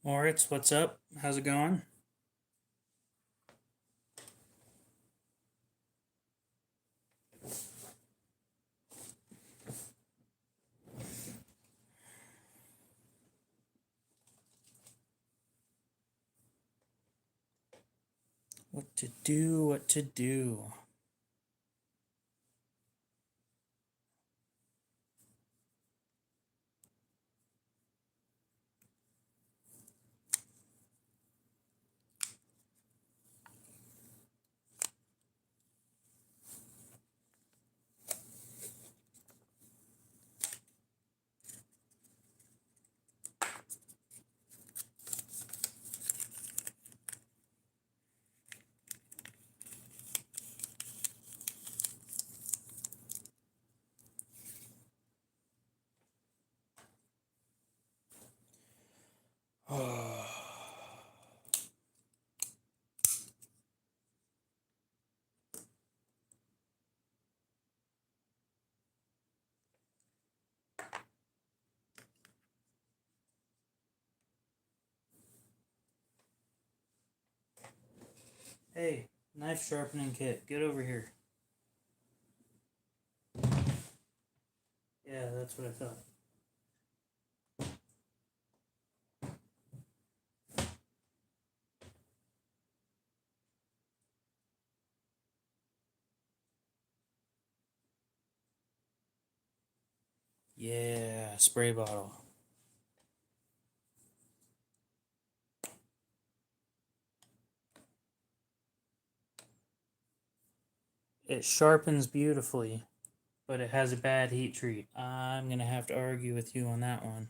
Moritz, what's up? How's it going? What to do, what to do. Hey, knife sharpening kit, get over here. Yeah, that's what I thought. Yeah, spray bottle. It sharpens beautifully, but it has a bad heat treat. I'm gonna have to argue with you on that one.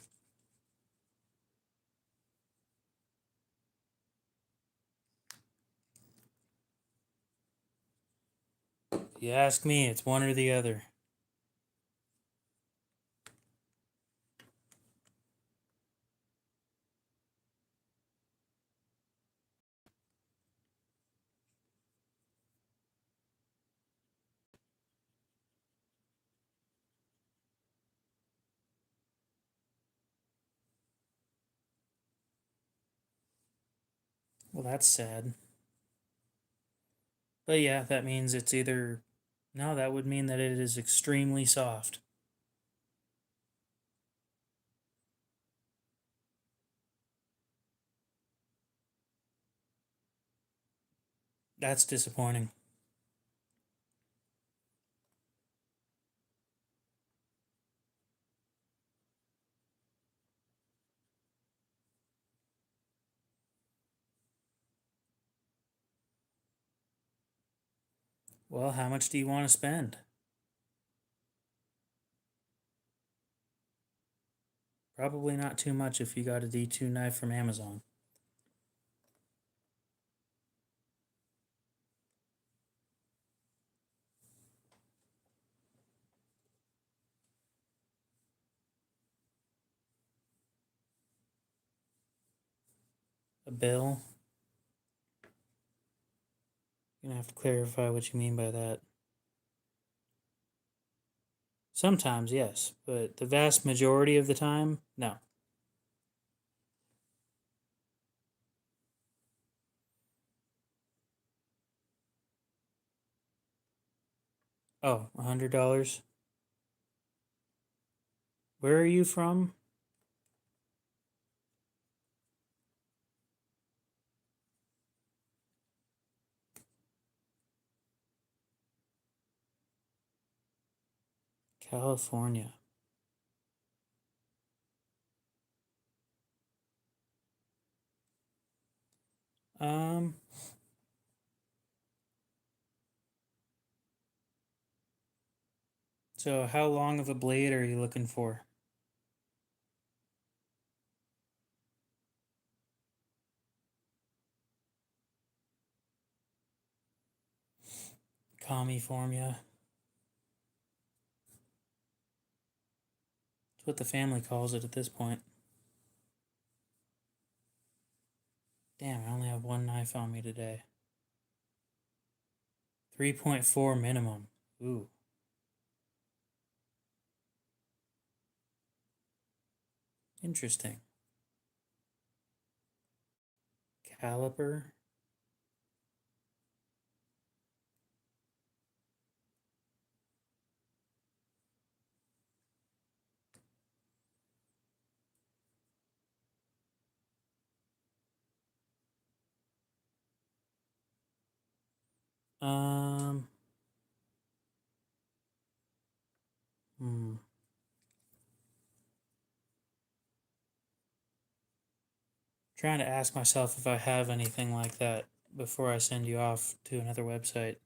If you ask me, it's one or the other. Well, that's sad. But yeah, that means it's either... No, that would mean that it is extremely soft. That's disappointing. Well, how much do you want to spend? Probably not too much if you got a D2 knife from Amazon. A bill? You're gonna have to clarify what you mean by that. Sometimes, yes, but the vast majority of the time, no. Oh, $100? Where are you from? California. Um, so how long of a blade are you looking for? California. That's what the family calls it at this point. Damn, I only have one knife on me today. 3.4 minimum. Ooh. Interesting. caliper. Um, hmm. Trying to ask myself if I have anything like that before I send you off to another website.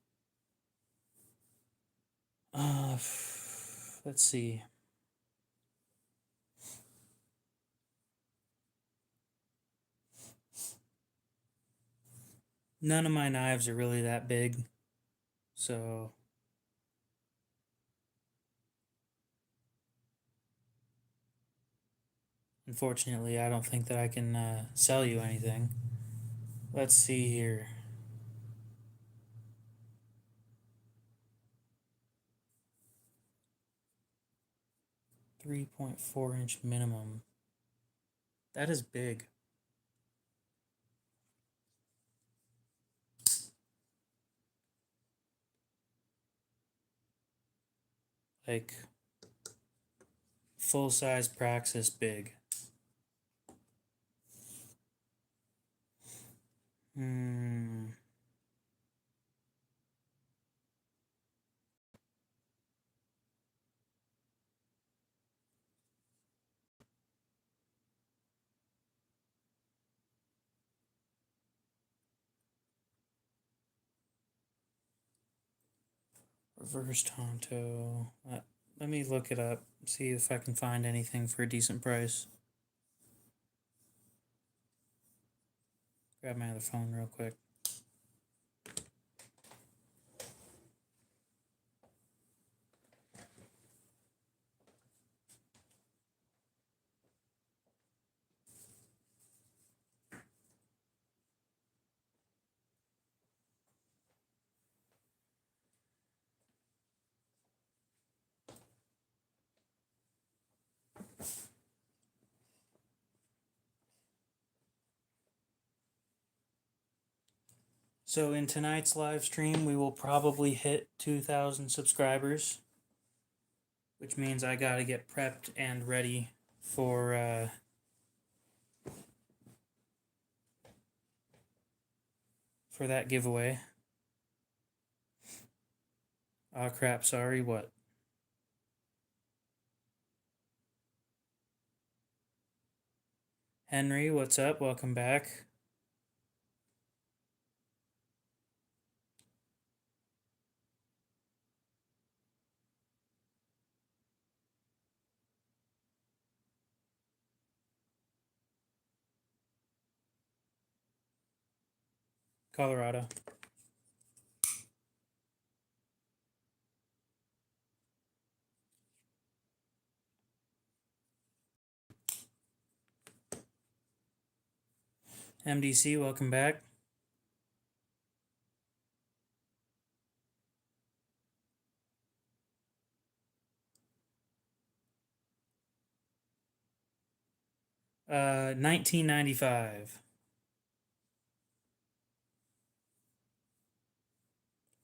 Let's see. None of my knives are really that big, so unfortunately, I don't think that I can sell you anything. Let's see here. 3.4-inch minimum. That is big. Like, full-size Praxis big. Hmm. Reverse Tonto. Let me look it up, see if I can find anything for a decent price. Grab my other phone real quick. So in tonight's live stream, we will probably hit 2,000 subscribers, which means I gotta get prepped and ready for that giveaway. Aw, crap, sorry, what? Henry, what's up? Welcome back. Colorado. MDC, welcome back. $19.95.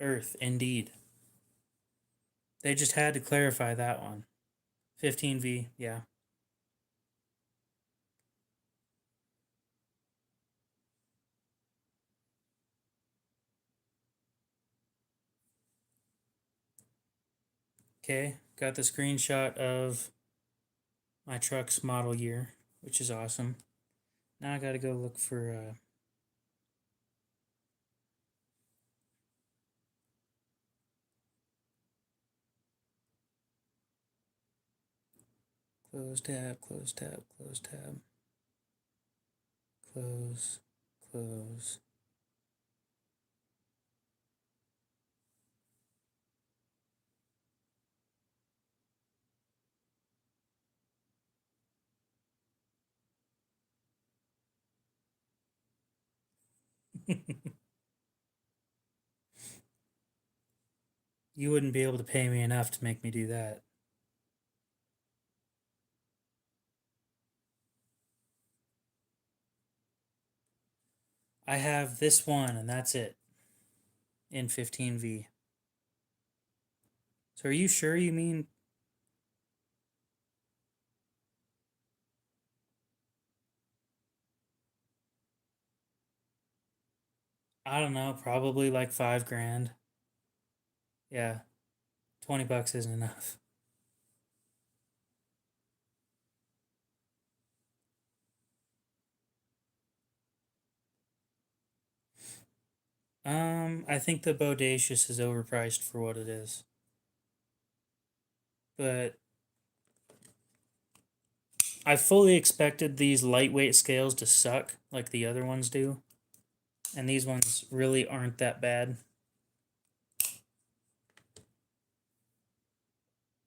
Earth, indeed. They just had to clarify that one. 15V, yeah. Okay, got the screenshot of my truck's model year, which is awesome. Now I gotta go look for close tab, close tab, close tab, close, close. You wouldn't be able to pay me enough to make me do that. I have this one, and that's it. In 15V. So are you sure you mean... I don't know, probably like $5 grand. Yeah, $20 isn't enough. I think the Bodacious is overpriced for what it is. But I fully expected these lightweight scales to suck like the other ones do. And these ones really aren't that bad.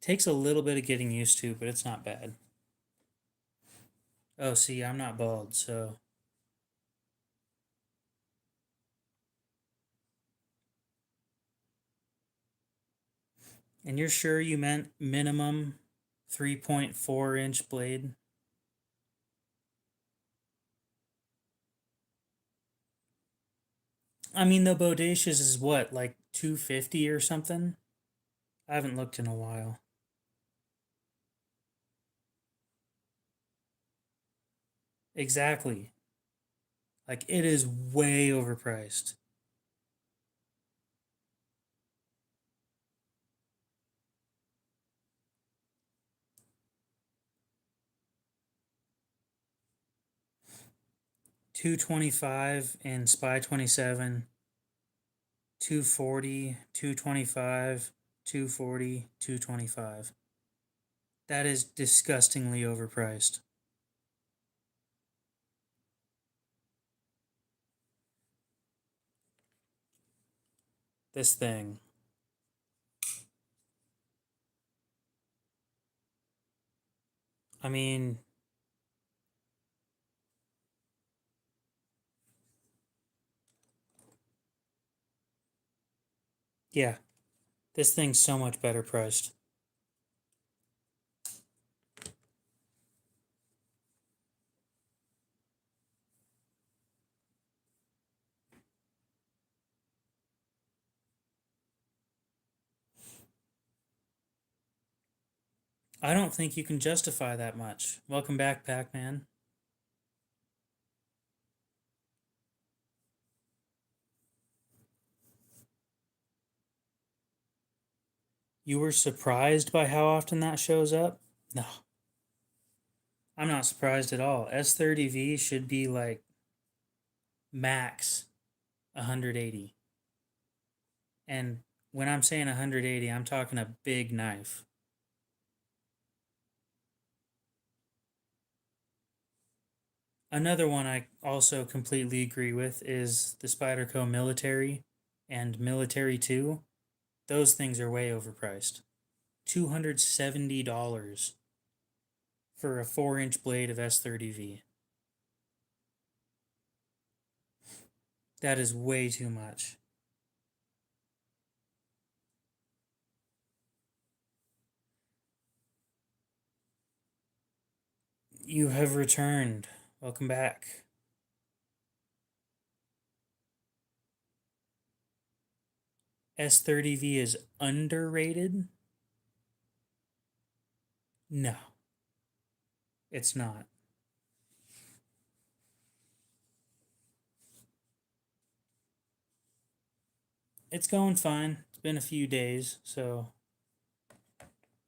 Takes a little bit of getting used to, but it's not bad. Oh, see, I'm not bald, so... And you're sure you meant minimum 3.4-inch blade? I mean, the Bodacious is what, like 250 or something? I haven't looked in a while. Exactly. Like, it is way overpriced. $225 in Spy 27, 240, 225, 240, 225. That is disgustingly overpriced. This thing. I mean, yeah, this thing's so much better priced. I don't think you can justify that much. Welcome back, Pac-Man. You were surprised by how often that shows up? No, I'm not surprised at all. S30V should be like max 180. And when I'm saying 180, I'm talking a big knife. Another one I also completely agree with is the Spyderco Military and Military 2. Those things are way overpriced. $270 for a 4-inch blade of S30V. That is way too much. You have returned. Welcome back. S30V is underrated? No, it's not. It's going fine. It's been a few days, so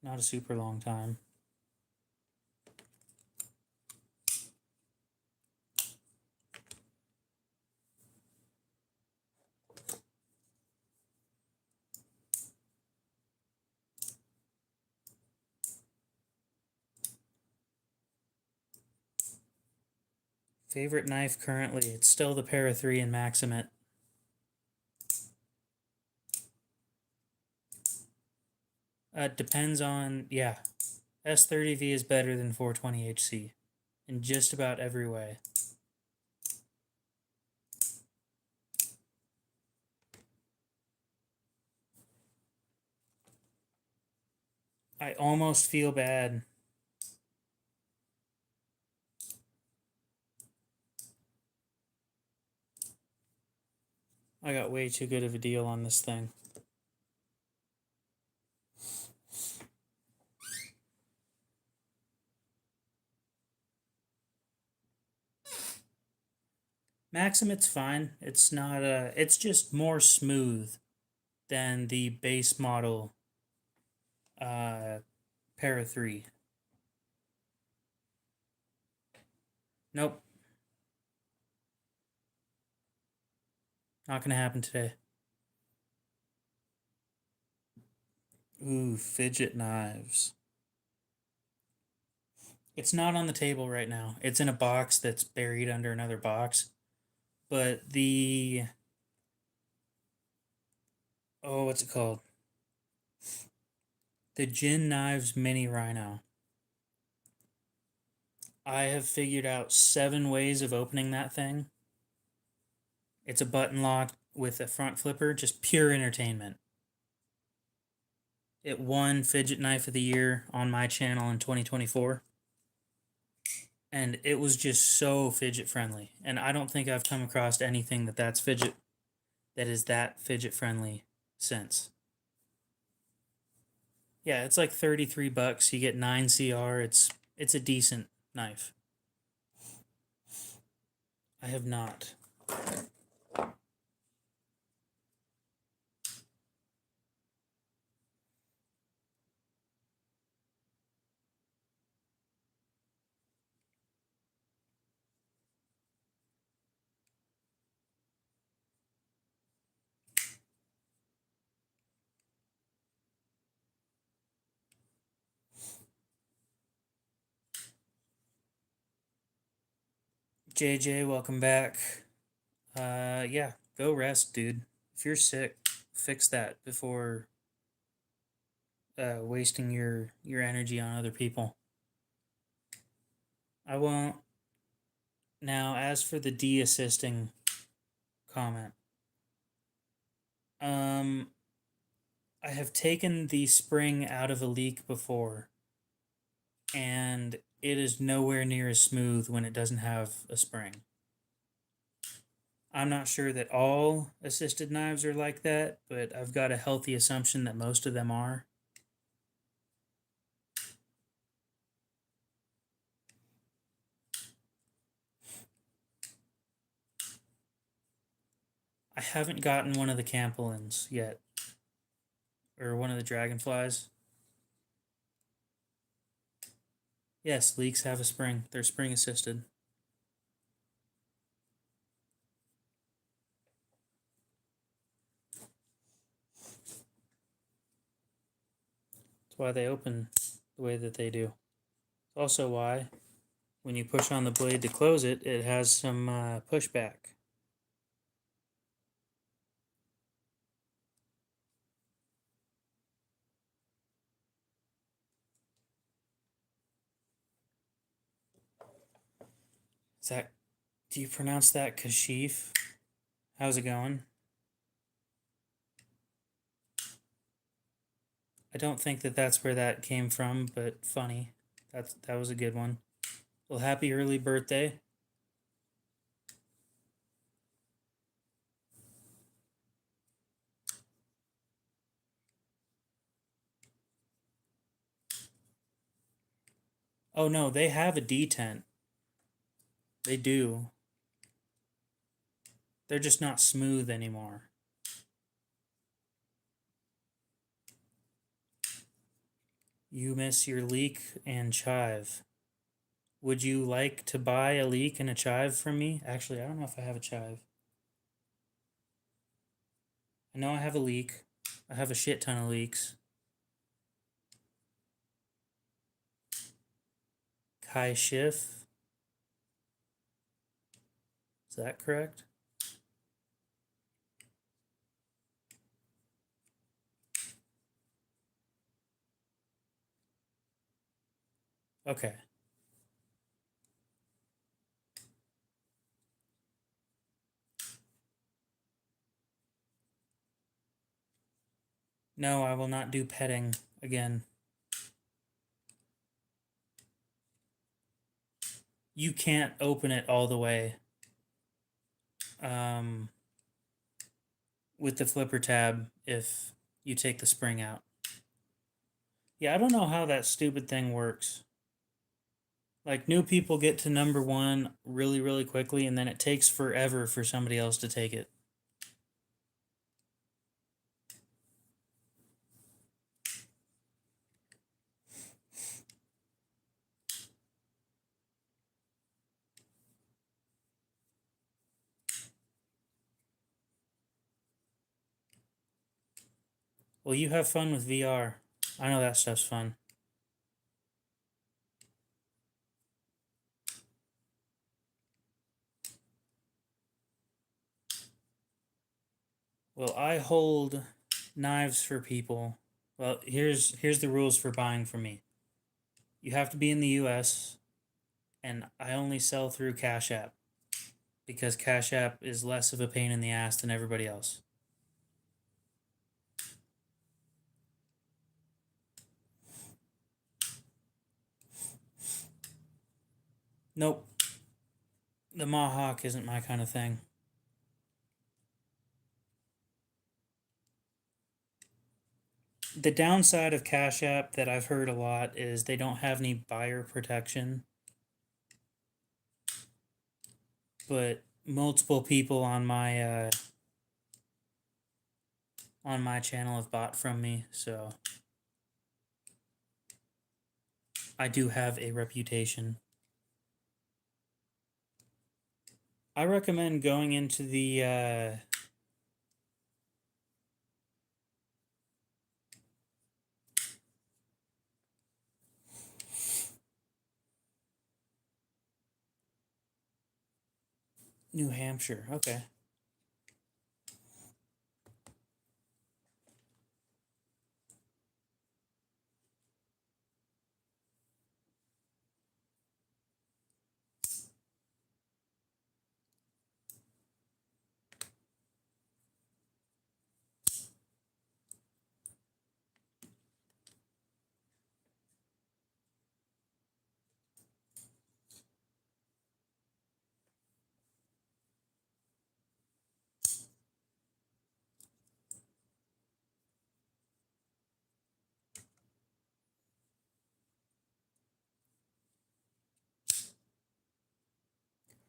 not a super long time. Favorite knife currently, it's still the Para 3 and Maximate. Depends on, yeah. S30V is better than 420HC in just about every way. I almost feel bad. I got way too good of a deal on this thing. Maximit's fine. It's not it's just more smooth than the base model Para 3. Nope. Not gonna happen today. Ooh, fidget knives. It's not on the table right now. It's in a box that's buried under another box. But the... Oh, what's it called? The Gin Knives Mini Rhino. I have figured out 7 ways of opening that thing. It's a button lock with a front flipper, just pure entertainment. It won Fidget Knife of the Year on my channel in 2024. And it was just so fidget friendly. And I don't think I've come across anything that is that fidget friendly since. Yeah, it's like 33 bucks. You get 9 CR. It's a decent knife. I have not. JJ, welcome back. Yeah, go rest, dude. If you're sick, fix that before wasting your energy on other people. I won't. Now, as for the de-assisting comment, I have taken the spring out of a Leek before, and it is nowhere near as smooth when it doesn't have a spring. I'm not sure that all assisted knives are like that, but I've got a healthy assumption that most of them are. I haven't gotten one of the Campolins yet, or one of the Dragonflies. Yes, Leeks have a spring. They're spring assisted. That's why they open the way that they do. It's also why, when you push on the blade to close it, it has some pushback. Is that... Do you pronounce that Kashif? How's it going? I don't think that that's where that came from, but funny. That was a good one. Well, happy early birthday. Oh no, they have a detent. They do. They're just not smooth anymore. You miss your Leek and chive. Would you like to buy a Leek and a chive from me? Actually, I don't know if I have a chive. I know I have a Leek. I have a shit ton of Leeks. Kai Schiff. Is that correct? Okay. No, I will not do petting again. You can't open it all the way. with the flipper tab if you take the spring out. Yeah, I don't know how that stupid thing works. Like, new people get to number one really, really quickly, and then it takes forever for somebody else to take it. Well, you have fun with VR. I know that stuff's fun. Well, I hold knives for people. Well, here's the rules for buying from me. You have to be in the US, and I only sell through Cash App because Cash App is less of a pain in the ass than everybody else. Nope. The Mohawk isn't my kind of thing. The downside of Cash App that I've heard a lot is they don't have any buyer protection. But multiple people on my channel have bought from me, so I do have a reputation. I recommend going into the New Hampshire. Okay.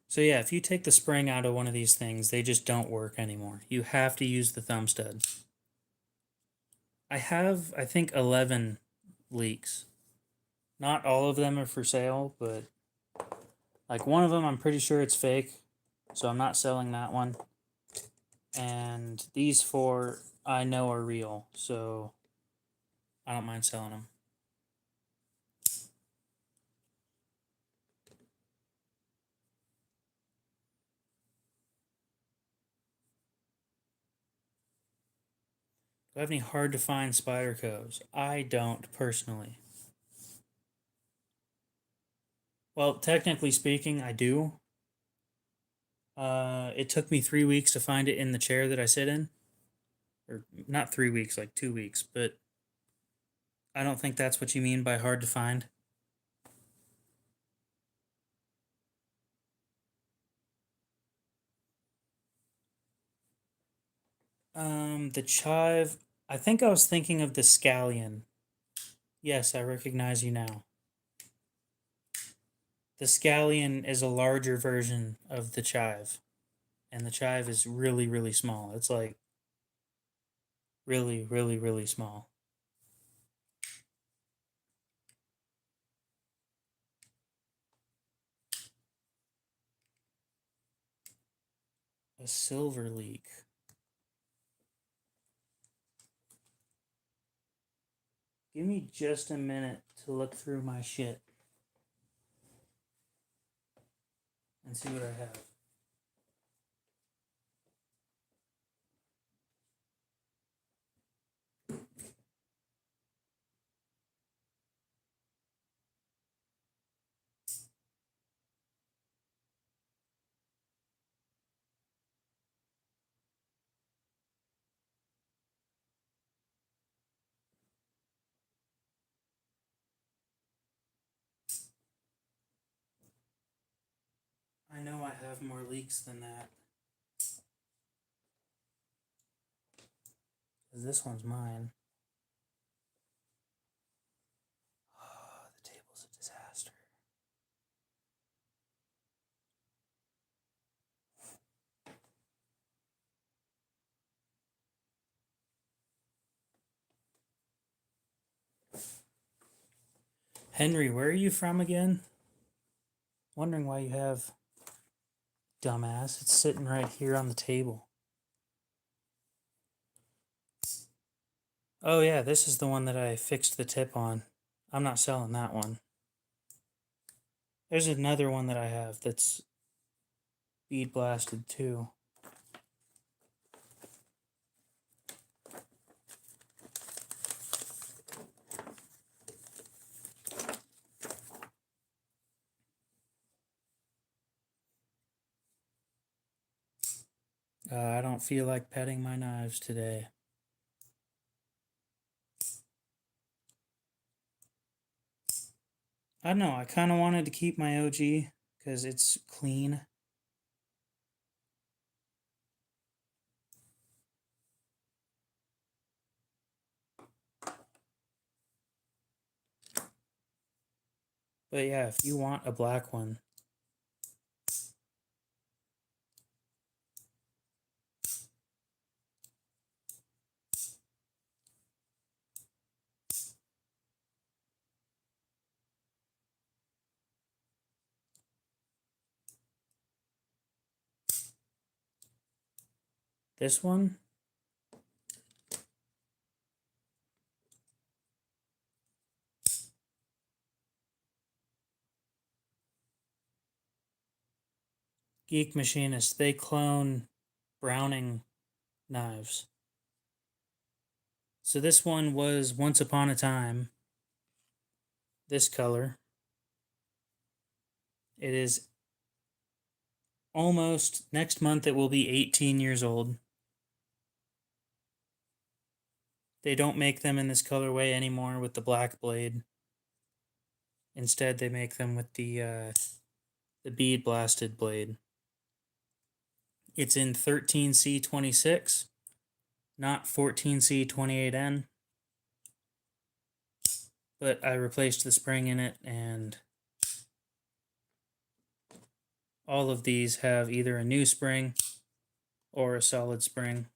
So yeah, if you take the spring out of one of these things, they just don't work anymore. You have to use the thumb stud. I have, I think, 11 leaks. Not all of them are for sale, but like one of them, I'm pretty sure it's fake, so I'm not selling that one. And these four I know are real, so I don't mind selling them. Do I have any hard to find Spydercos? I don't personally. Well, technically speaking, I do. It took me 3 weeks to find it in the chair that I sit in, or not 3 weeks, like 2 weeks. But I don't think that's what you mean by hard to find. The chive. I think I was thinking of the scallion. Yes, I recognize you now. The scallion is a larger version of the chive, and the chive is really, really small. It's like really, really, really small. A silver leek. Give me just a minute to look through my shit and see what I have. I know I have more leaks than that. because this one's mine. Oh, the table's a disaster. Henry, where are you from again? Wondering why you have... Dumbass, it's sitting right here on the table. Oh yeah, this is the one that I fixed the tip on. I'm not selling that one. There's another one that I have that's bead blasted too. I don't feel like petting my knives today. I don't know, I kind of wanted to keep my OG because it's clean. But yeah, if you want a black one, this one, Geek Machinist, they clone Browning knives. So this one was once upon a time this color. It is almost, next month it will be 18 years old. They don't make them in this colorway anymore with the black blade. Instead, they make them with the bead blasted blade. It's in 13C26, not 14C28N. But I replaced the spring in it, and all of these have either a new spring or a solid spring.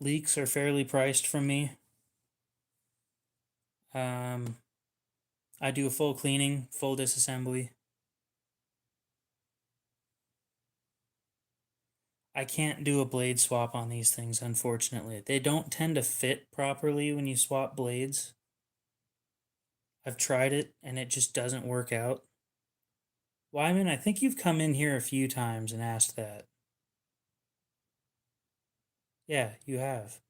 Leeks are fairly priced from me. I do a full cleaning, full disassembly. I can't do a blade swap on these things, unfortunately. They don't tend to fit properly when you swap blades. I've tried it, and it just doesn't work out. Wyman, I think you've come in here a few times and asked that. Yeah, you have.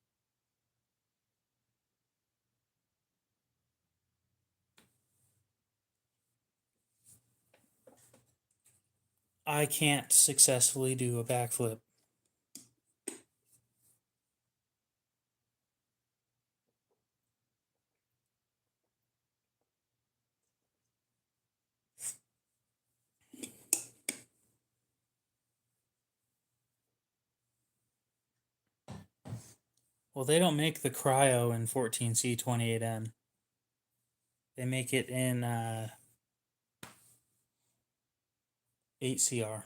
I can't successfully do a backflip. Well, they don't make the cryo in 14C28N. They make it in 8CR.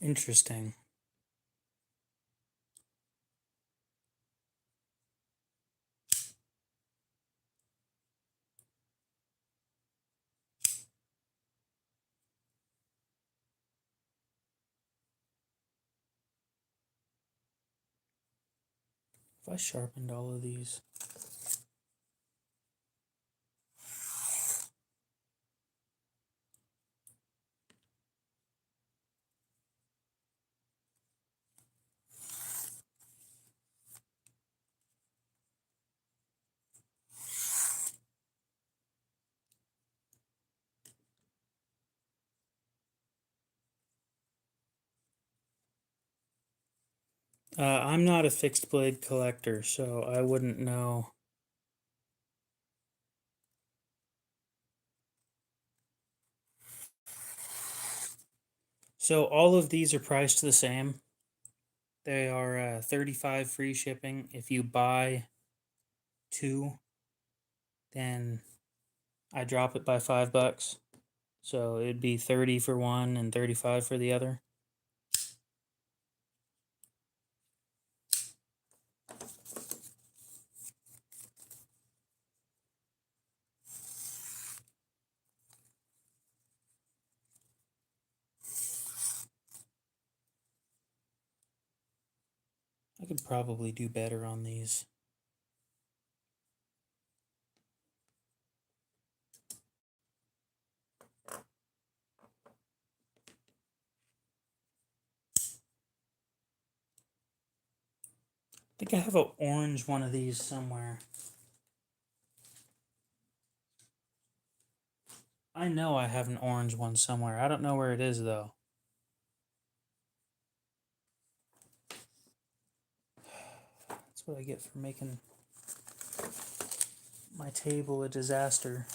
Interesting. If I sharpened all of these. I'm not a fixed blade collector, so I wouldn't know. So all of these are priced the same. They are 35 free shipping. If you buy two, then I drop it by $5. So it'd be 30 for one and 35 for the other. I could probably do better on these. I think I have an orange one of these somewhere. I know I have an orange one somewhere. I don't know where it is though. That's what I get for making my table a disaster.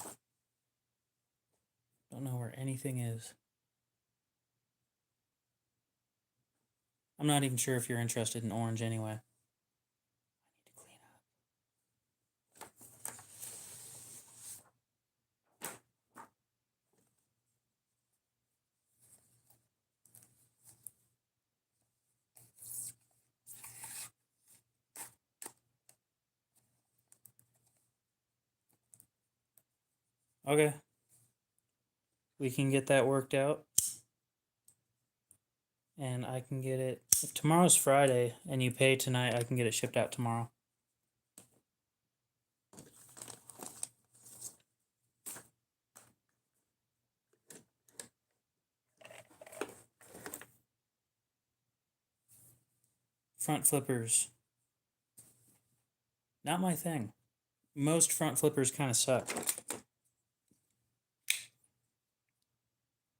Don't know where anything is. I'm not even sure if you're interested in orange anyway. I need to clean up. Okay. We can get that worked out. And I can get it. If tomorrow's Friday and you pay tonight, I can get it shipped out tomorrow. Front flippers. Not my thing. Most front flippers kind of suck.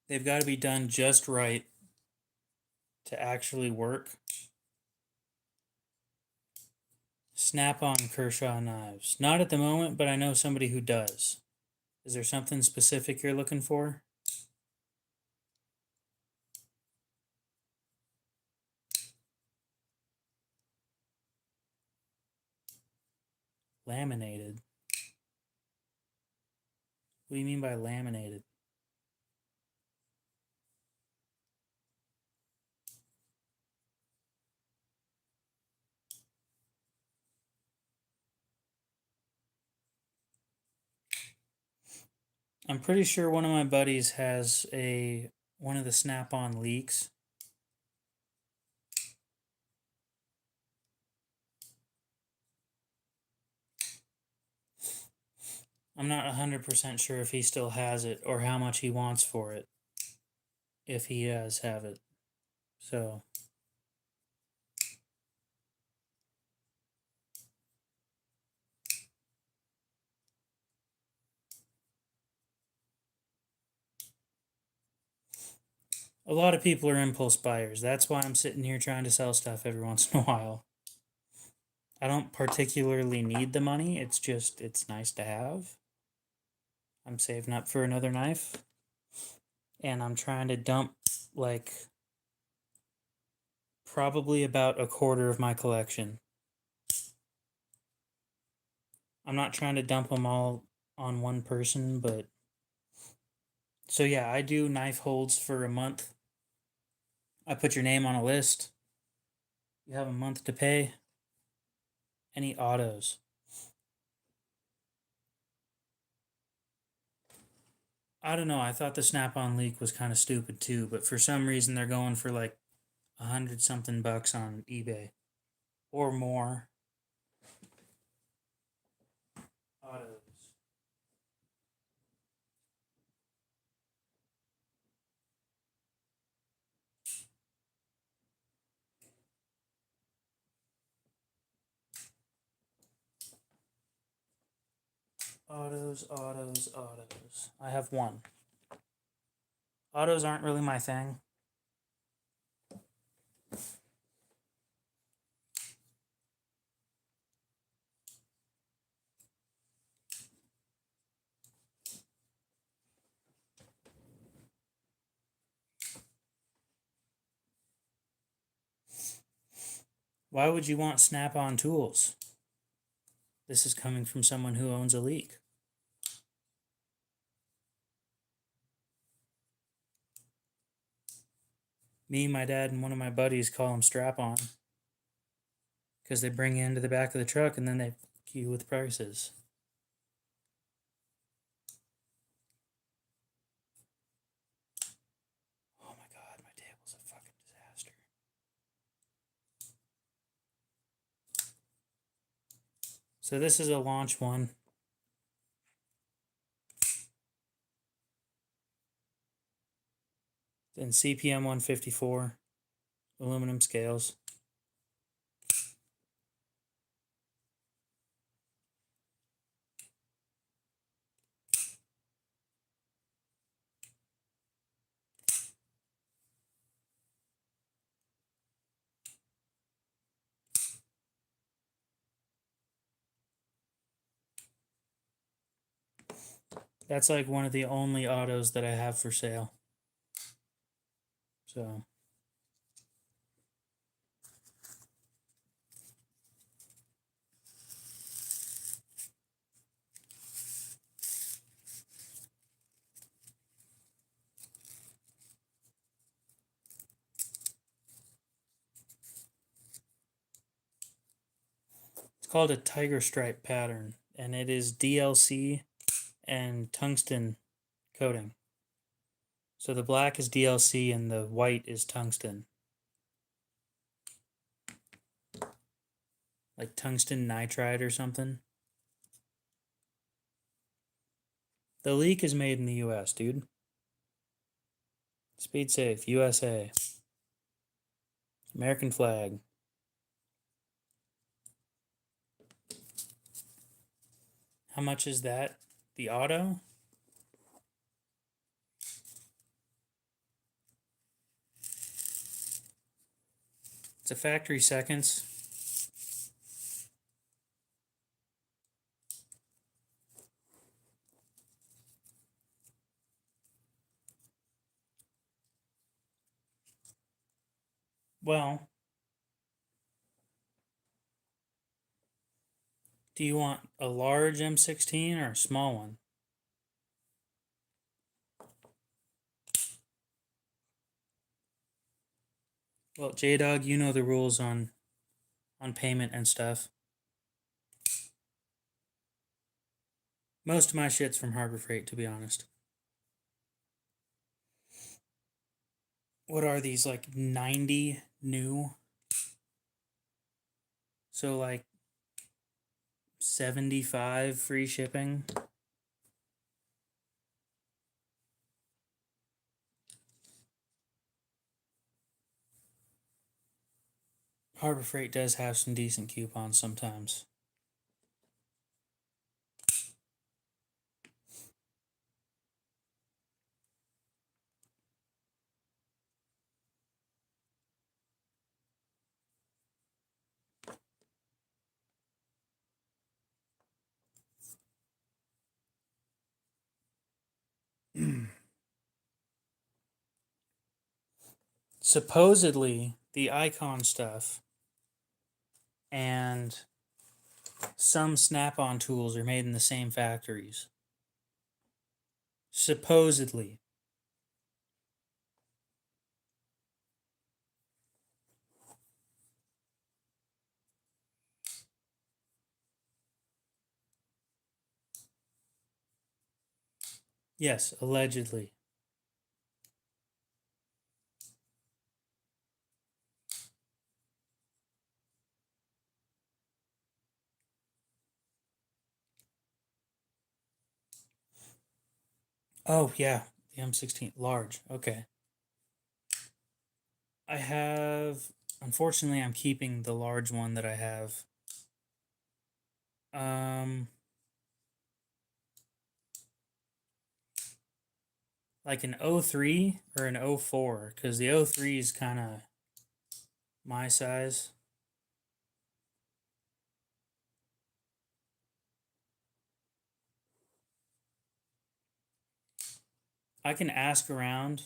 They've got to be done just right to actually work. Snap-on Kershaw knives. Not at the moment, but I know somebody who does. Is there something specific you're looking for? Laminated. What do you mean by laminated? I'm pretty sure one of my buddies has one of the snap-on Leeks. I'm not 100% sure if he still has it or how much he wants for it, if he does have it. So, a lot of people are impulse buyers. That's why I'm sitting here trying to sell stuff every once in a while. I don't particularly need the money, it's just, it's nice to have. I'm saving up for another knife. And I'm trying to dump, like, probably about a quarter of my collection. I'm not trying to dump them all on one person, but... So yeah, I do knife holds for a month. I put your name on a list. You have a month to pay. Any autos? I don't know. I thought the Snap-on Leek was kind of stupid too, but for some reason they're going for like 100 something bucks on eBay or more. Autos. Autos. I have one. Autos aren't really my thing. Why would you want snap-on tools? This is coming from someone who owns a Leek. Me, my dad, and one of my buddies call them strap-on because they bring you into the back of the truck and then they fuck you with prices. Oh my god, my table's a fucking disaster. So this is a launch one. Then CPM 154, aluminum scales. That's like one of the only autos that I have for sale. So it's called a tiger stripe pattern, and it is DLC and tungsten coating. So the black is DLC and the white is tungsten. Like tungsten nitride or something. The Leek is made in the US, dude. Speed safe, USA. American flag. How much is that? The auto? It's a factory seconds. Well, do you want a large M16 or a small one? Well, J-Dog, you know the rules on payment and stuff. Most of my shit's from Harbor Freight, to be honest. What are these, like 90 new? So like 75 free shipping. Harbor Freight does have some decent coupons sometimes. Supposedly, the Icon stuff and some snap-on tools are made in the same factories. Supposedly. Yes, allegedly. Oh, yeah. The M16. Large. Okay. I have... Unfortunately, I'm keeping the large one that I have. Like an 03 or an 04, because the 03 is kind of my size. I can ask around.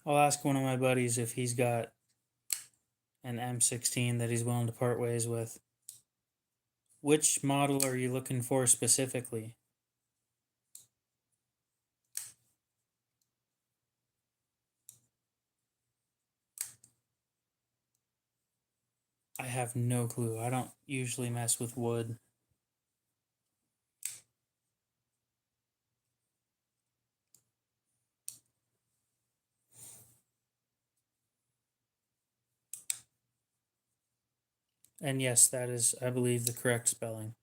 I'll ask one of my buddies if he's got an M16 that he's willing to part ways with. Which model are you looking for specifically? I have no clue. I don't usually mess with wood. And yes, that is, I believe, the correct spelling.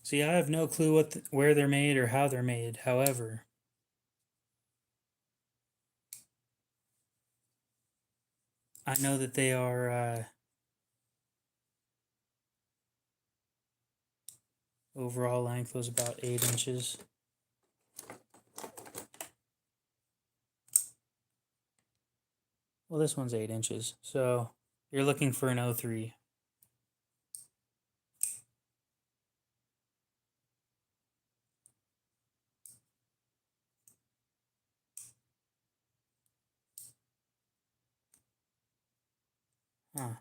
See, I have no clue where they're made or how they're made. However, I know that they are overall length was about 8 inches. Well, this one's 8 inches. So you're looking for an 03. Huh.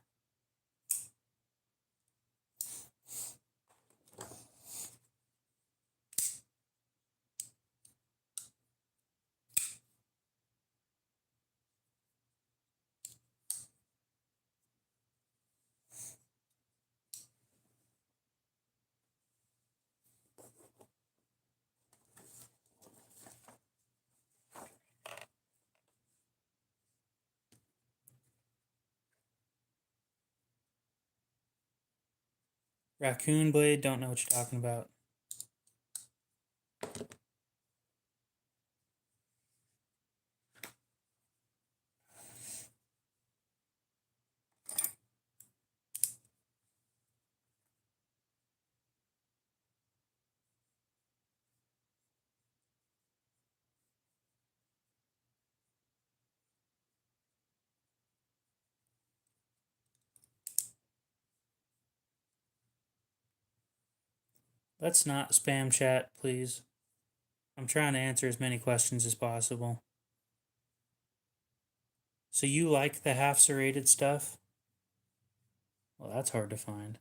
Raccoon blade, don't know what you're talking about. Let's not spam chat, please. I'm trying to answer as many questions as possible. So you like the half serrated stuff? Well, that's hard to find.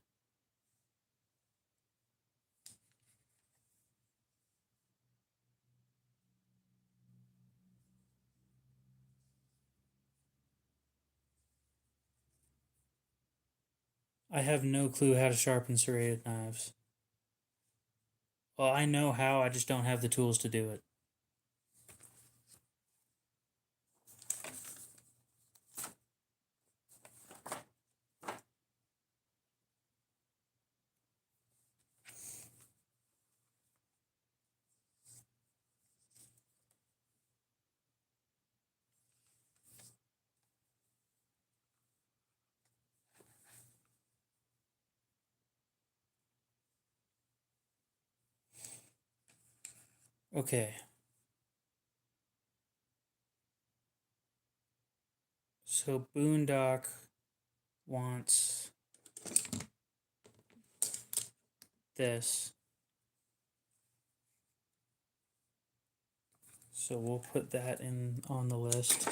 I have no clue how to sharpen serrated knives. Well, I know how, I just don't have the tools to do it. Okay. So Boondock wants this. So we'll put that in on the list.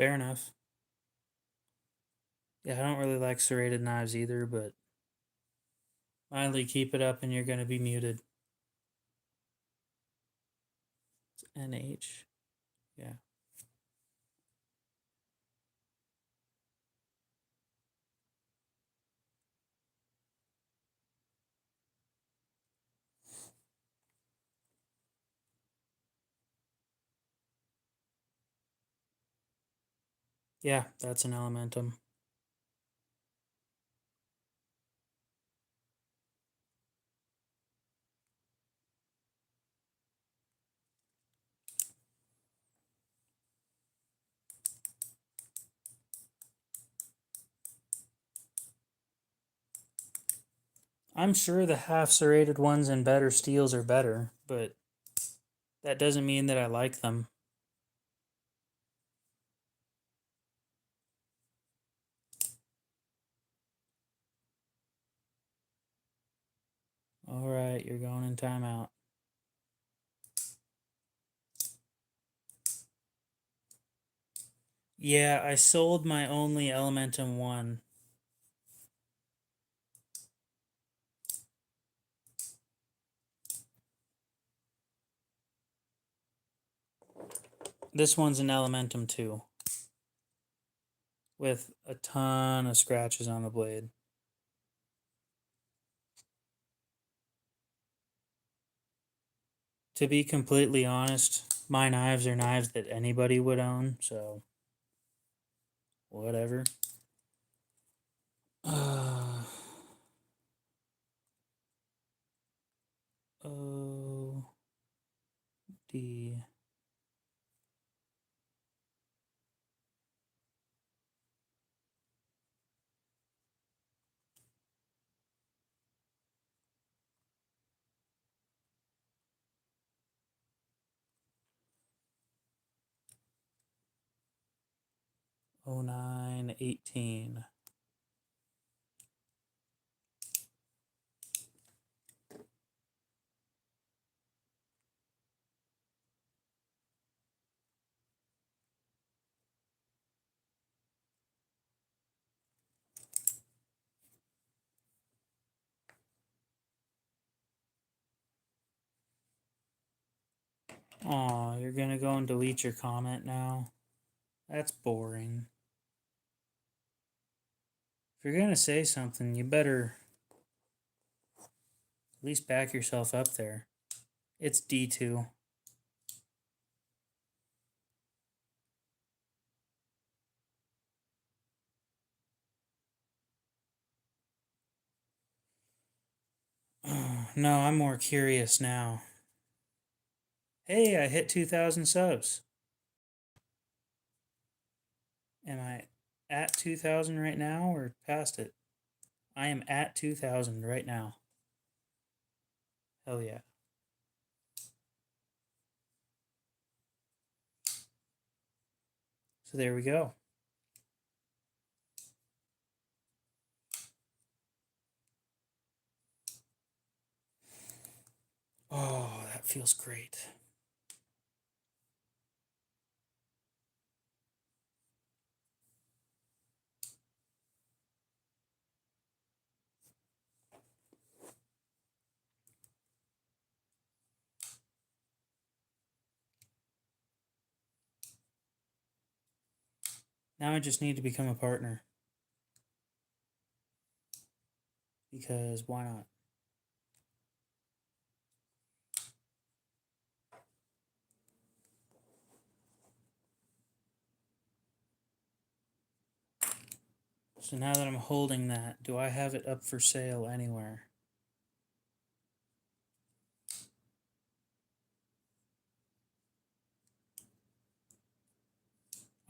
Fair enough. Yeah, I don't really like serrated knives either, but finally keep it up and you're going to be muted. It's NH. Yeah. Yeah, that's an elementum. I'm sure the half serrated ones in better steels are better, but that doesn't mean that I like them. All right, you're going in timeout. Yeah, I sold my only elementum one. This one's an elementum 2 with a ton of scratches on the blade. To be completely honest, my knives are knives that anybody would own, so whatever. O D. Oh 0918. Aw, you're gonna go and delete your comment now? That's boring. If you're gonna say something, you better at least back yourself up there. It's D2. No, I'm more curious now. Hey, I hit 2,000 subs. Am I at 2,000 right now or past it? I am at 2,000 right now. Hell yeah. So there we go. Oh, that feels great. Now I just need to become a partner. Because why not? So now that I'm holding that, do I have it up for sale anywhere?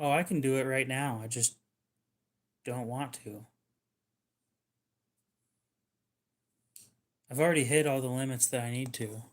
Oh, I can do it right now. I just don't want to. I've already hit all the limits that I need to.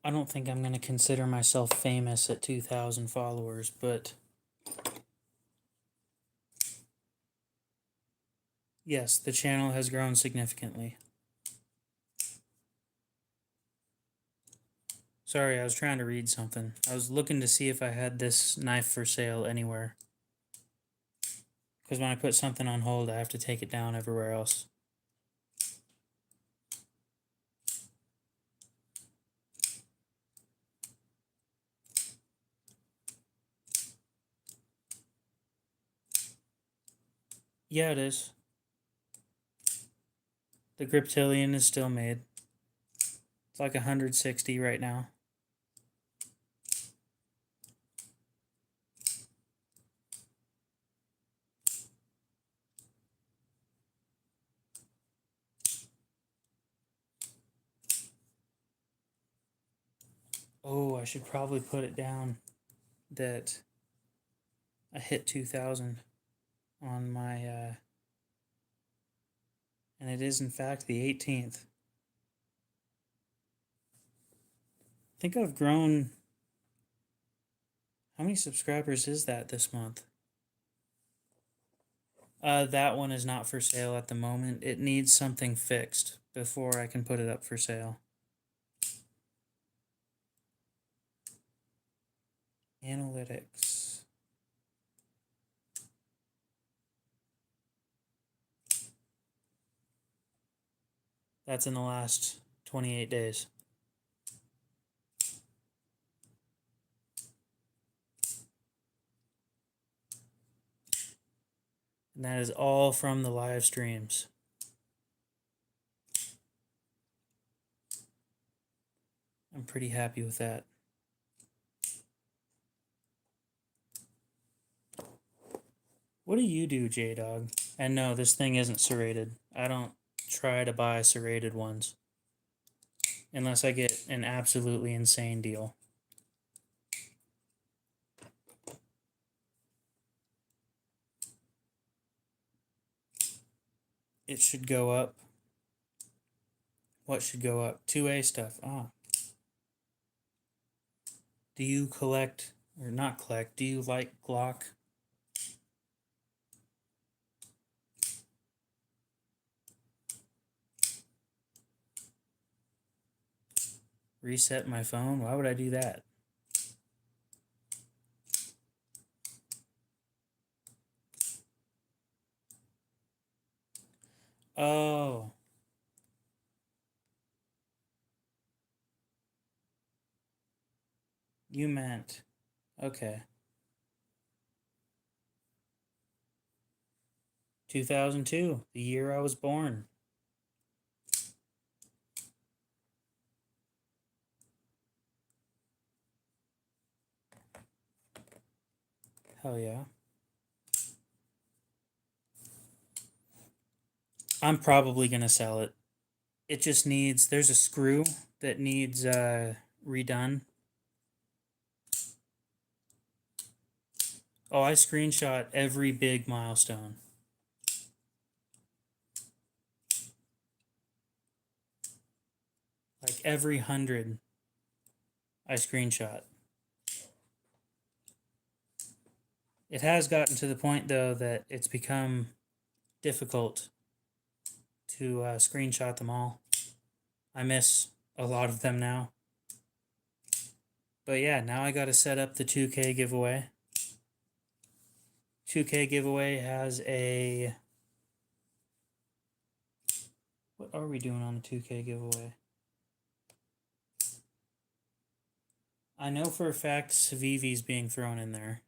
I don't think I'm going to consider myself famous at 2,000 followers, but Yes, the channel has grown significantly. Sorry, I was trying to read something. I was looking to see if I had this knife for sale anywhere. Because when I put something on hold, I have to take it down everywhere else. Yeah, it is. The Griptilian is still made. It's like 160 right now. Oh, I should probably put it down that I hit 2,000 on my, and it is in fact the 18th. I think I've grown, how many subscribers is that this month? That one is not for sale at the moment. It needs something fixed before I can put it up for sale. Analytics. That's in the last 28 days. And that is all from the live streams. I'm pretty happy with that. What do you do, J-Dog? And no, this thing isn't serrated. I don't try to buy serrated ones. Unless I get an absolutely insane deal. It should go up. What should go up? 2A stuff. Ah. Do you collect, or not collect, do you like Glock? Reset my phone? Why would I do that? Oh. You meant. Okay. 2002, the year I was born. Hell yeah. I'm probably going to sell it. It just needs, there's a screw that needs redone. Oh, I screenshot every big milestone. Like every 100 I screenshot. It has gotten to the point though that it's become difficult to screenshot them all. I miss a lot of them now. But yeah, now I got to set up the 2K giveaway. 2K giveaway has a... What are we doing on the 2K giveaway? I know for a fact Civivi's being thrown in there.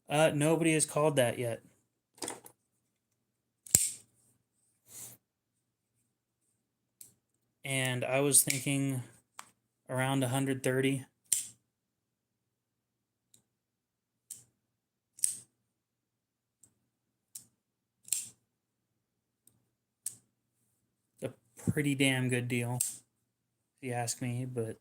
Nobody has called that yet. And I was thinking around 130. A pretty damn good deal, if you ask me, but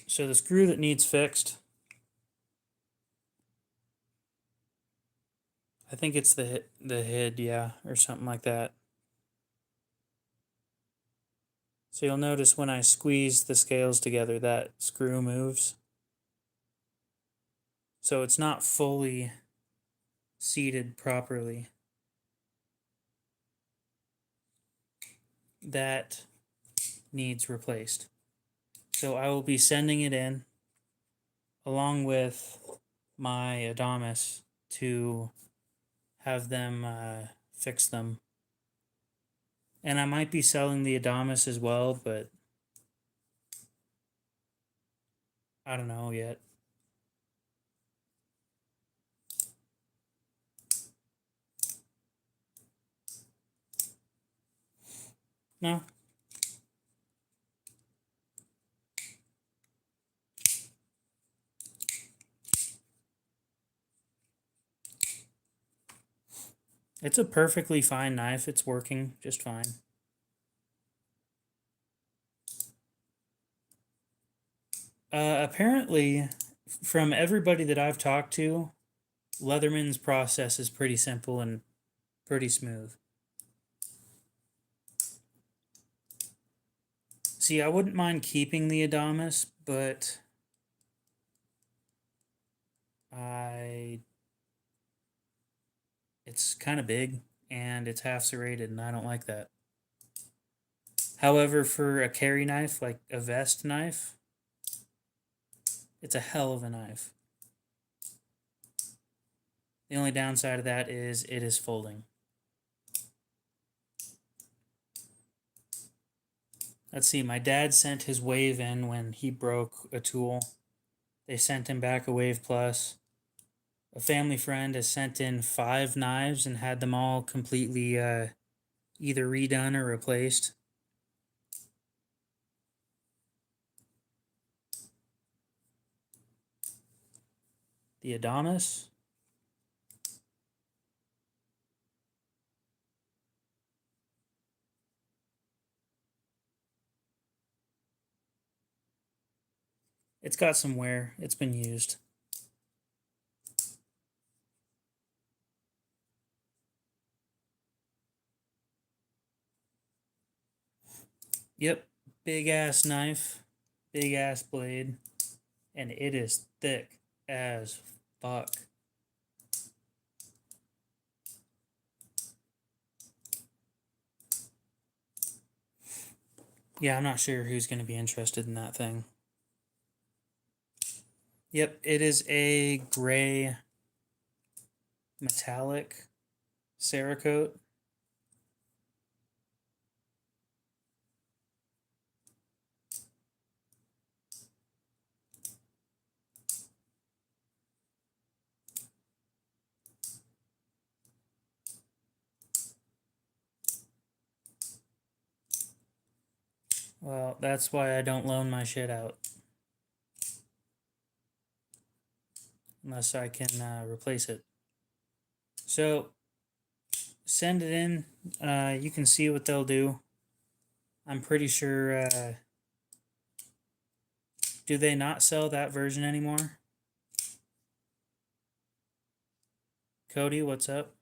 so the screw that needs fixed I think it's the head, yeah, or something like that. So you'll notice when I squeeze the scales together, that screw moves. So it's not fully seated properly. That needs replaced. So I will be sending it in along with my Adamas to have them fix them. And I might be selling the Adamas as well, but I don't know yet. No. It's a perfectly fine knife. It's working just fine. Apparently, from everybody that I've talked to, Leatherman's process is pretty simple and pretty smooth. See, I wouldn't mind keeping the Adamas, but it's kind of big and it's half serrated, and I don't like that. However, for a carry knife, like a vest knife, it's a hell of a knife. The only downside of that is it is folding. Let's see, my dad sent his wave in when he broke a tool. They sent him back a wave plus. A family friend has sent in 5 knives and had them all completely either redone or replaced. The Adamas. It's got some wear. It's been used. Yep, big ass knife, big ass blade, and it is thick as fuck. Yeah, I'm not sure who's going to be interested in that thing. Yep, it is a gray metallic Cerakote. Well, that's why I don't loan my shit out. Unless I can replace it. So, send it in. You can see what they'll do. I'm pretty sure. Do they not sell that version anymore? Cody, what's up?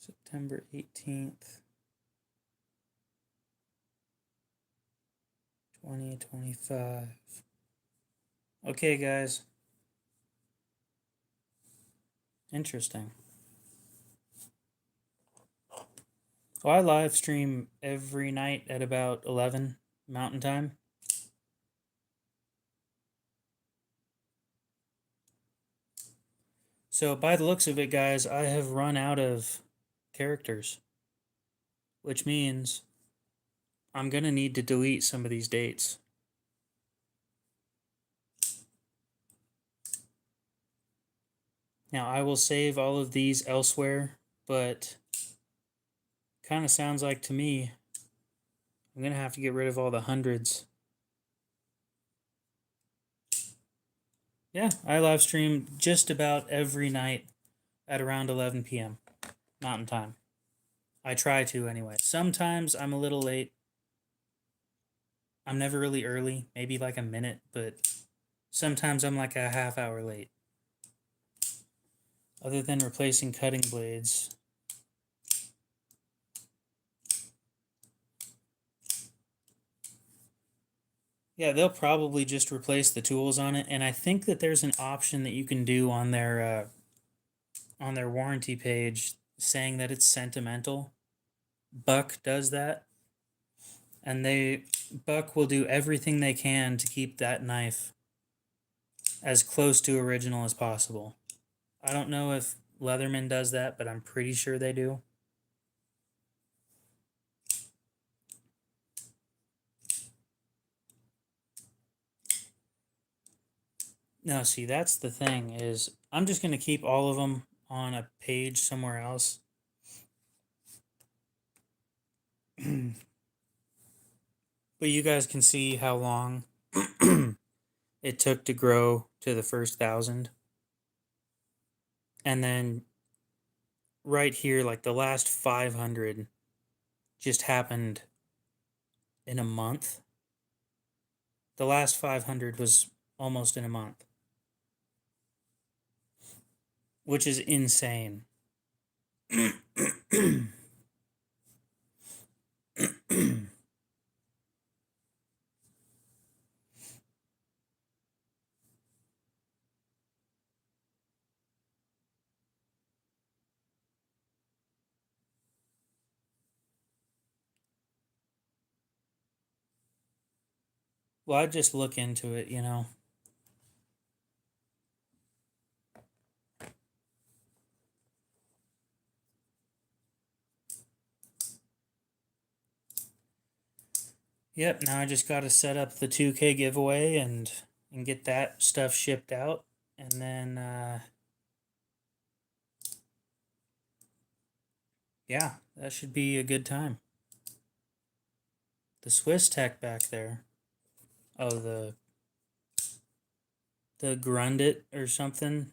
September 18th, 2025. Okay, guys. Interesting. Oh, I live stream every night at about 11 Mountain Time. So, by the looks of it, guys, I have run out of characters, which means I'm going to need to delete some of these dates. Now, I will save all of these elsewhere, but kind of sounds like to me I'm going to have to get rid of all the hundreds. Yeah, I live stream just about every night at around 11 p.m. Mountain Time. I try to anyway. Sometimes I'm a little late. I'm never really early, maybe like a minute, but sometimes I'm like a half hour late. Other than replacing cutting blades. Yeah, they'll probably just replace the tools on it, and I think that there's an option that you can do on their warranty page saying that it's sentimental. Buck does that, and Buck will do everything they can to keep that knife as close to original as possible. I don't know if Leatherman does that, but I'm pretty sure they do. No, see, that's the thing is I'm just going to keep all of them on a page somewhere else. But you guys can see how long it took to grow to the first 1,000. And then right here, like the last 500 just happened in a month. The last 500 was almost in a month, which is insane. Well, I'd just look into it, you know. Yep, now I just got to set up the 2K giveaway and get that stuff shipped out, and then yeah, that should be a good time. The Swiss tech back there. Oh, the Grundit or something.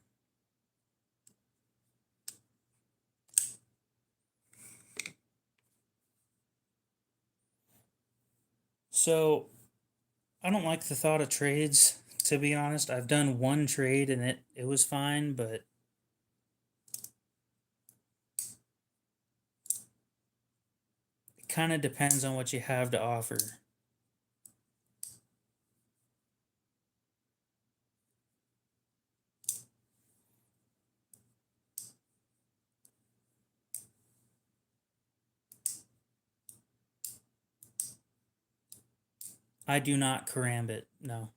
So, I don't like the thought of trades, to be honest. I've done one trade and it was fine, but it kind of depends on what you have to offer. I do not karambit, no.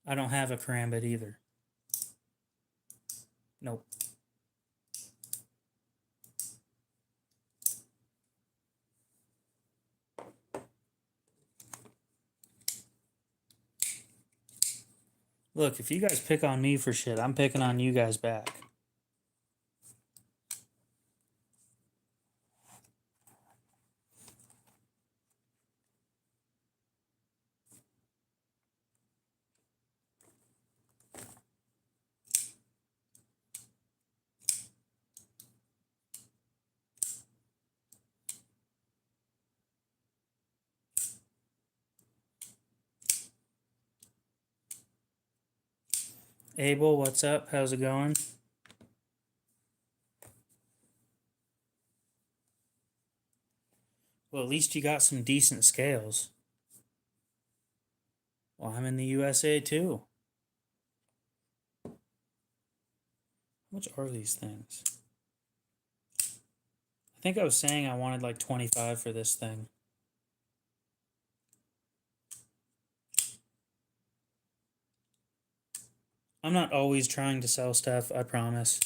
I don't have a karambit either. Nope. Look, if you guys pick on me for shit, I'm picking on you guys back. Abel, what's up? How's it going? Well, at least you got some decent scales. Well, I'm in the USA too. How much are these things? I think I was saying I wanted like 25 for this thing. I'm not always trying to sell stuff, I promise.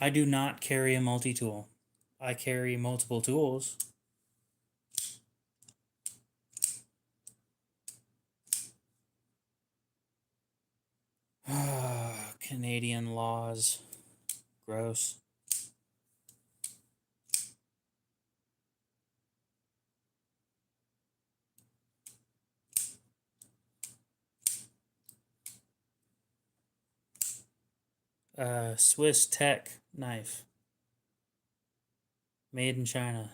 I do not carry a multi-tool. I carry multiple tools. Canadian laws. Gross. Swiss Tech knife. Made in China.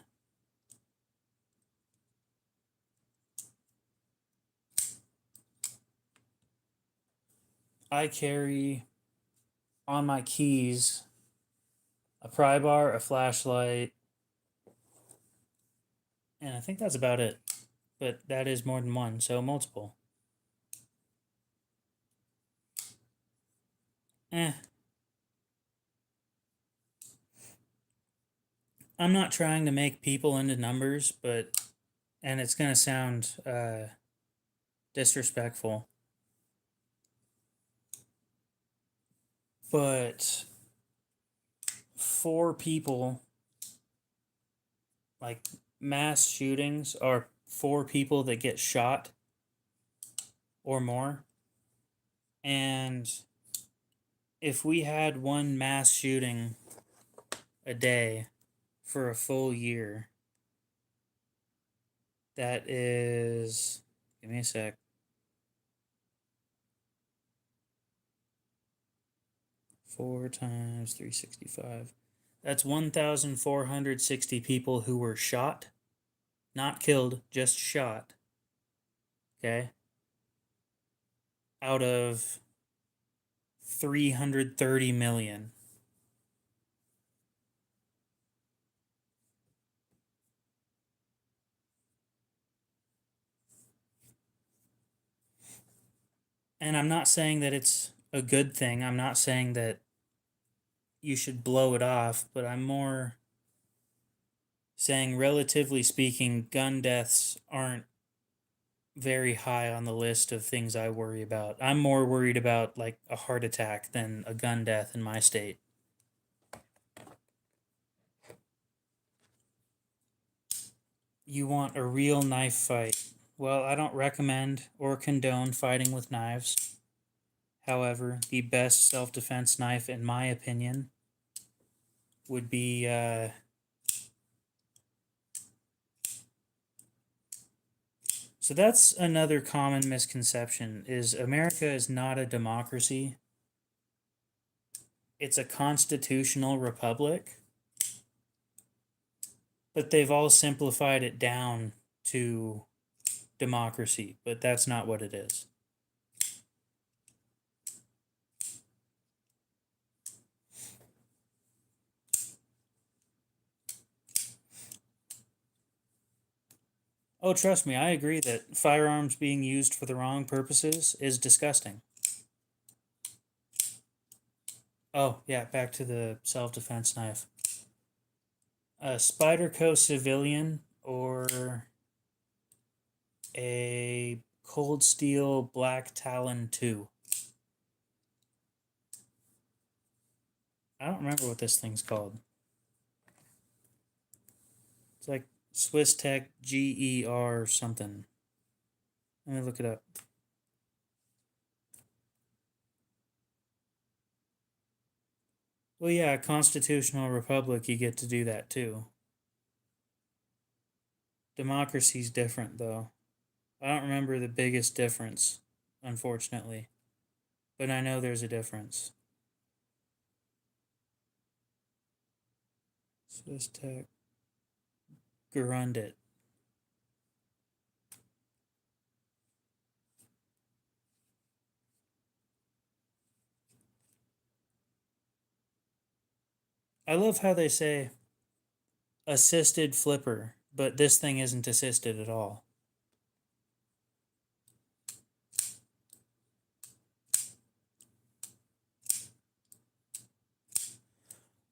I carry on my keys a pry bar, a flashlight, and I think that's about it. But that is more than one, so multiple. Eh. I'm not trying to make people into numbers, but, and it's going to sound disrespectful, but 4 people, like mass shootings, are 4 people that get shot or more. And if we had one mass shooting a day for a full year, that is, give me a sec. Four times 365. That's 1,460 people who were shot, not killed, just shot. Okay? Out of 330 million. And I'm not saying that it's a good thing. I'm not saying that you should blow it off, but I'm more saying, relatively speaking, gun deaths aren't very high on the list of things I worry about. I'm more worried about like a heart attack than a gun death in my state. You want a real knife fight. Well, I don't recommend or condone fighting with knives. However, the best self-defense knife, in my opinion, would be so that's another common misconception, is America is not a democracy. It's a constitutional republic. But they've all simplified it down to democracy, but that's not what it is. Oh, trust me, I agree that firearms being used for the wrong purposes is disgusting. Oh, yeah, back to the self-defense knife. A Spyderco civilian or a Cold Steel Black Talon 2. I don't remember what this thing's called. It's like Swiss Tech GER something. Let me look it up. Well, yeah, constitutional republic, you get to do that too. Democracy's different, though. I don't remember the biggest difference, unfortunately. But I know there's a difference. Swiss Tech. Grundit. I love how they say assisted flipper, but this thing isn't assisted at all.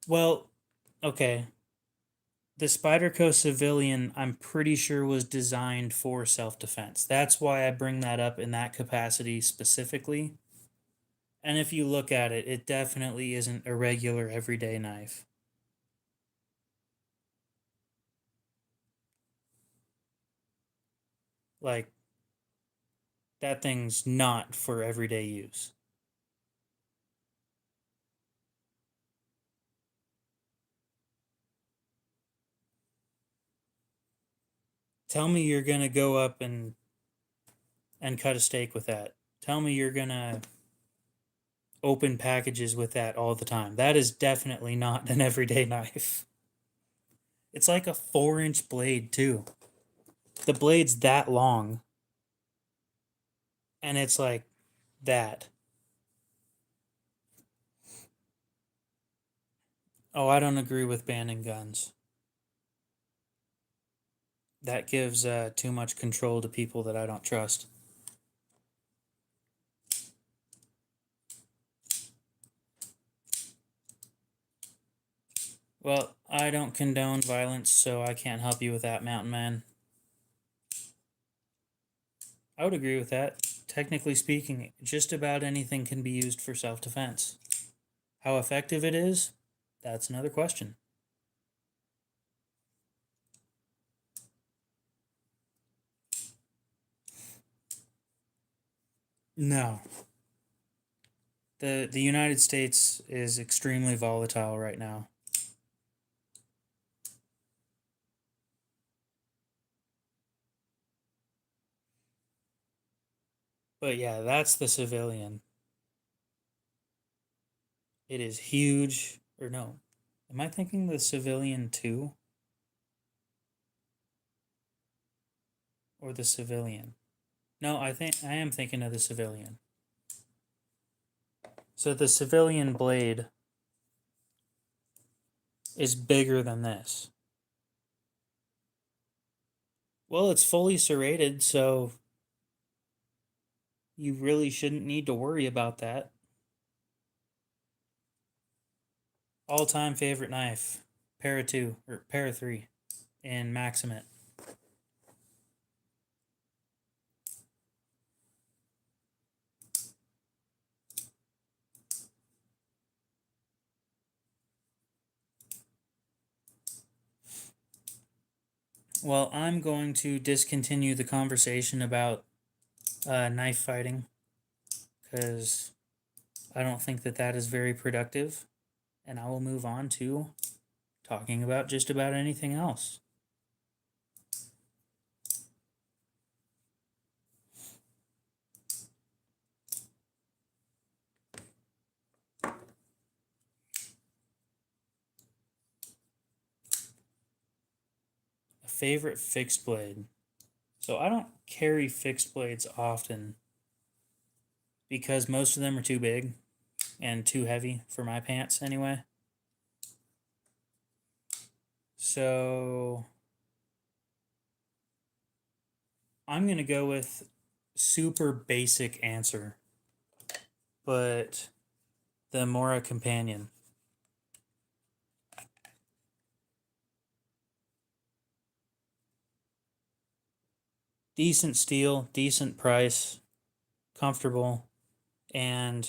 Well, okay. The Spyderco Civilian, I'm pretty sure, was designed for self-defense. That's why I bring that up in that capacity specifically. And if you look at it, it definitely isn't a regular everyday knife. Like, that thing's not for everyday use. Tell me you're gonna go up and cut a steak with that. Tell me you're gonna open packages with that all the time. That is definitely not an everyday knife. It's like a 4-inch blade too. The blade's that long, and it's like that. Oh, I don't agree with banning guns. That gives too much control to people that I don't trust. Well, I don't condone violence, so I can't help you with that, Mountain Man. I would agree with that. Technically speaking, just about anything can be used for self-defense. How effective it is, that's another question. No. The United States is extremely volatile right now. But yeah, that's the civilian. It is huge. Or no. Am I thinking the civilian 2? Or the civilian? No, I am thinking of the civilian. So the civilian blade is bigger than this. Well, it's fully serrated, so you really shouldn't need to worry about that. All-time favorite knife, Para 2 or Para 3 in Maximate. Well, I'm going to discontinue the conversation about knife fighting because I don't think that that is very productive, and I will move on to talking about just about anything else. A favorite fixed blade. So I don't carry fixed blades often because most of them are too big and too heavy for my pants anyway. So I'm going to go with super basic answer, but the Mora Companion. Decent steel, decent price, comfortable, and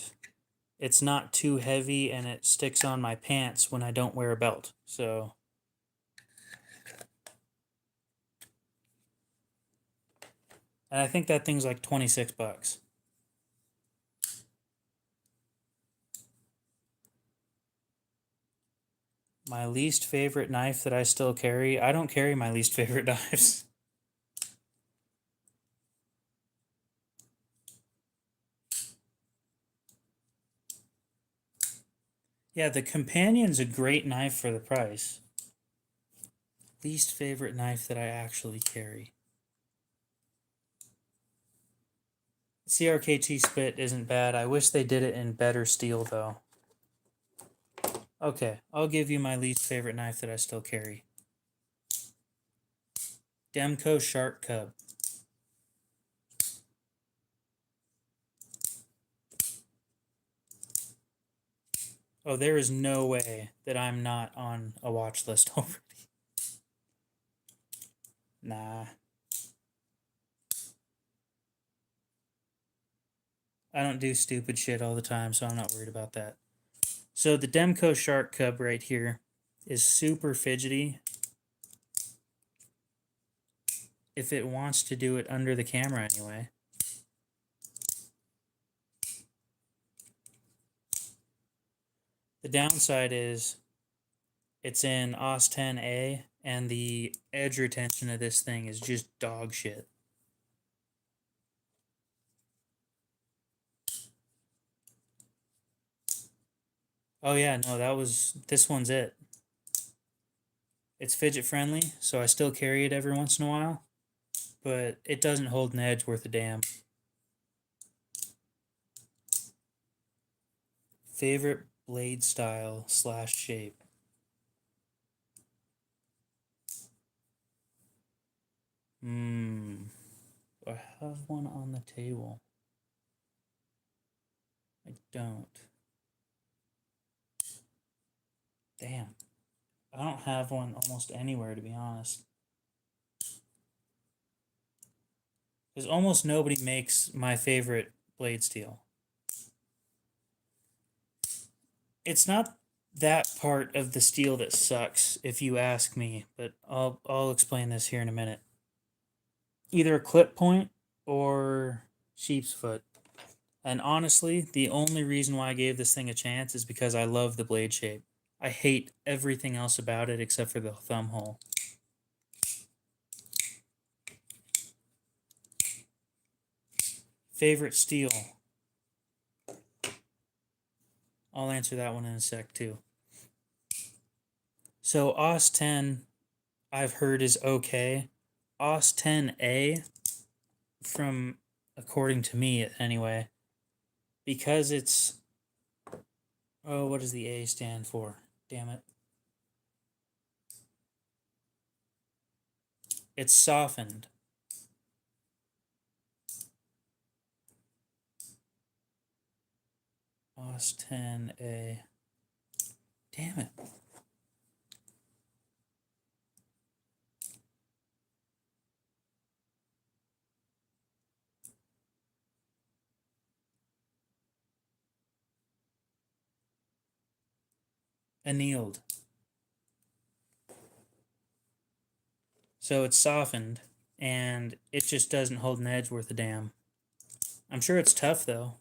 it's not too heavy and it sticks on my pants when I don't wear a belt. So and I think that thing's like 26 bucks. My least favorite knife that I still carry. I don't carry my least favorite knives. Yeah, the Companion's a great knife for the price. Least favorite knife that I actually carry. CRKT spit isn't bad. I wish they did it in better steel though. Okay, I'll give you my least favorite knife that I still carry. Demco Shark Cub. Oh, there is no way that I'm not on a watch list already. Nah. I don't do stupid shit all the time, so I'm not worried about that. So the Demco Shark Cub right here is super fidgety if it wants to do it under the camera anyway. The downside is it's in OS 10A and the edge retention of this thing is just dog shit. Oh yeah, no, this one's it. It's fidget friendly, so I still carry it every once in a while, but it doesn't hold an edge worth a damn. Favorite blade style / shape? Do I have one on the table? I don't. Damn. I don't have one almost anywhere, to be honest. Because almost nobody makes my favorite blade steel. It's not that part of the steel that sucks, if you ask me, but I'll explain this here in a minute. Either a clip point or sheep's foot. And honestly, the only reason why I gave this thing a chance is because I love the blade shape. I hate everything else about it except for the thumb hole. Favorite steel? I'll answer that one in a sec too. So OS 10, I've heard is okay. OS 10A, from according to me anyway, because it's, oh, what does the A stand for? Damn it. It's softened. OS 10A. Damn it. Annealed. So it's softened, and it just doesn't hold an edge worth a damn. I'm sure it's tough, though.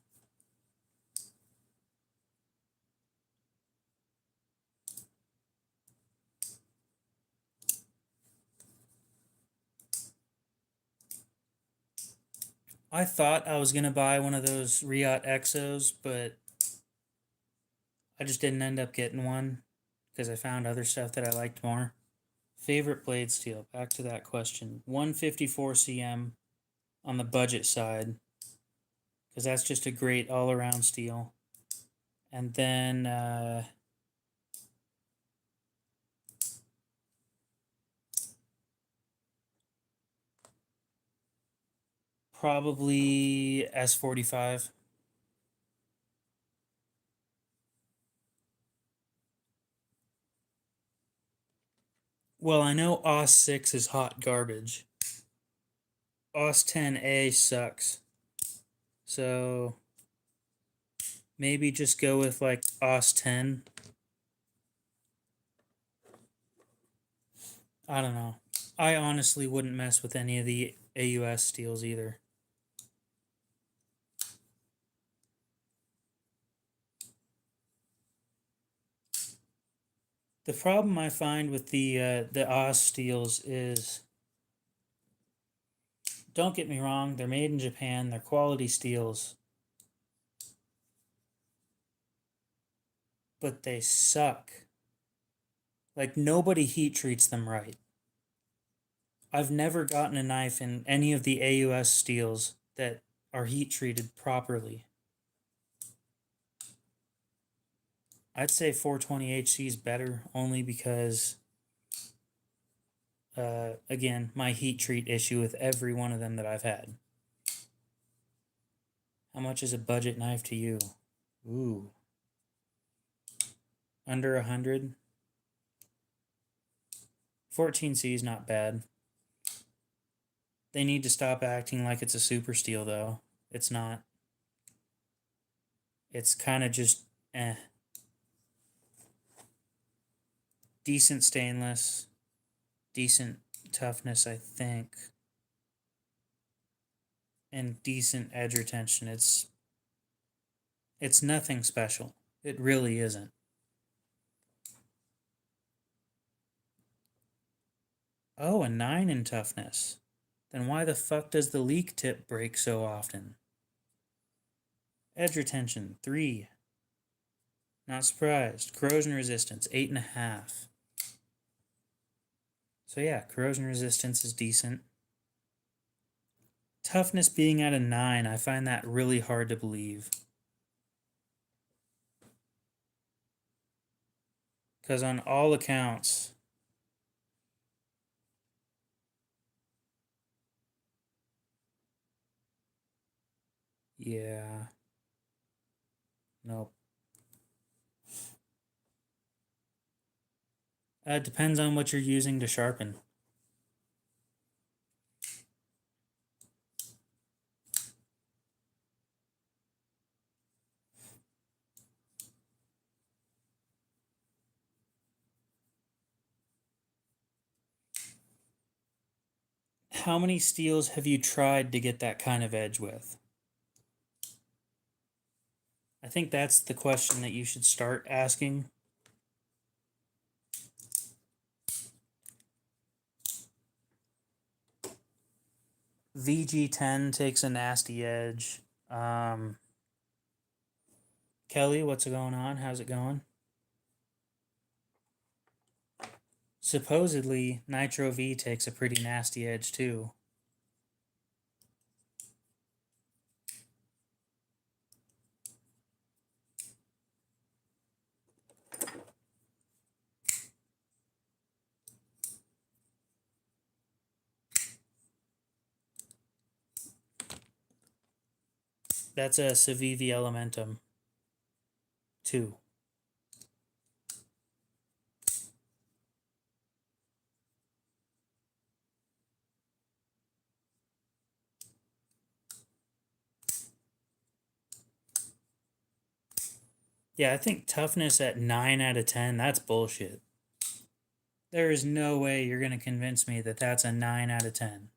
I thought I was going to buy one of those Riot Exos, but I just didn't end up getting one because I found other stuff that I liked more. Favorite blade steel? Back to that question. 154 cm on the budget side because that's just a great all-around steel. And then probably S45. Well, I know OS 6 is hot garbage. OS 10A sucks. So maybe just go with like OS 10. I don't know. I honestly wouldn't mess with any of the AUS steels either. The problem I find with the OS steels is, don't get me wrong, they're made in Japan, they're quality steels, but they suck. Like, nobody heat treats them right. I've never gotten a knife in any of the AUS steels that are heat treated properly. I'd say 420HC is better only because, again, my heat treat issue with every one of them that I've had. How much is a budget knife to you? Ooh. Under 100. 14C is not bad. They need to stop acting like it's a super steel, though. It's not. It's kind of just eh. Decent stainless. Decent toughness, I think. And decent edge retention. It's nothing special. It really isn't. Oh, a 9 in toughness. Then why the fuck does the Leek tip break so often? Edge retention, 3. Not surprised. Corrosion resistance, 8.5. So yeah, corrosion resistance is decent. Toughness being at a 9, I find that really hard to believe. Because on all accounts, yeah, nope. It depends on what you're using to sharpen. How many steels have you tried to get that kind of edge with? I think that's the question that you should start asking. VG10 takes a nasty edge. Kelly, what's going on? How's it going? Supposedly, Nitro V takes a pretty nasty edge too. That's a Civivi Elementum 2. Yeah, I think toughness at 9 out of 10, that's bullshit. There is no way you're going to convince me that that's a 9 out of 10.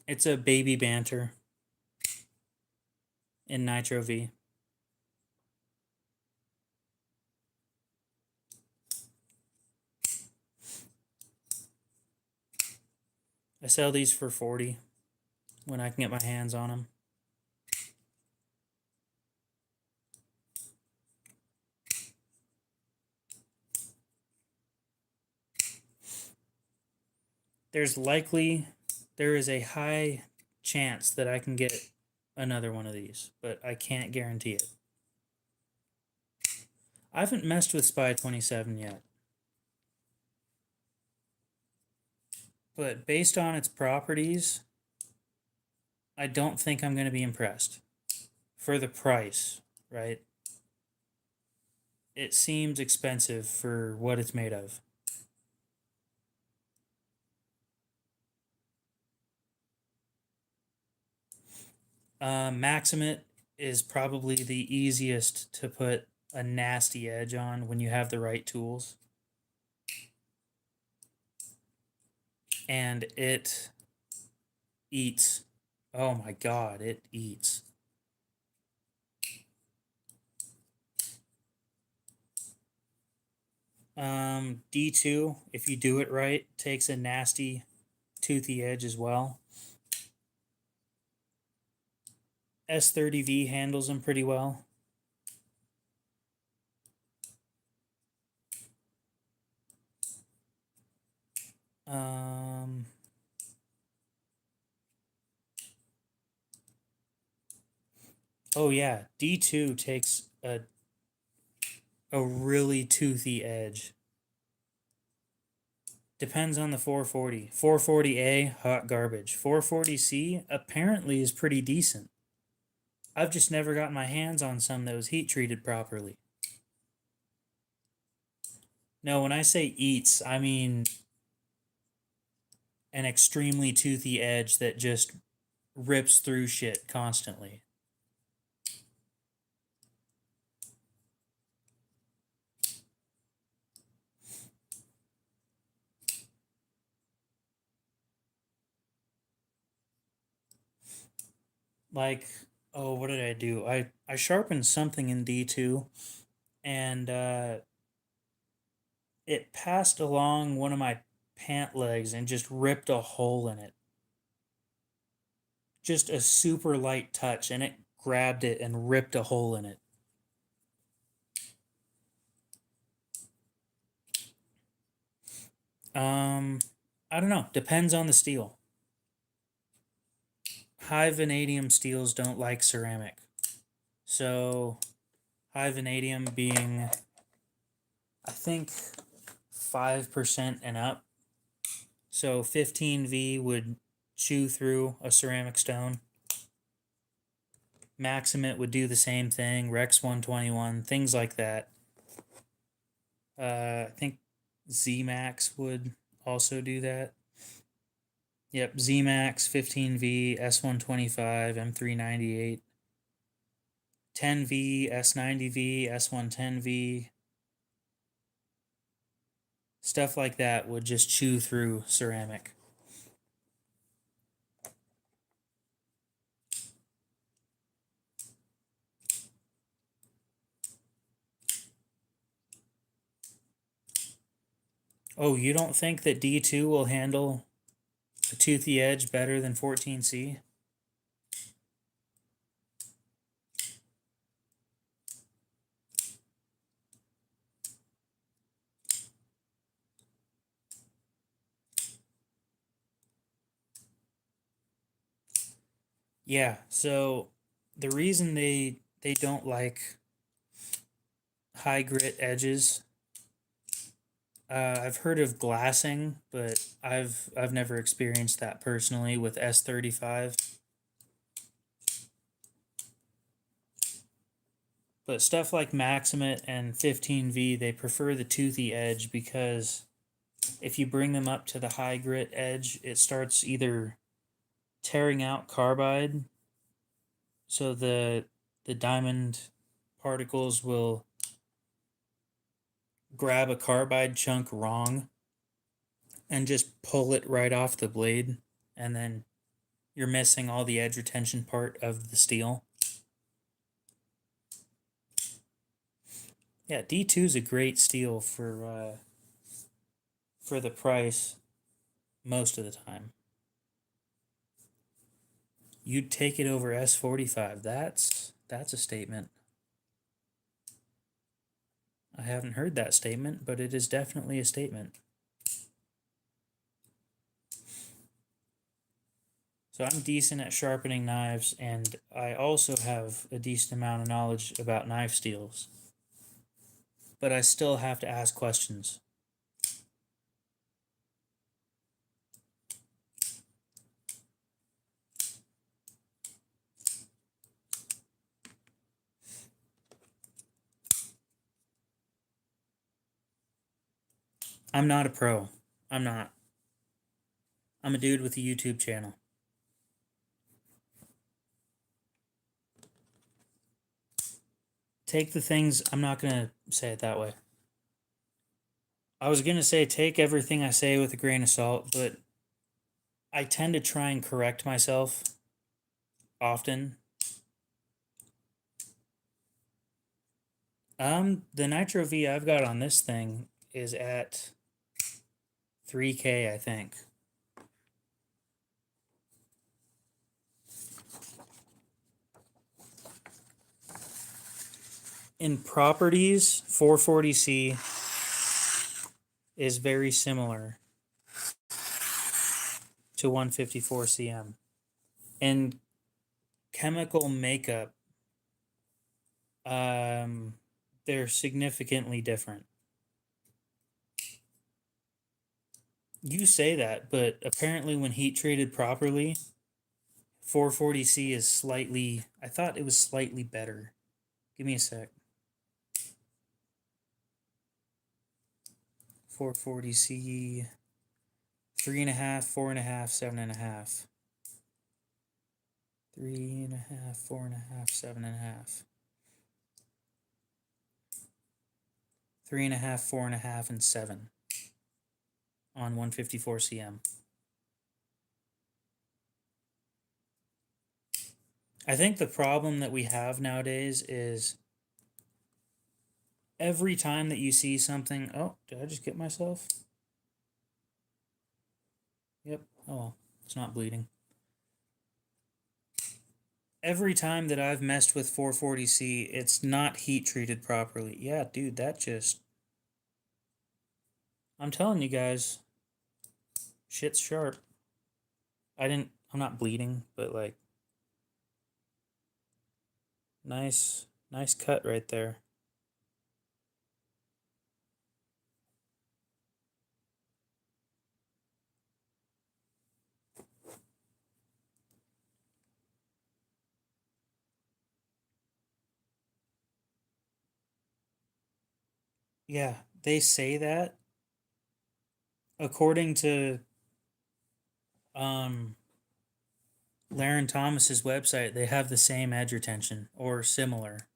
It's a baby banter in Nitro V. I sell these for 40 when I can get my hands on them. There is a high chance that I can get another one of these, but I can't guarantee it. I haven't messed with Spy 27 yet. But based on its properties, I don't think I'm going to be impressed. For the price, right? It seems expensive for what it's made of. Maximate is probably the easiest to put a nasty edge on when you have the right tools. And it eats. Oh my god, it eats. D2, if you do it right, takes a nasty toothy edge as well. S30V handles them pretty well. Oh yeah, D2 takes a really toothy edge. Depends on the 440. 440A, hot garbage. 440C apparently is pretty decent. I've just never gotten my hands on some that was heat treated properly. No, when I say eats, I mean an extremely toothy edge that just rips through shit constantly. Like, oh, what did I do? I sharpened something in D2 and it passed along one of my pant legs and just ripped a hole in it. Just a super light touch and it grabbed it and ripped a hole in it. Um, I don't know. Depends on the steel. High vanadium steels don't like ceramic. So, high vanadium being, I think, 5% and up. So, 15V would chew through a ceramic stone. Maximate would do the same thing. Rex 121, things like that. I think Z-Max would also do that. Yep, Z-Max, 15V, S125, M398, 10V, S90V, S110V. Stuff like that would just chew through ceramic. Oh, you don't think that D2 will handle a toothy edge better than 14C? Yeah, so the reason they don't like high grit edges, I've heard of glassing, but I've never experienced that personally with S35. But stuff like Maximate and 15V, they prefer the toothy edge because if you bring them up to the high grit edge, it starts either tearing out carbide, so the diamond particles will grab a carbide chunk wrong and just pull it right off the blade, and then you're missing all the edge retention part of the steel. Yeah, D2 is a great steel for the price most of the time. You'd take it over S45. That's a statement. I haven't heard that statement, but it is definitely a statement. So I'm decent at sharpening knives, and I also have a decent amount of knowledge about knife steels. But I still have to ask questions. I'm not a pro. I'm not. I'm a dude with a YouTube channel. Take the things, I'm not going to say it that way. I was going to say take everything I say with a grain of salt, but I tend to try and correct myself often. The Nitro V I've got on this thing is at 3K, I think. In properties, 440C is very similar to 154 CM. In chemical makeup, They're significantly different. You say that, but apparently when heat treated properly, 440C is slightly, I thought it was slightly better. Give me a sec. 440C, 3.5, 4.5, 7.5. 3.5, 4.5, 7.5. 3.5, 4.5, and 7 on 154 cm. I think the problem that we have nowadays is every time that you see something. Oh, did I just get myself? Yep. Oh, well, it's not bleeding. Every time that I've messed with 440C, it's not heat treated properly. Yeah, dude, that just. I'm telling you guys, shit's sharp. I'm not bleeding, but like, nice cut right there. Yeah, they say that according to um Laren Thomas's website, they have the same edge retention or similar.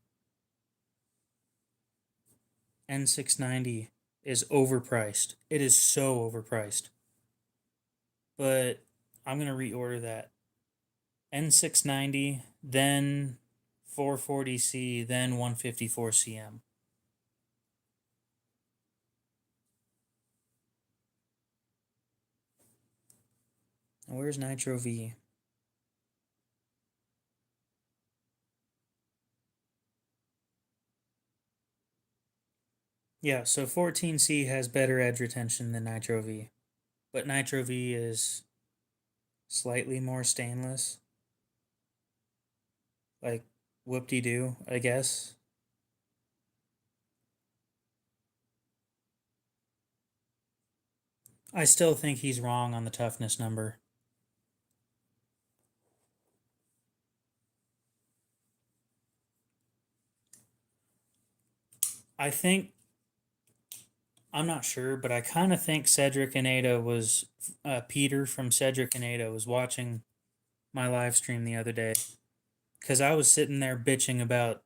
N690 is overpriced. It is so overpriced. But I'm going to reorder that. N690, then 440C, then 154 cm. Where's Nitro V? Yeah, so 14C has better edge retention than Nitro V. But Nitro V is slightly more stainless. Like, whoop-de-doo, I guess. I still think he's wrong on the toughness number. I think, I'm not sure, but I kind of think Cedric and Ada was, Peter from Cedric and Ada was watching my live stream the other day. Because I was sitting there bitching about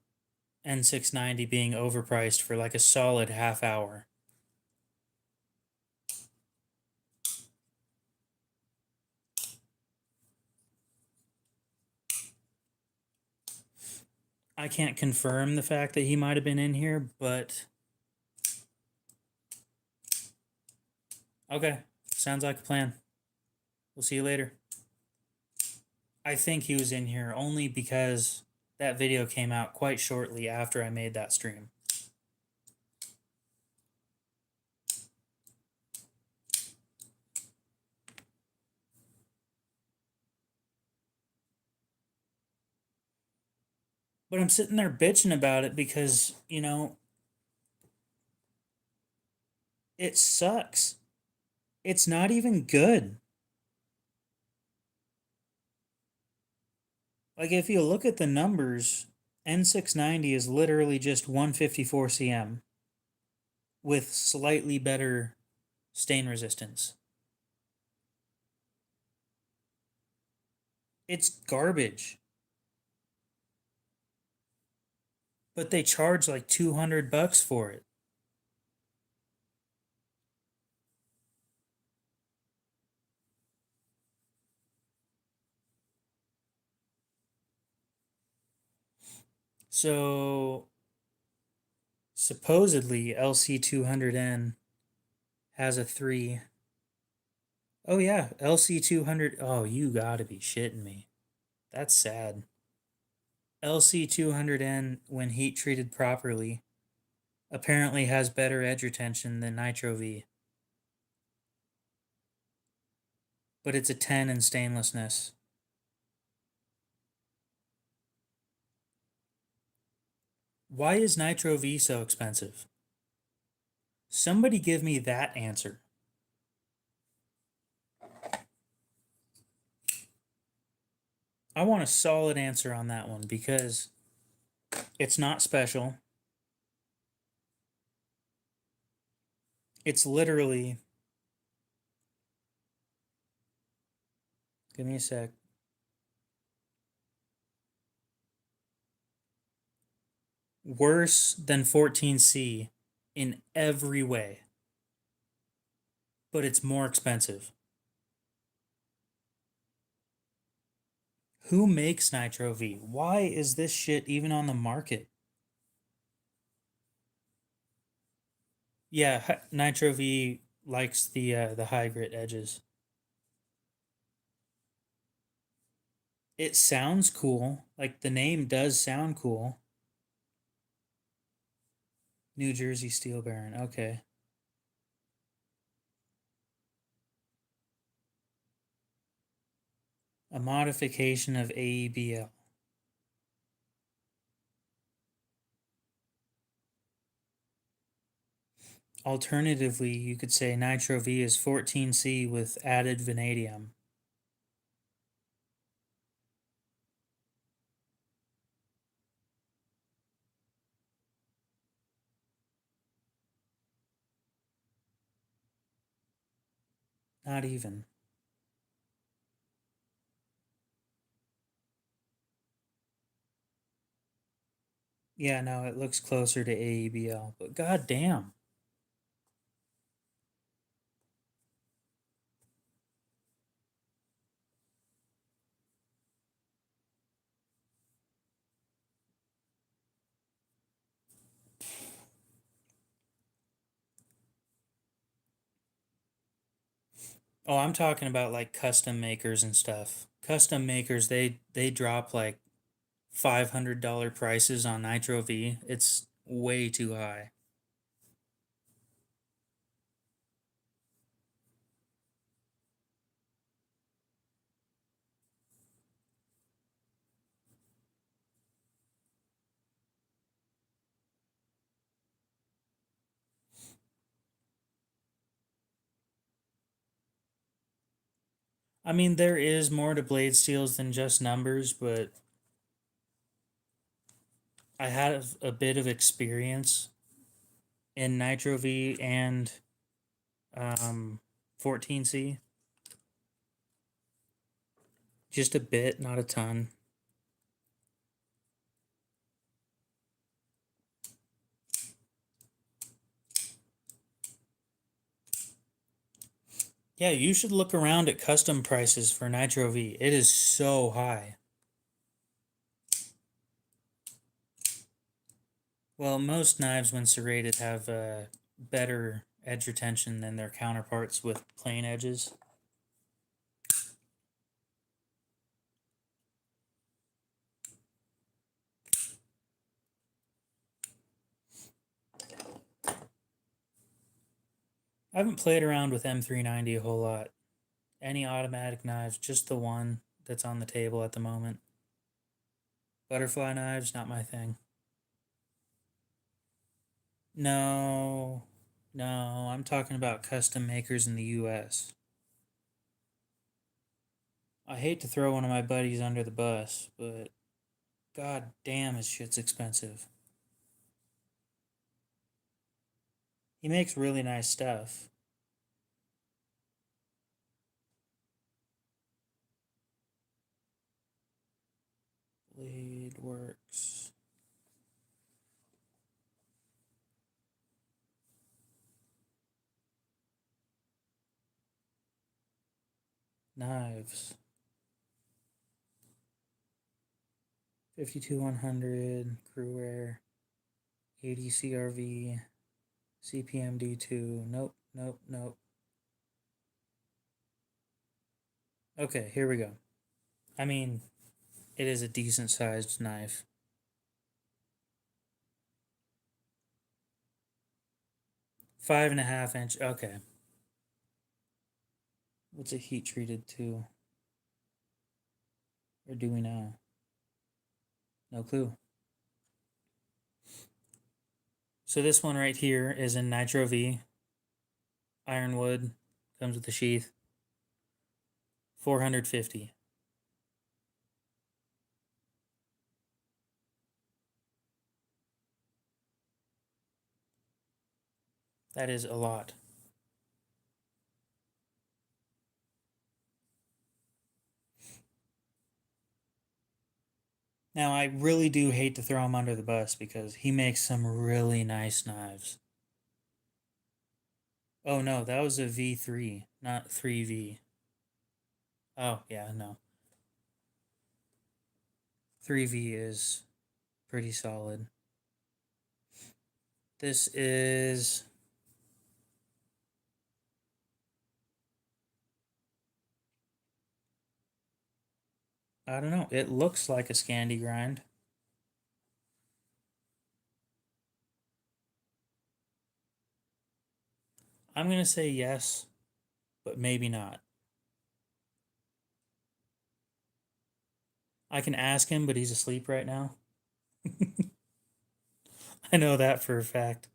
N690 being overpriced for like a solid half hour. I can't confirm the fact that he might have been in here, but okay, sounds like a plan. We'll see you later. I think he was in here only because that video came out quite shortly after I made that stream. But I'm sitting there bitching about it because, it sucks. It's not even good. Like, if you look at the numbers, N690 is literally just 154 cm with slightly better stain resistance. It's garbage. But they charge like $200 for it. So supposedly LC200N has a 3. Oh yeah, LC200. Oh, you gotta be shitting me. That's sad. LC200N, when heat treated properly, apparently has better edge retention than Nitro V. But it's a 10 in stainlessness. Why is Nitro V so expensive? Somebody give me that answer. I want a solid answer on that one because it's not special. It's literally. Give me a sec. Worse than 14C in every way, but it's more expensive. Who makes Nitro V? Why is this shit even on the market? Yeah, Nitro V likes the high grit edges. It sounds cool. Like the name does sound cool. New Jersey Steel Baron. Okay. A modification of AEBL. Alternatively, you could say Nitro V is 14C with added vanadium. Not even. Yeah, no, it looks closer to AEBL, but goddamn. Oh, I'm talking about like custom makers and stuff. Custom makers, they drop like $500 prices on Nitro V. It's way too high. I mean, there is more to blade steels than just numbers, but I have a bit of experience in Nitro V and 14C. Just a bit, not a ton. Yeah, you should look around at custom prices for Nitro V. It is so high. Well, most knives, when serrated, have better edge retention than their counterparts with plain edges. I haven't played around with M390 a whole lot. Any automatic knives, just the one that's on the table at the moment. Butterfly knives, not my thing. No, no, I'm talking about custom makers in the US. I hate to throw one of my buddies under the bus, but god damn, his shit's expensive. He makes really nice stuff. Blade Works. Knives. 52-100, Crew Air, 80 CRV, CPM D2. Nope, nope, nope. Okay, here we go. I mean, it is a decent sized knife. 5.5 inch. Okay. What's it heat treated to? Or do we know? No clue. So this one right here is in Nitro V. Ironwood. Comes with the sheath. 450. That is a lot. Now, I really do hate to throw him under the bus because he makes some really nice knives. Oh no, that was a V3, not 3V. Oh, yeah, no. 3V is pretty solid. This is... I don't know. It looks like a Scandi grind. I'm going to say yes, but maybe not. I can ask him, but he's asleep right now. I know that for a fact.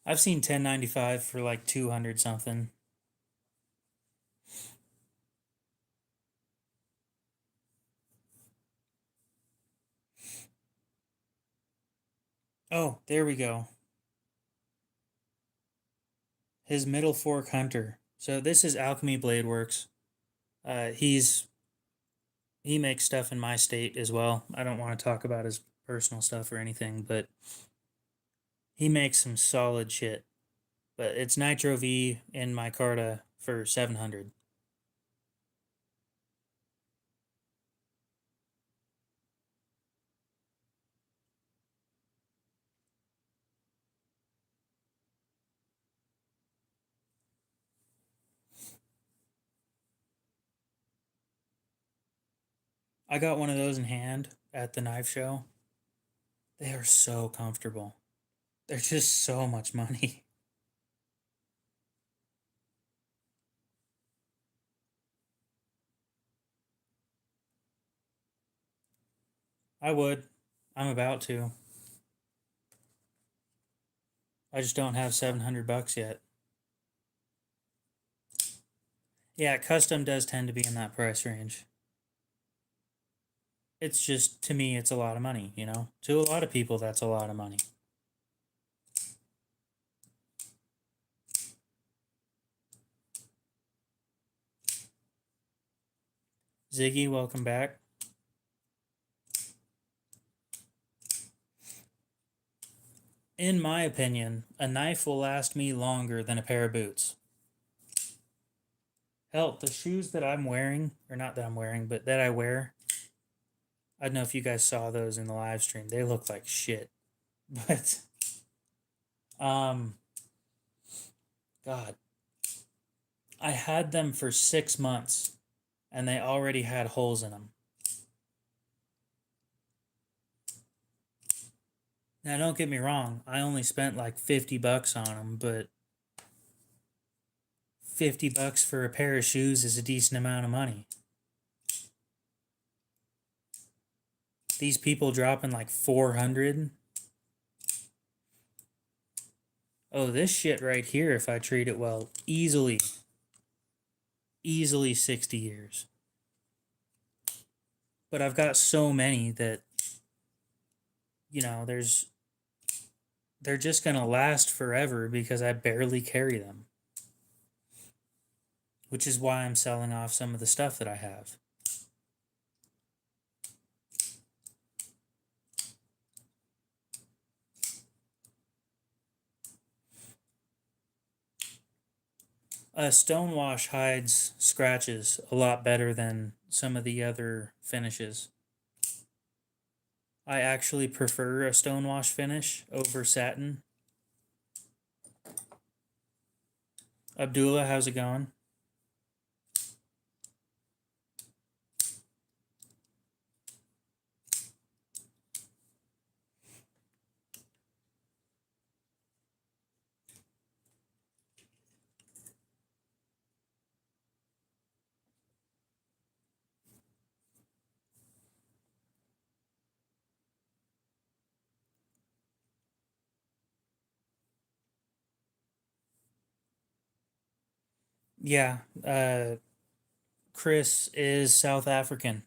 I've seen 1095 for like 200 something. Oh, there we go. His middle fork hunter. So this is Alchemy Blade Works. He makes stuff in my state as well. I don't want to talk about his personal stuff or anything, but he makes some solid shit. But it's Nitro V in my Carta for 700. I got one of those in hand at the knife show. They are so comfortable. They're just so much money. I would. I'm about to. I just don't have 700 bucks yet. Yeah, custom does tend to be in that price range. It's just, to me, it's a lot of money, you know? To a lot of people, that's a lot of money. Ziggy, welcome back. In my opinion, a knife will last me longer than a pair of boots. Hell, the shoes that I'm wearing, or not that I'm wearing, but that I wear, I don't know if you guys saw those in the live stream. They look like shit. But, God. I had them for 6 months, and they already had holes in them. Now, don't get me wrong, I only spent like 50 bucks on them, but 50 bucks for a pair of shoes is a decent amount of money. These people dropping like 400. Oh, this shit right here, if I treat it well, easily 60 years. But I've got so many that, you know, they're just gonna last forever because I barely carry them. Which is why I'm selling off some of the stuff that I have. Stonewash hides scratches a lot better than some of the other finishes. I actually prefer a stonewash finish over satin. Abdullah, how's it going? Yeah, Chris is South African.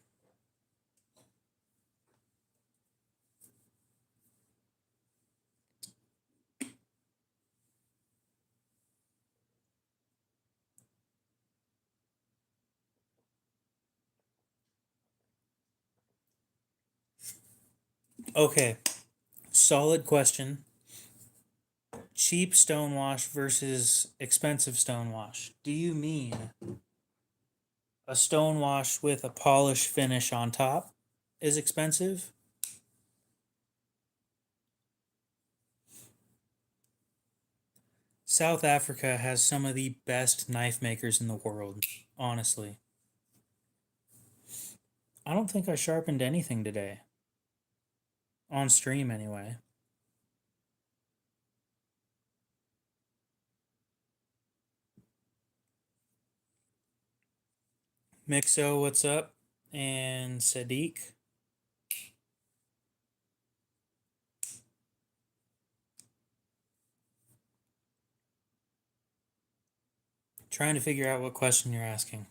Okay, solid question. Cheap stonewash versus expensive stonewash. Do you mean a stonewash with a polish finish on top is expensive? South Africa has some of the best knife makers in the world, honestly. I don't think I sharpened anything today. On stream, anyway. Mixo, what's up? And Sadiq. Trying to figure out what question you're asking.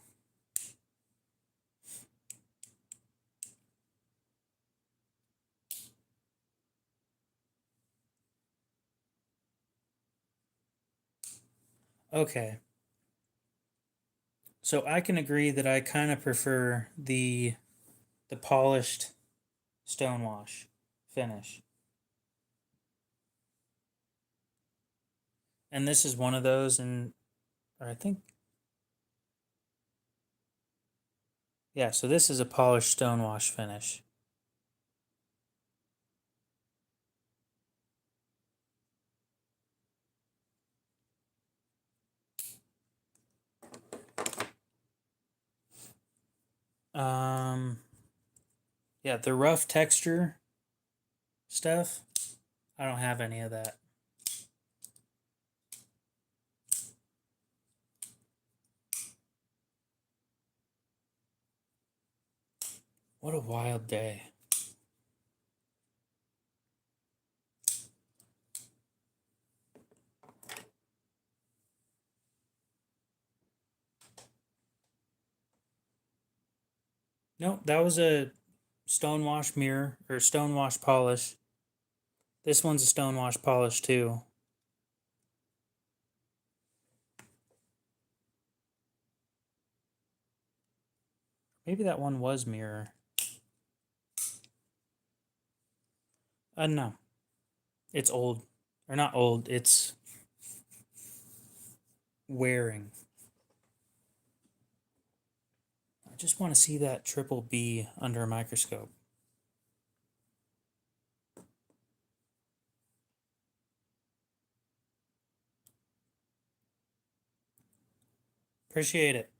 Okay. So I can agree that I kind of prefer the polished stonewash finish. And this is one of those, and or I think, yeah, so this is a polished stonewash finish. Um, yeah, the rough texture stuff, I don't have any of that. What a wild day. No, that was a stonewash mirror or stonewash polish. This one's a stonewash polish too. Maybe that one was mirror. No. It's old. Or not old, it's wearing. I just want to see that triple B under a microscope. Appreciate it.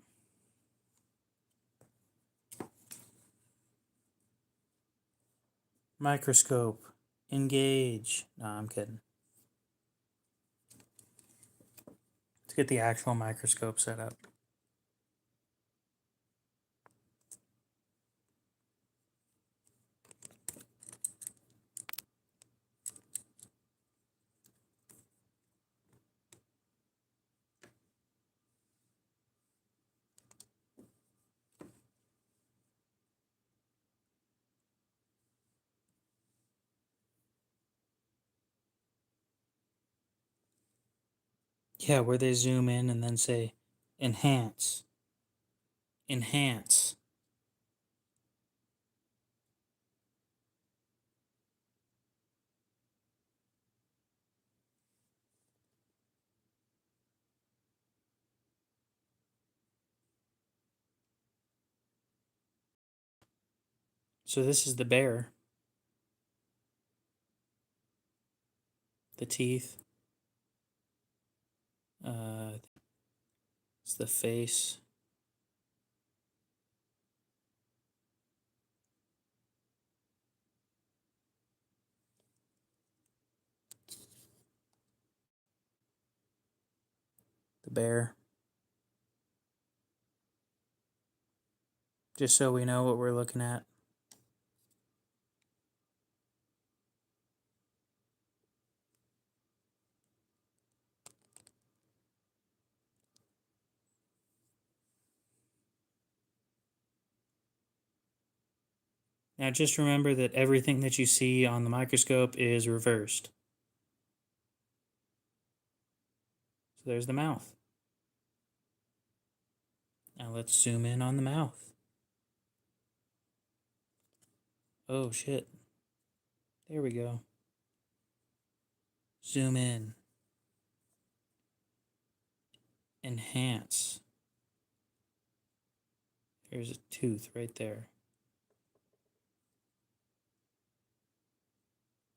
Microscope. Engage. No, I'm kidding. Let's get the actual microscope set up. Yeah, where they zoom in and then say enhance. Enhance. So this is the bear. The teeth. It's the face. The bear. Just so we know what we're looking at. Now just remember that everything that you see on the microscope is reversed. So there's the mouth. Now let's zoom in on the mouth. Oh shit. There we go. Zoom in. Enhance. There's a tooth right there.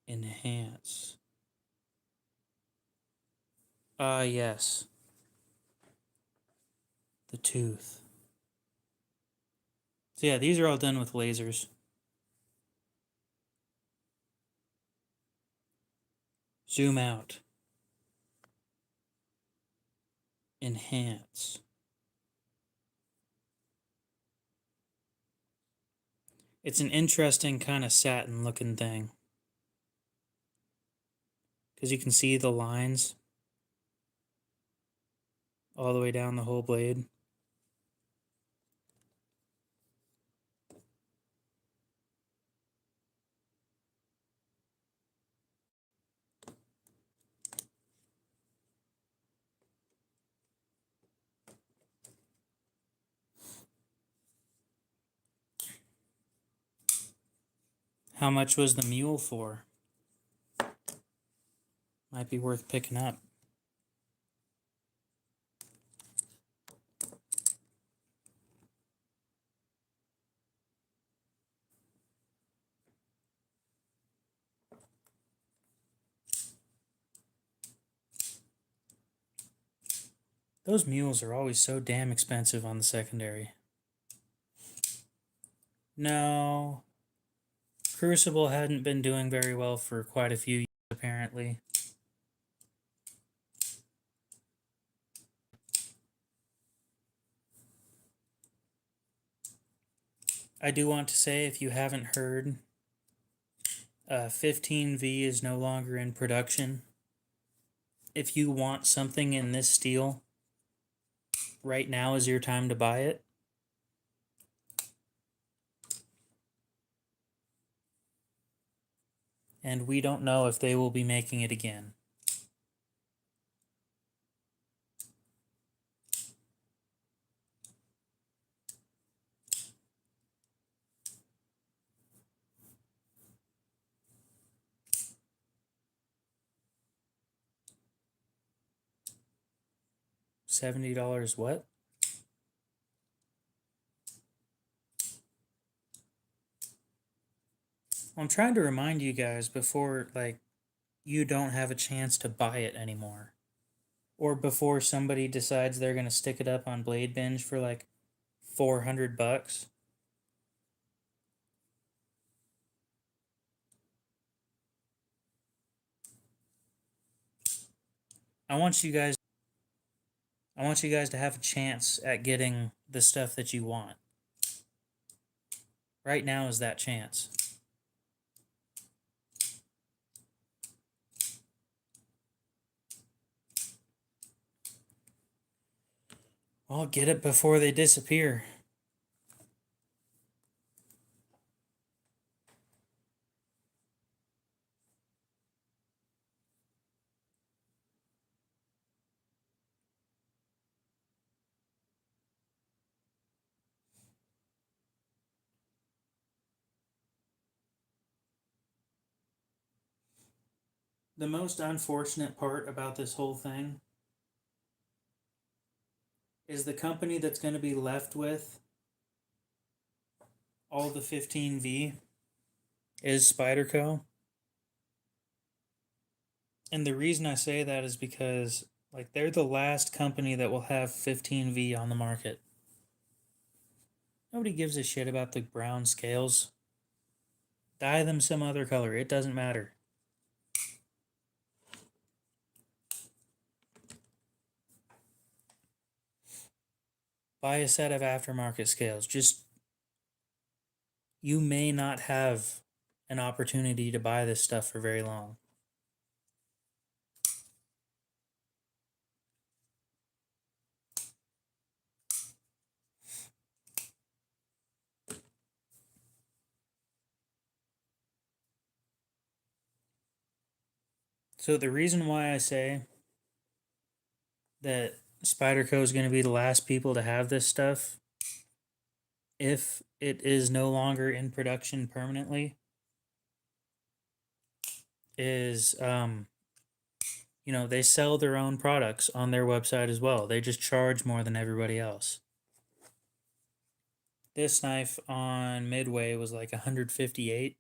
Enhance. Ah, yes. The tooth. So yeah, these are all done with lasers. Zoom out. Enhance. It's an interesting kind of satin looking thing. Because you can see the lines all the way down the whole blade. How much was the mule for? Might be worth picking up. Those mules are always so damn expensive on the secondary. No. Crucible hadn't been doing very well for quite a few years, apparently. I do want to say, if you haven't heard, 15V is no longer in production. If you want something in this steel, right now is your time to buy it. And we don't know if they will be making it again. $70 what? I'm trying to remind you guys before, like, you don't have a chance to buy it anymore. Or before somebody decides they're going to stick it up on Blade Binge for like $400. I want you guys to have a chance at getting the stuff that you want. Right now is that chance. I'll get it before they disappear. The most unfortunate part about this whole thing is the company that's going to be left with all the 15V is Spyderco. And the reason I say that is because, like, they're the last company that will have 15V on the market. Nobody gives a shit about the brown scales. Dye them some other color. It doesn't matter. Buy a set of aftermarket scales. Just, you may not have an opportunity to buy this stuff for very long. So the reason why I say that Spyderco is going to be the last people to have this stuff, if it is no longer in production permanently, is they sell their own products on their website as well. They just charge more than everybody else. This knife on Midway was like 158.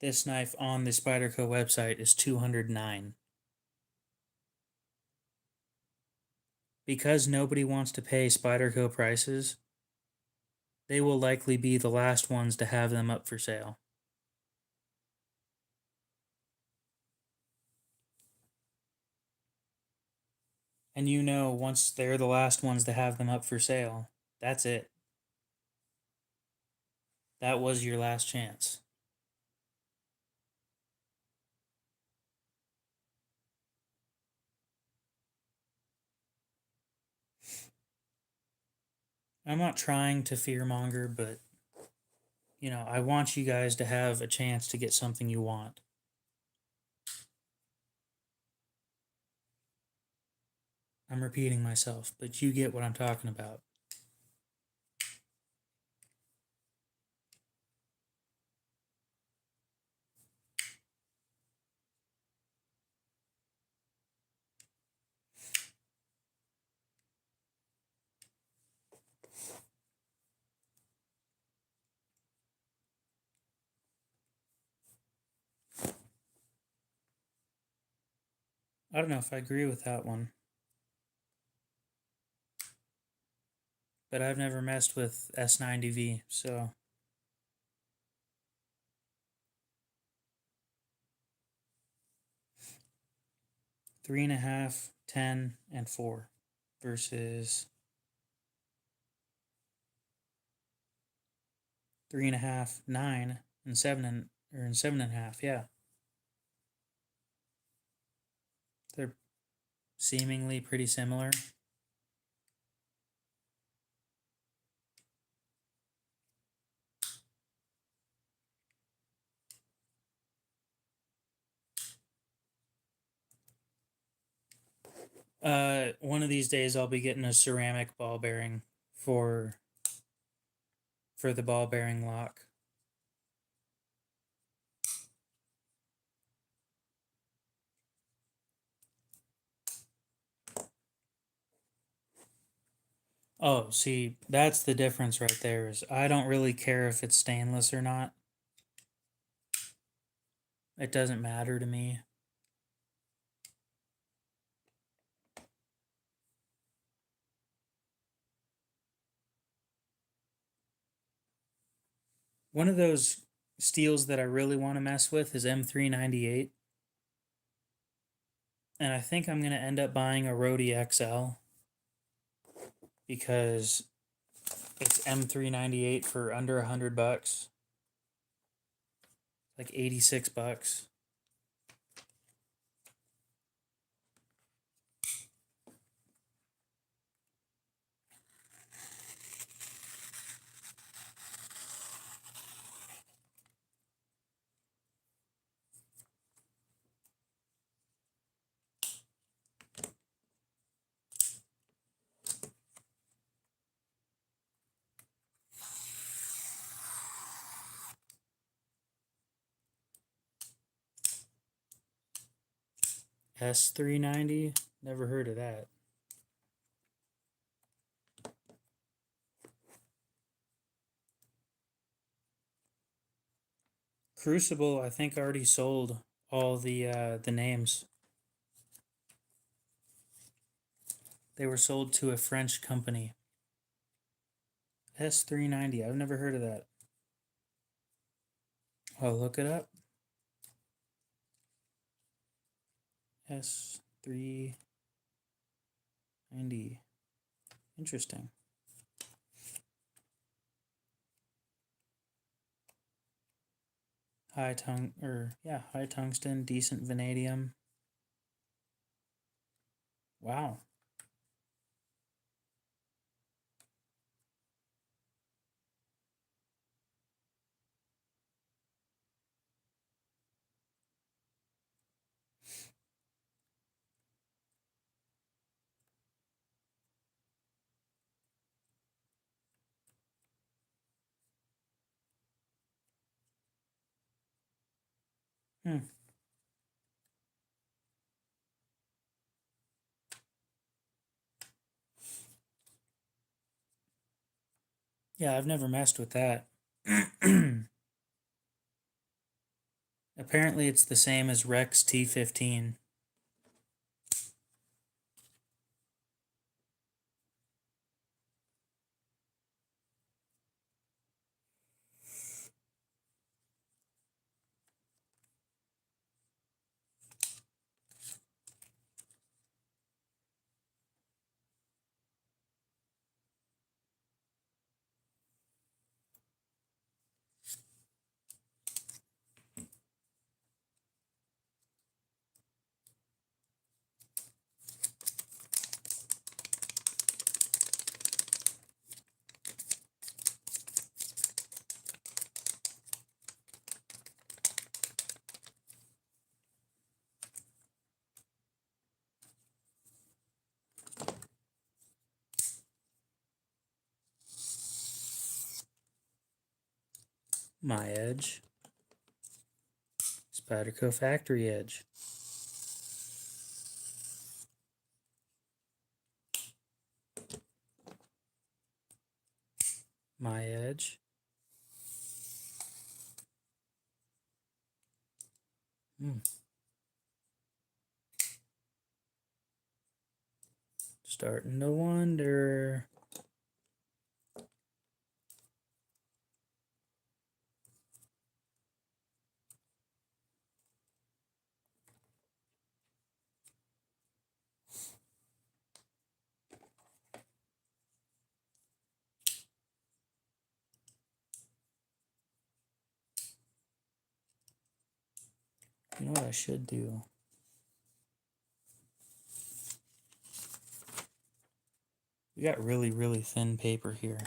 This knife on the Spyderco website is 209. Because nobody wants to pay Spyderco prices, they will likely be the last ones to have them up for sale. And once they're the last ones to have them up for sale, that's it. That was your last chance. I'm not trying to fearmonger, but I want you guys to have a chance to get something you want. I'm repeating myself, but you get what I'm talking about. I don't know if I agree with that one, but I've never messed with S90V, so 3.5, 10, and 4 versus 3.5, 9, and 7.5. Yeah, they're seemingly pretty similar. One of these days I'll be getting a ceramic ball bearing for the ball bearing lock. Oh, see, that's the difference right there. Is I don't really care if it's stainless or not. It doesn't matter to me. One of those steels that I really want to mess with is M398. And I think I'm going to end up buying a Rhodey XL because it's M398 for under $100, like $86. S390? Never heard of that. Crucible, I think, already sold all the names. They were sold to a French company. S390, I've never heard of that. I'll look it up. S390. Interesting. High tungsten, decent vanadium. Wow. Hmm. Yeah, I've never messed with that. Apparently, it's the same as Rex T15. My edge. Spyderco factory edge. My edge. Starting to wonder. You know what I should do? We got really, really thin paper here.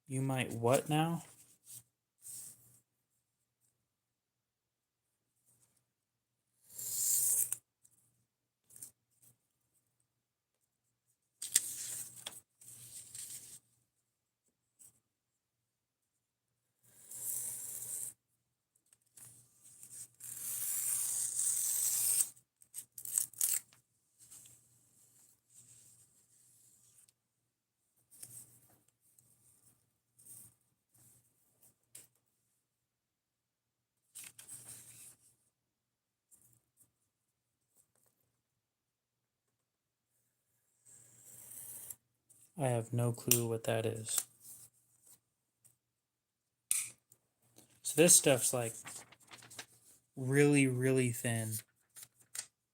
You might what now? I have no clue what that is. So this stuff's like really, really thin.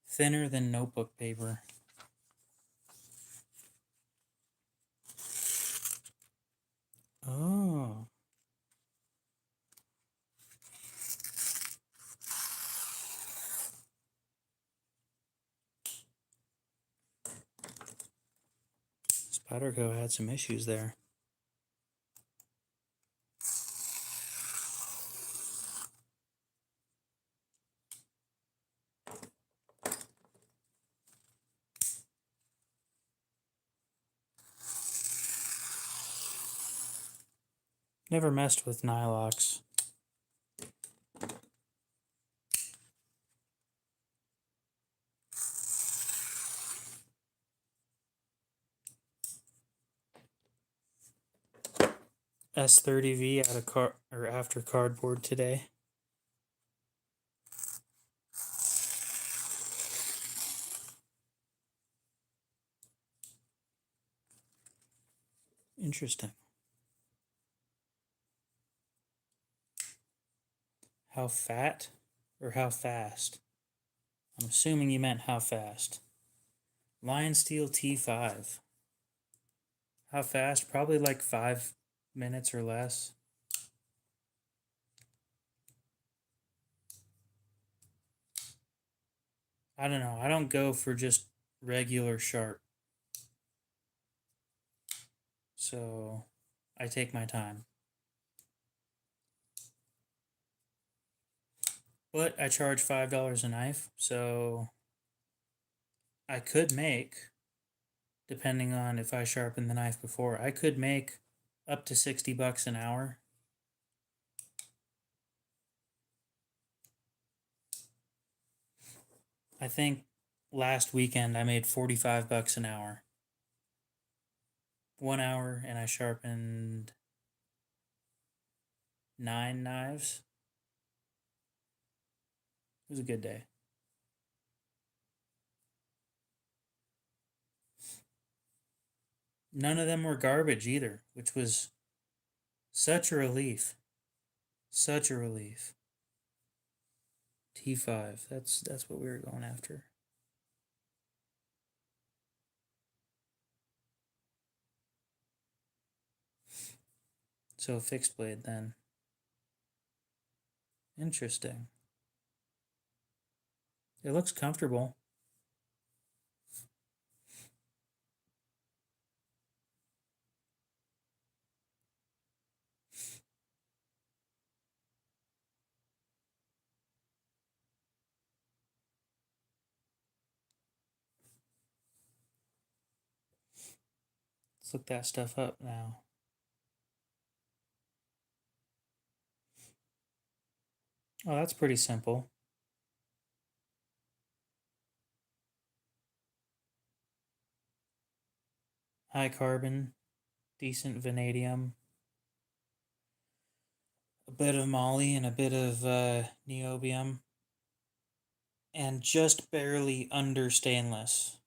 Thinner than notebook paper. Oh. Spyderco had some issues there. Never messed with Nylox. S30V out of after cardboard today. Interesting. How fat or how fast? I'm assuming you meant how fast. Lion Steel T5. How fast? Probably like 5 minutes or less. I don't know. I don't go for just regular sharp. So I take my time. But I charge $5 a knife, so I could make, depending on if I sharpen the knife before, I could make up to $60 an hour. I think last weekend I made $45 an hour. 1 hour, and I sharpened 9 knives. It was a good day. None of them were garbage either, which was such a relief. Such a relief. T5. That's what we were going after. So fixed blade then. Interesting. It looks comfortable. Let's look that stuff up now. Oh, that's pretty simple. High carbon, decent vanadium, a bit of moly and a bit of niobium, and just barely under stainless.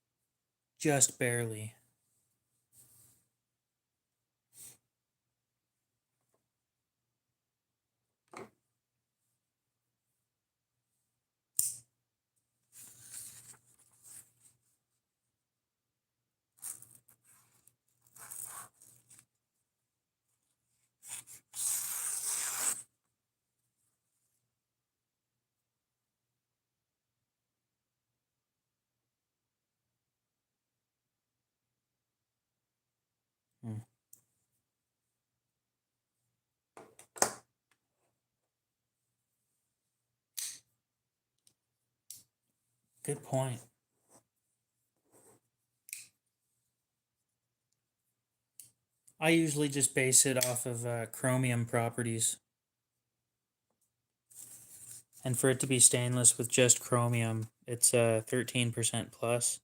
Just barely. Hmm. Good point. I usually just base it off of chromium properties. And for it to be stainless with just chromium, it's 13% plus.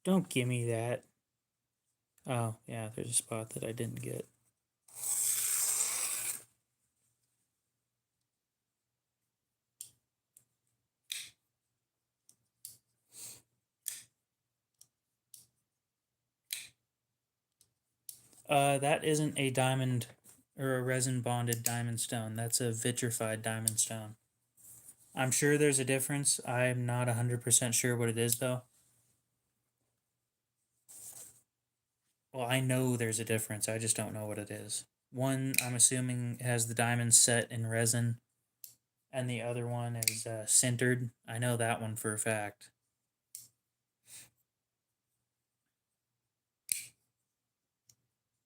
Don't give me that. Oh, yeah, there's a spot that I didn't get. That isn't a diamond or a resin bonded diamond stone. That's a vitrified diamond stone. I'm sure there's a difference. I'm not 100% sure what it is, though. Well, I know there's a difference. I just don't know what it is. One, I'm assuming, has the diamonds set in resin, and the other one is sintered. I know that one for a fact.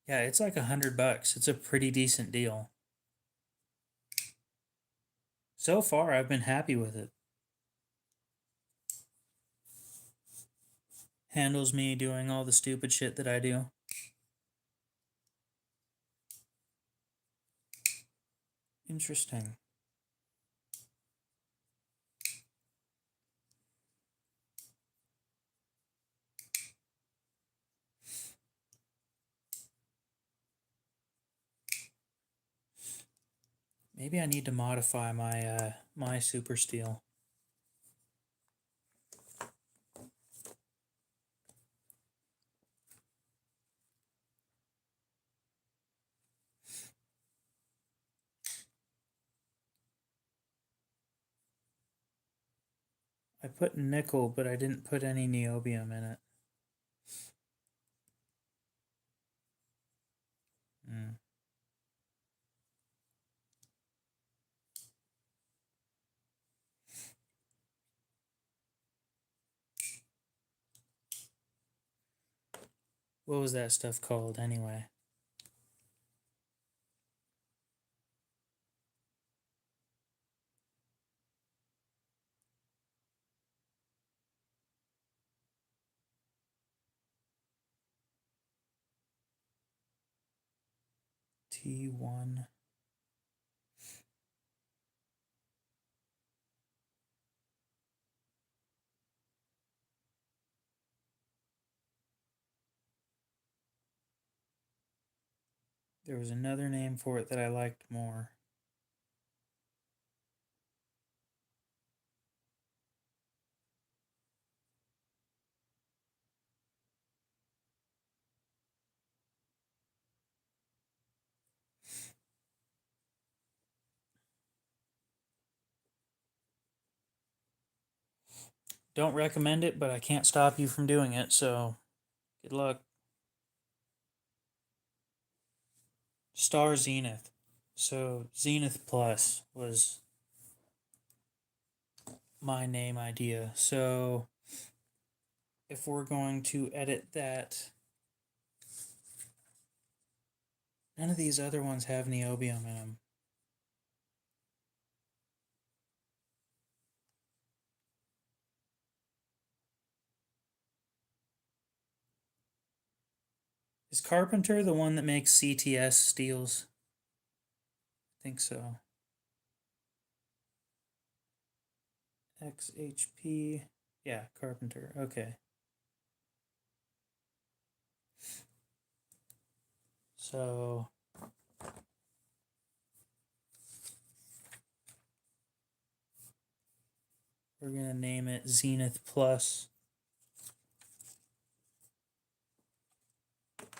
Yeah, it's like $100. It's a pretty decent deal. So far, I've been happy with it. Handles me doing all the stupid shit that I do. Interesting. Maybe I need to modify my my super steel. I put nickel, but I didn't put any niobium in it. Mm. What was that stuff called anyway? T1. There was another name for it that I liked more. Don't recommend it, but I can't stop you from doing it, so good luck. Star Zenith. So Zenith Plus was my name idea. So if we're going to edit that, none of these other ones have niobium in them. Is Carpenter the one that makes CTS steels? I think so. XHP. Yeah, Carpenter. Okay. So we're going to name it Zenith Plus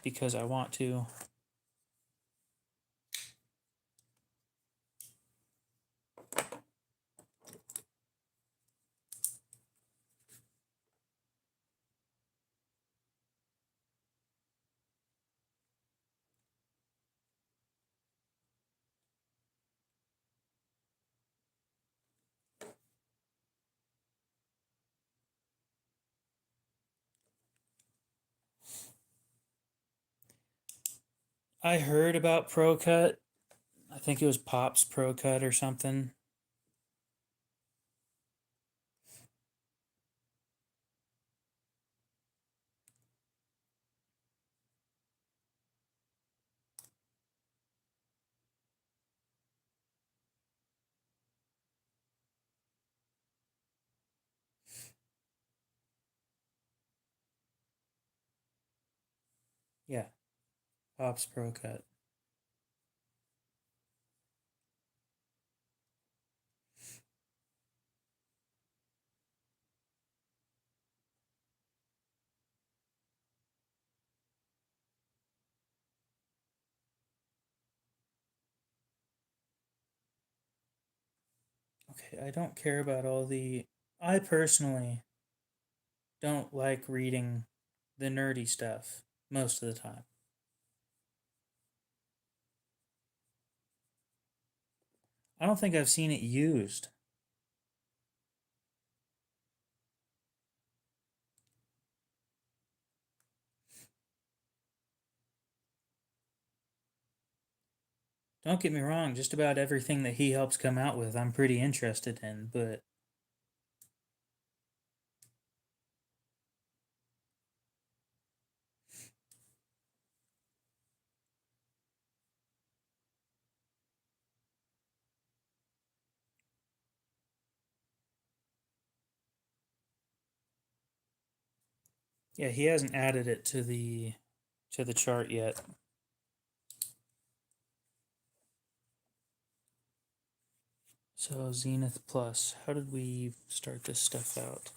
because I want to. I heard about ProCut. I think it was Pop's ProCut or something. Yeah, Pop's ProCut. Okay, I don't care about all the. I personally don't like reading the nerdy stuff most of the time. I don't think I've seen it used. Don't get me wrong, just about everything that he helps come out with, I'm pretty interested in, but yeah, he hasn't added it to the chart yet. So Zenith Plus, how did we start this stuff out?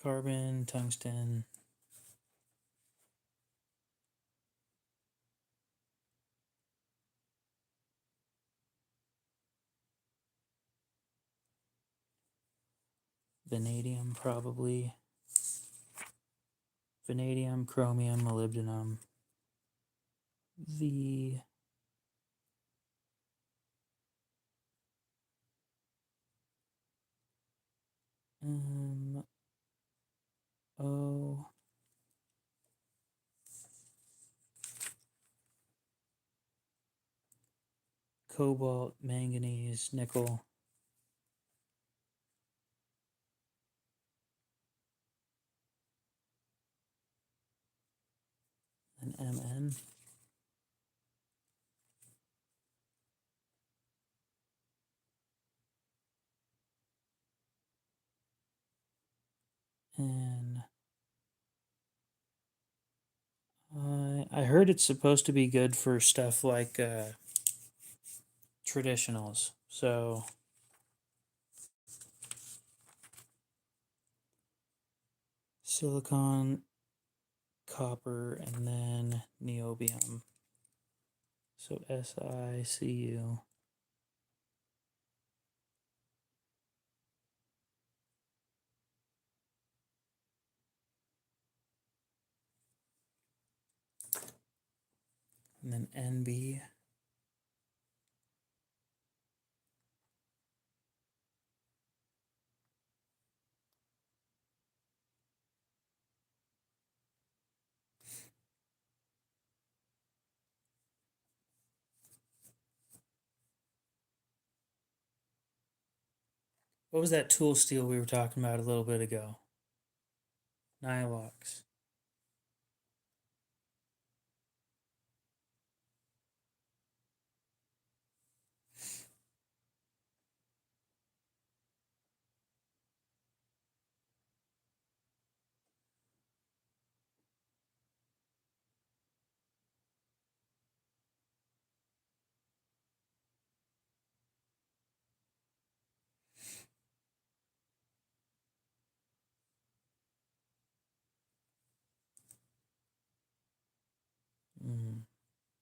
Carbon, tungsten. Vanadium, probably. Vanadium, chromium, molybdenum. The O cobalt, manganese, nickel. And Mn. And I heard it's supposed to be good for stuff like traditionals. So silicon, copper, and then niobium. So SiCu. And then NB. What was that tool steel we were talking about a little bit ago? Nylox.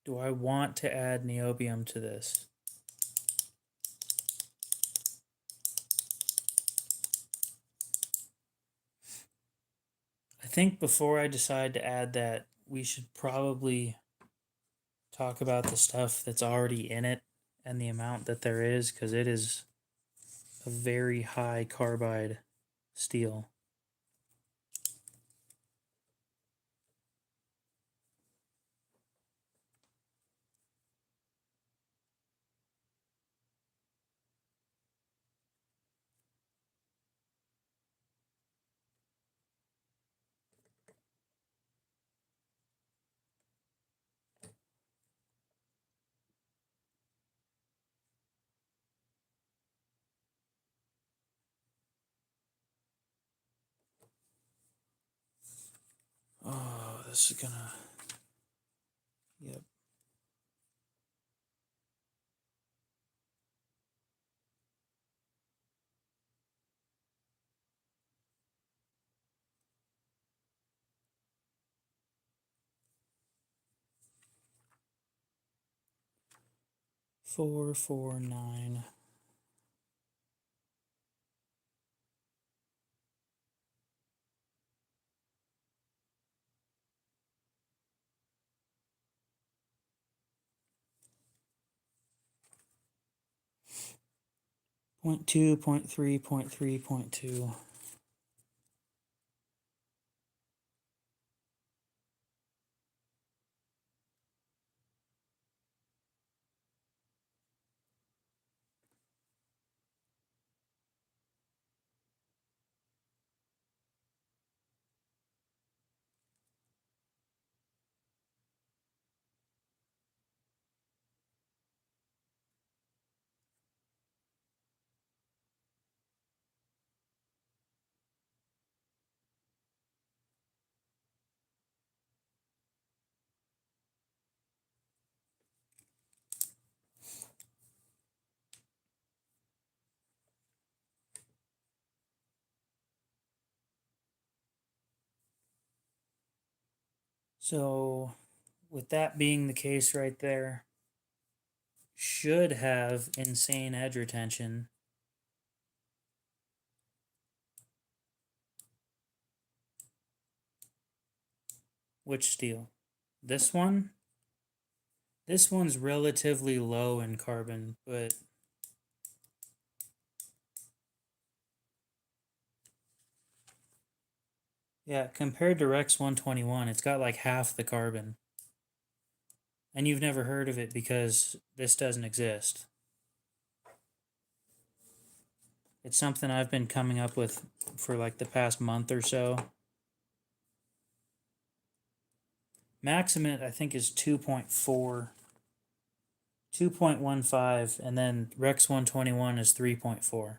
Do I want to add niobium to this? I think before I decide to add that, we should probably talk about the stuff that's already in it and the amount that there is, because it is a very high carbide steel. Oh, this is gonna. Yep. Four, 9. 0.2, 0.3, 0.3, 0.2. So, with that being the case right there, should have insane edge retention. Which steel? This one? This one's relatively low in carbon, but yeah, compared to Rex 121, it's got like half the carbon. And you've never heard of it because this doesn't exist. It's something I've been coming up with for like the past month or so. Maximum, I think, is 2.4, 2.15, and then Rex 121 is 3.4.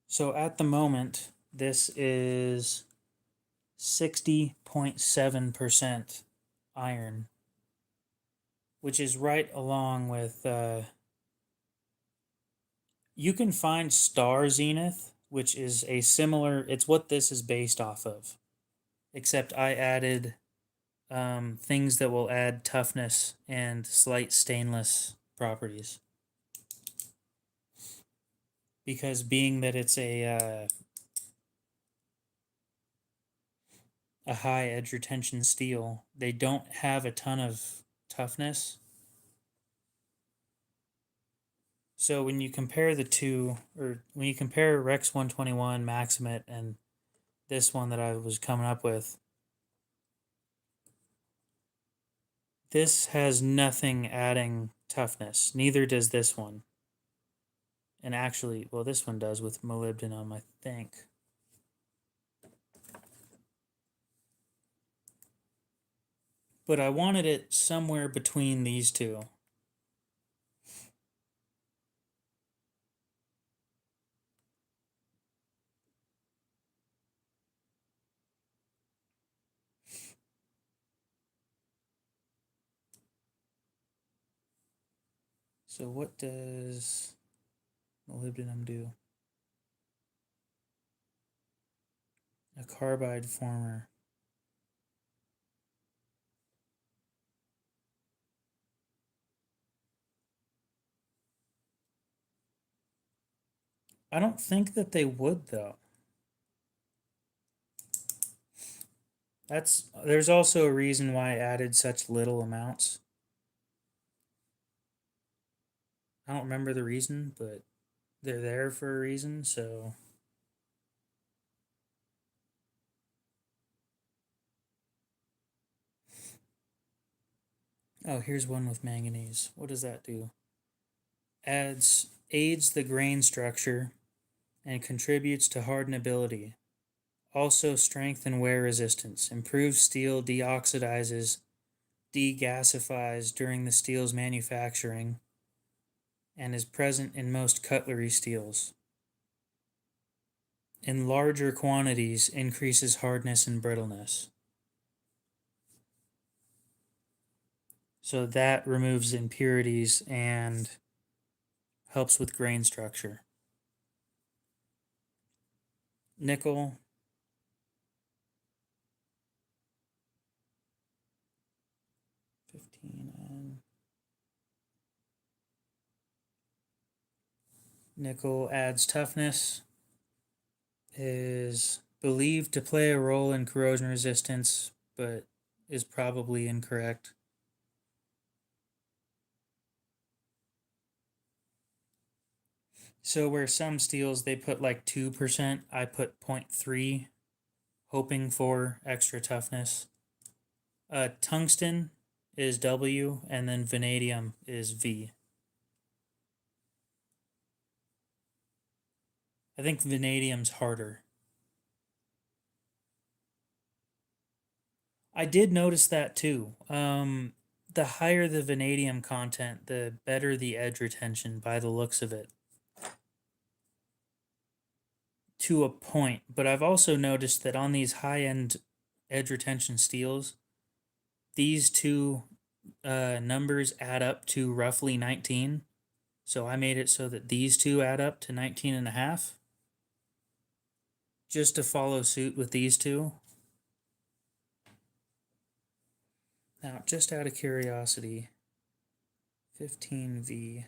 So at the moment, this is 60.7% iron, which is right along with. You can find Star Zenith, which is a similar. It's what this is based off of, except I added things that will add toughness and slight stainless properties. Because being that it's a high edge retention steel, they don't have a ton of toughness. So when you compare the two, or when you compare Rex 121 Maximate and this one that I was coming up with, this has nothing adding toughness. Neither does this one. And actually, well, this one does with molybdenum, I think. But I wanted it somewhere between these two. So what does molybdenum do? A carbide former. I don't think that they would, though. There's also a reason why I added such little amounts. I don't remember the reason, but they're there for a reason, so. Oh, here's one with manganese. What does that do? Aids the grain structure and contributes to hardenability. Also strength and wear resistance. Improves steel deoxidizes, degasifies during the steel's manufacturing, and is present in most cutlery steels. In larger quantities, increases hardness and brittleness. So that removes impurities and helps with grain structure. Nickel. Nickel adds toughness, is believed to play a role in corrosion resistance, but is probably incorrect. So where some steels they put like 2%, I put 0.3, hoping for extra toughness. Tungsten is W, and then vanadium is V. I think vanadium's harder. I did notice that too. The higher the vanadium content, the better the edge retention by the looks of it. To a point, but I've also noticed that on these high-end edge retention steels, these two numbers add up to roughly 19. So I made it so that these two add up to 19 and a half. Just to follow suit with these two. Now, just out of curiosity, 15V.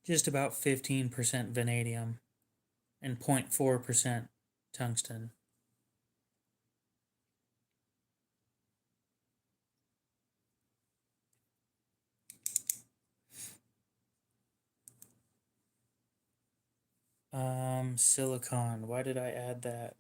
Just about 15% vanadium and 0.4% tungsten. Silicon. Why did I add that?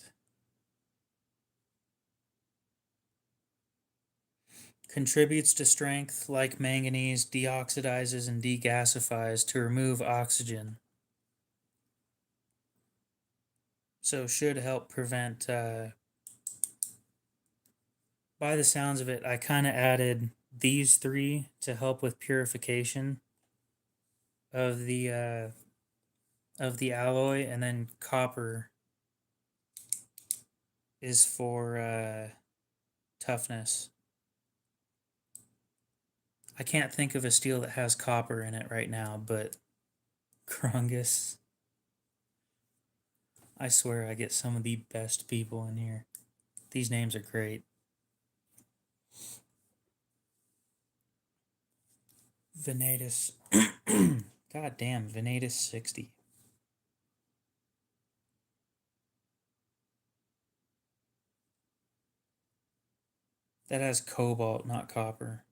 Contributes to strength like manganese, deoxidizes and degasifies to remove oxygen. So should help prevent, by the sounds of it, I kind of added these three to help with purification of the alloy, and then copper is for toughness. I can't think of a steel that has copper in it right now, but Krungus. I swear I get some of the best people in here. These names are great. Venatus. God damn, Venatus 60. That has cobalt, not copper.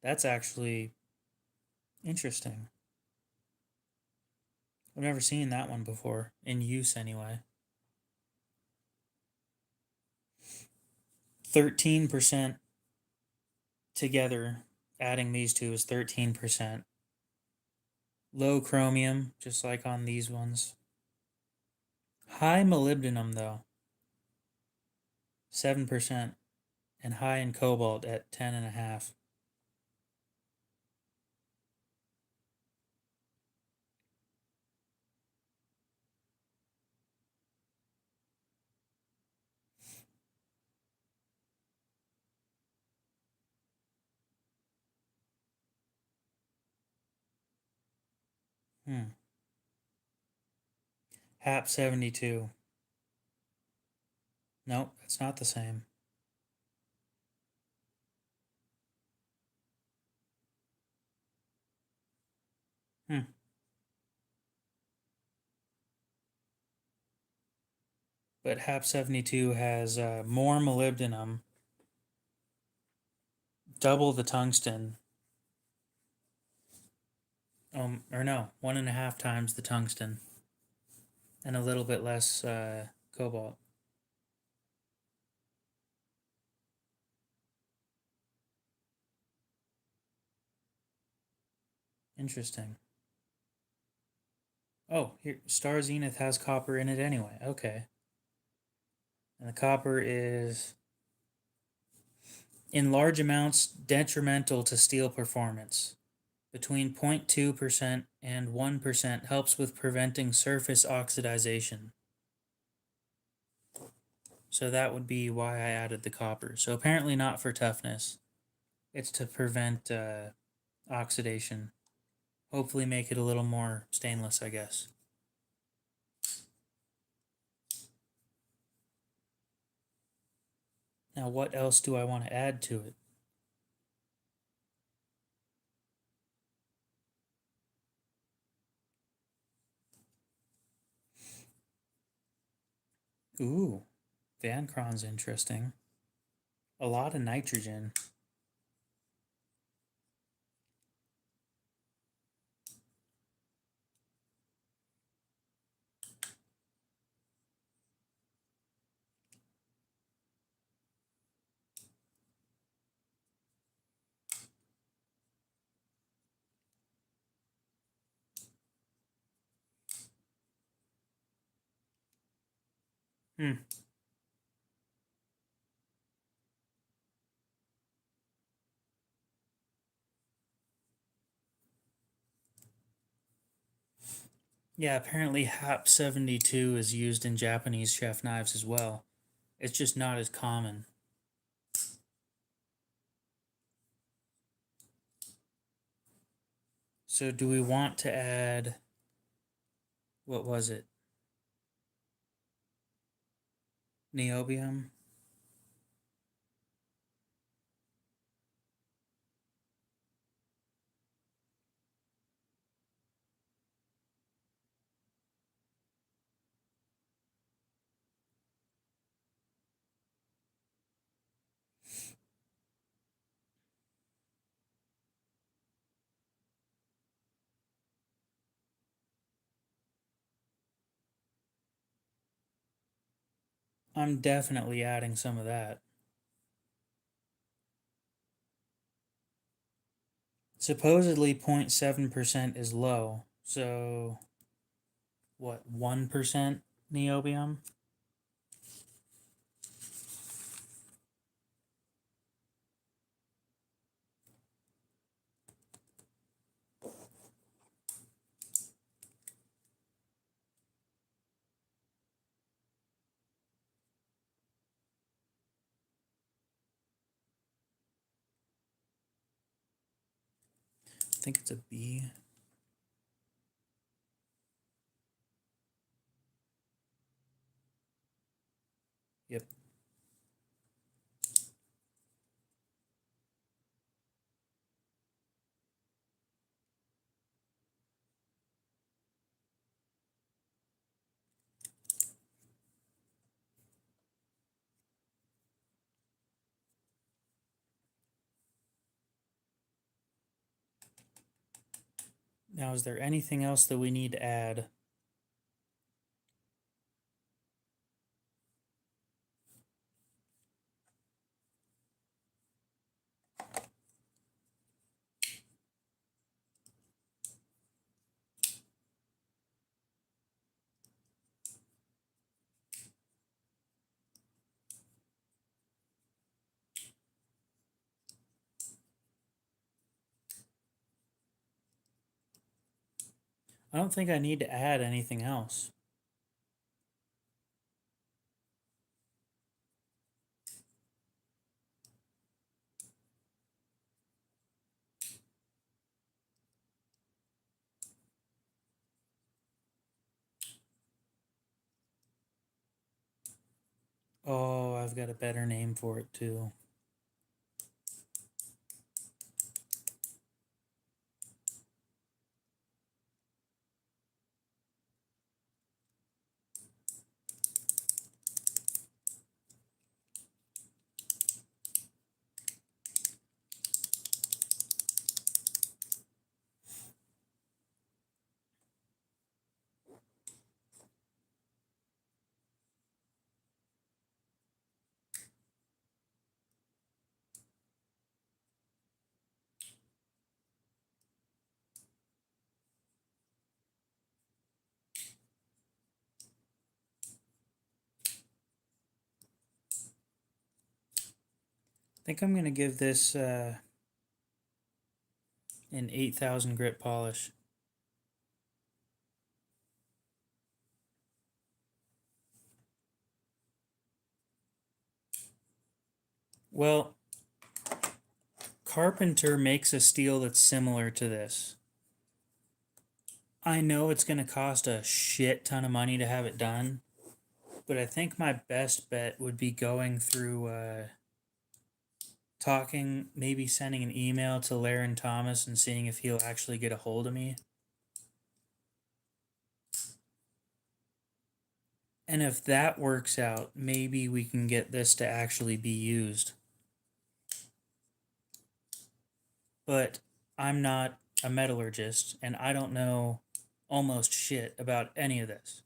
That's actually interesting. I've never seen that one before, in use anyway. 13% together, adding these two is 13%. Low chromium, just like on these ones. High molybdenum, though, 7%, and high in cobalt at 10.5. HAP 72. Nope, it's not the same. But HAP 72 has more molybdenum, double the tungsten. Or no, 1.5 times the tungsten, and a little bit less cobalt. Interesting. Oh, here, Star Zenith has copper in it anyway. Okay. And the copper is, in large amounts, detrimental to steel performance. Between 0.2% and 1% helps with preventing surface oxidization. So that would be why I added the copper. So apparently not for toughness. It's to prevent oxidation. Hopefully make it a little more stainless, I guess. Now what else do I want to add to it? Ooh, Vancron's interesting. A lot of nitrogen. Hmm. Yeah, apparently HAP 72 is used in Japanese chef knives as well. It's just not as common. So do we want to add, what was it? Niobium? I'm definitely adding some of that. Supposedly 0.7% is low, so what, 1% niobium? I think it's a B. Yep. Now, is there anything else that we need to add? I don't think I need to add anything else. Oh, I've got a better name for it too. I think I'm going to give this an 8,000 grit polish. Well, Carpenter makes a steel that's similar to this. I know it's going to cost a shit ton of money to have it done, but I think my best bet would be going through talking, maybe sending an email to Laren Thomas and seeing if he'll actually get a hold of me. And if that works out, maybe we can get this to actually be used. But I'm not a metallurgist, and I don't know almost shit about any of this.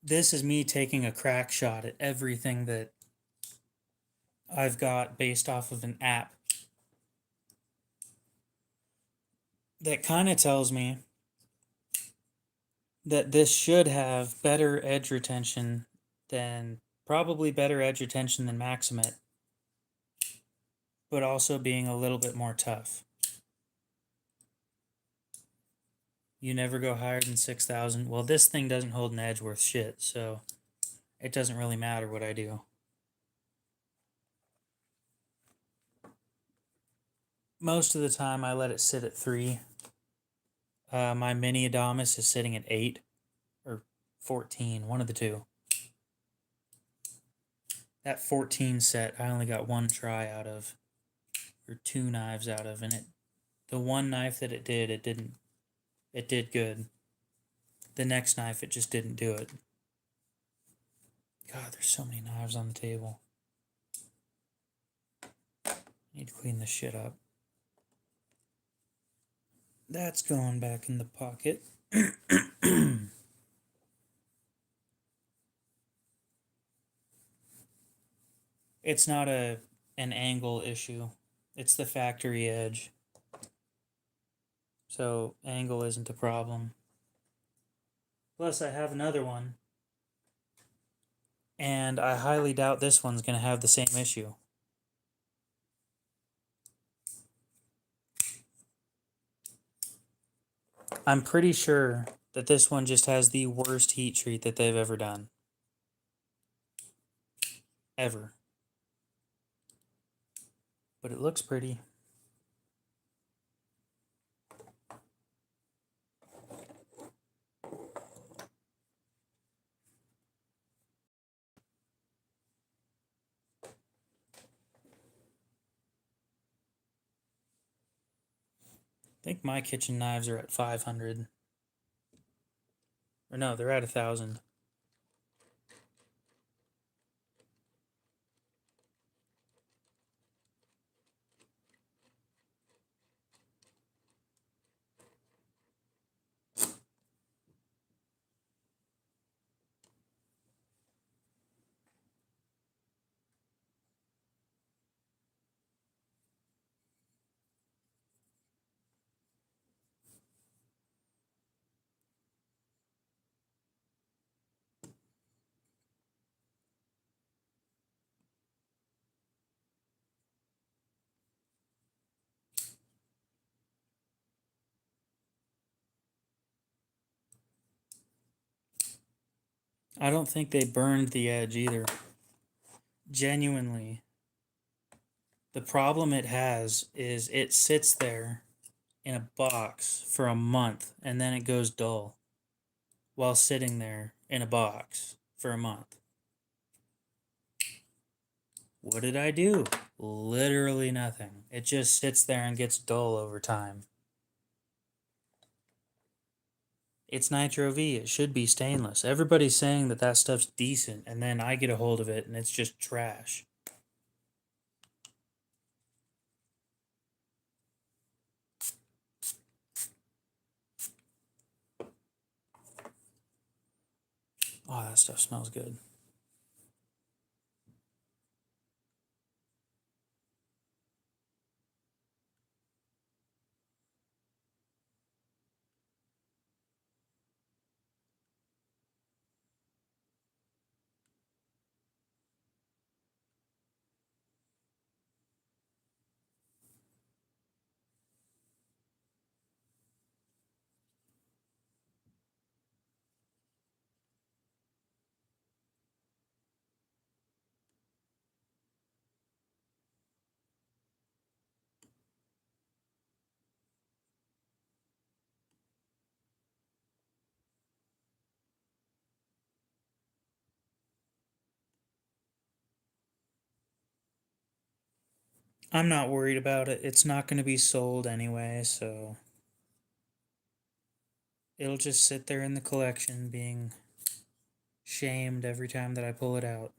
This is me taking a crack shot at everything that I've got based off of an app that kind of tells me that this should have better edge retention than, probably better edge retention than Maximate, but also being a little bit more tough. You never go higher than 6,000. Well, this thing doesn't hold an edge worth shit, so it doesn't really matter what I do. Most of the time, I let it sit at 3. My mini Adamas is sitting at 8 or 14, one of the two. That 14 set, I only got one try out of, or 2 knives out of, and the one knife that it did good. The next knife, it just didn't do it. God, there's so many knives on the table. I need to clean this shit up. That's going back in the pocket. It's not an angle issue. It's the factory edge. So angle isn't a problem. Plus I have another one. And I highly doubt this one's going to have the same issue. I'm pretty sure that this one just has the worst heat treat that they've ever done. Ever. But it looks pretty. I think my kitchen knives are at 500. Or no, they're at 1,000. I don't think they burned the edge either. Genuinely. The problem it has is it sits there in a box for a month and then it goes dull while sitting there in a box for a month. What did I do? Literally nothing. It just sits there and gets dull over time. It's Nitro V. It should be stainless. Everybody's saying that that stuff's decent, and then I get a hold of it and it's just trash. Oh, that stuff smells good. I'm not worried about it. It's not going to be sold anyway, so it'll just sit there in the collection being shamed every time that I pull it out.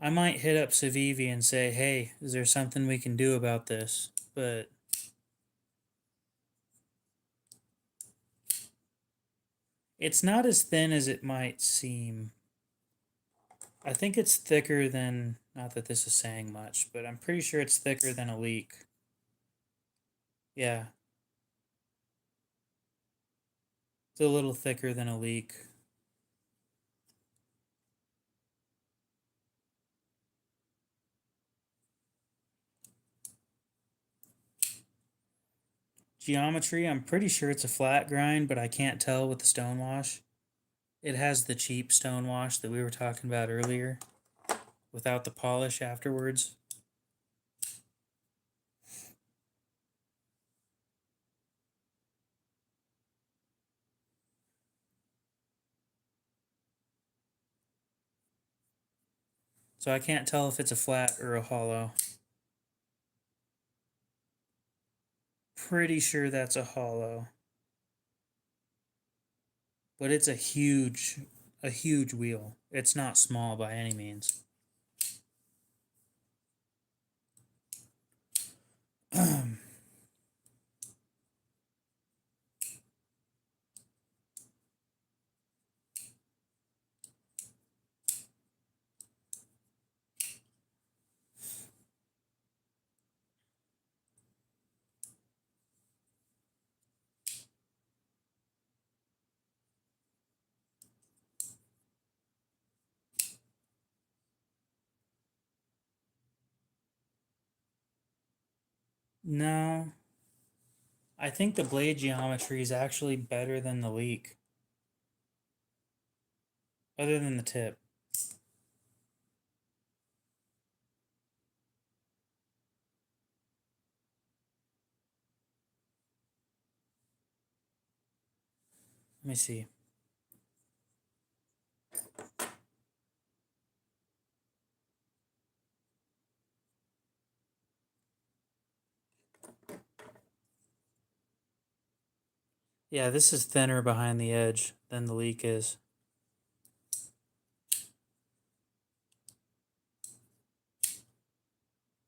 I might hit up Civivi and say, hey, is there something we can do about this? But it's not as thin as it might seem. I think it's thicker than, not that this is saying much, but I'm pretty sure it's thicker than a Leek. Yeah. It's a little thicker than a Leek. Geometry, I'm pretty sure it's a flat grind, but I can't tell with the stone wash. It has the cheap stone wash that we were talking about earlier, without the polish afterwards. So I can't tell if it's a flat or a hollow. Pretty sure that's a hollow. But it's a huge wheel. It's not small by any means. No, I think the blade geometry is actually better than the Leek, other than the tip. Let me see. Yeah, this is thinner behind the edge than the Leek is.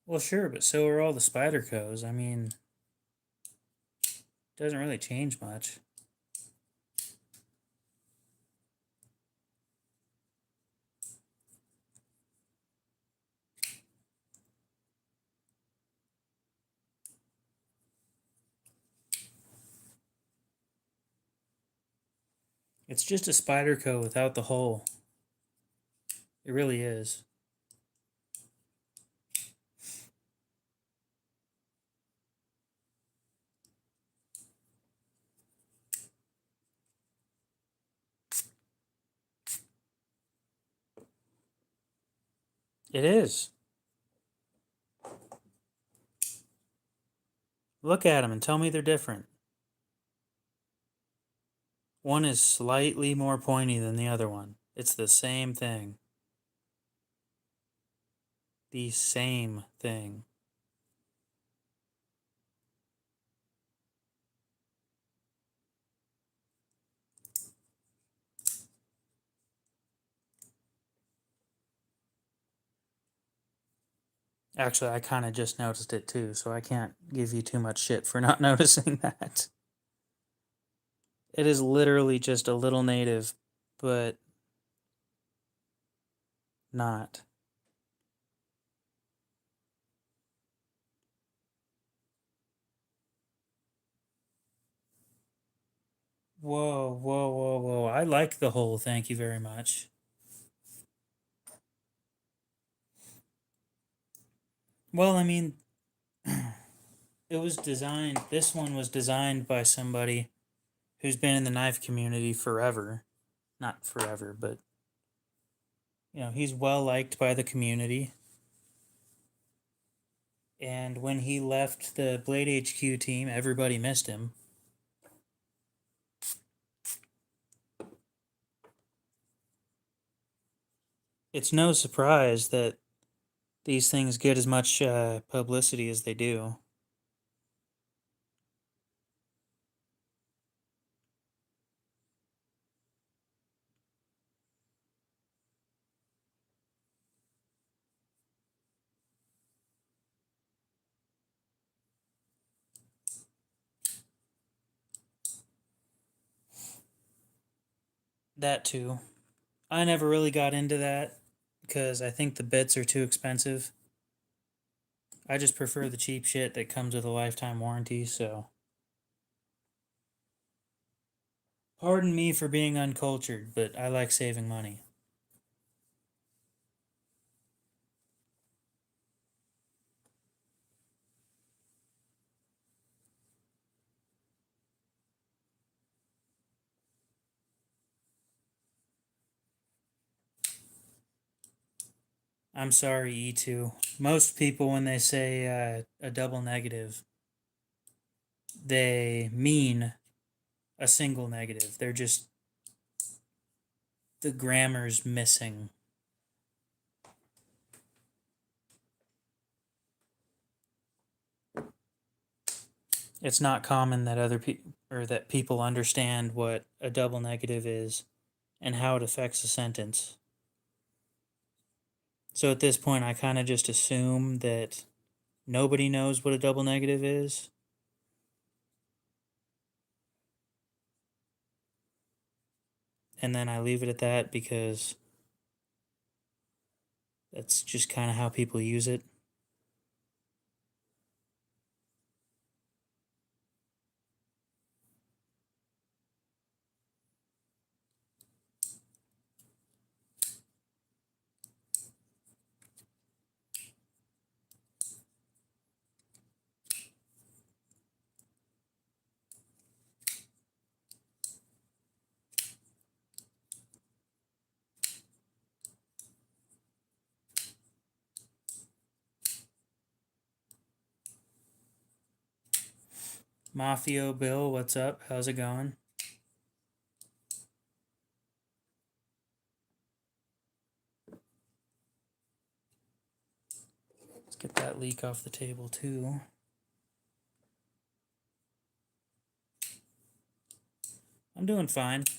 Well, sure, but so are all the Spydercos. I mean, doesn't really change much. It's just a Spyderco without the hole. It really is. It is. Look at them and tell me they're different. One is slightly more pointy than the other one. It's the same thing. The same thing. Actually, I kind of just noticed it too, so I can't give you too much shit for not noticing that. It is literally just a little native, but not. Whoa, whoa, whoa, whoa. I like the hole, thank you very much. Well, I mean, it was designed, this one was designed by somebody who's been in the knife community forever. Not forever, but, you know, he's well liked by the community. And when he left the Blade HQ team, everybody missed him. It's no surprise that these things get as much publicity as they do. That too. I never really got into that because I think the bits are too expensive. I just prefer the cheap shit that comes with a lifetime warranty, so. Pardon me for being uncultured, but I like saving money. I'm sorry, E2. Most people, when they say a double negative, they mean a single negative. They're just, the grammar's missing. It's not common that other people or that people understand what a double negative is and how it affects a sentence. So at this point, I kind of just assume that nobody knows what a double negative is. And then I leave it at that because that's just kind of how people use it. Mafio Bill, what's up? How's it going? Let's get that leek off the table too. I'm doing fine. It's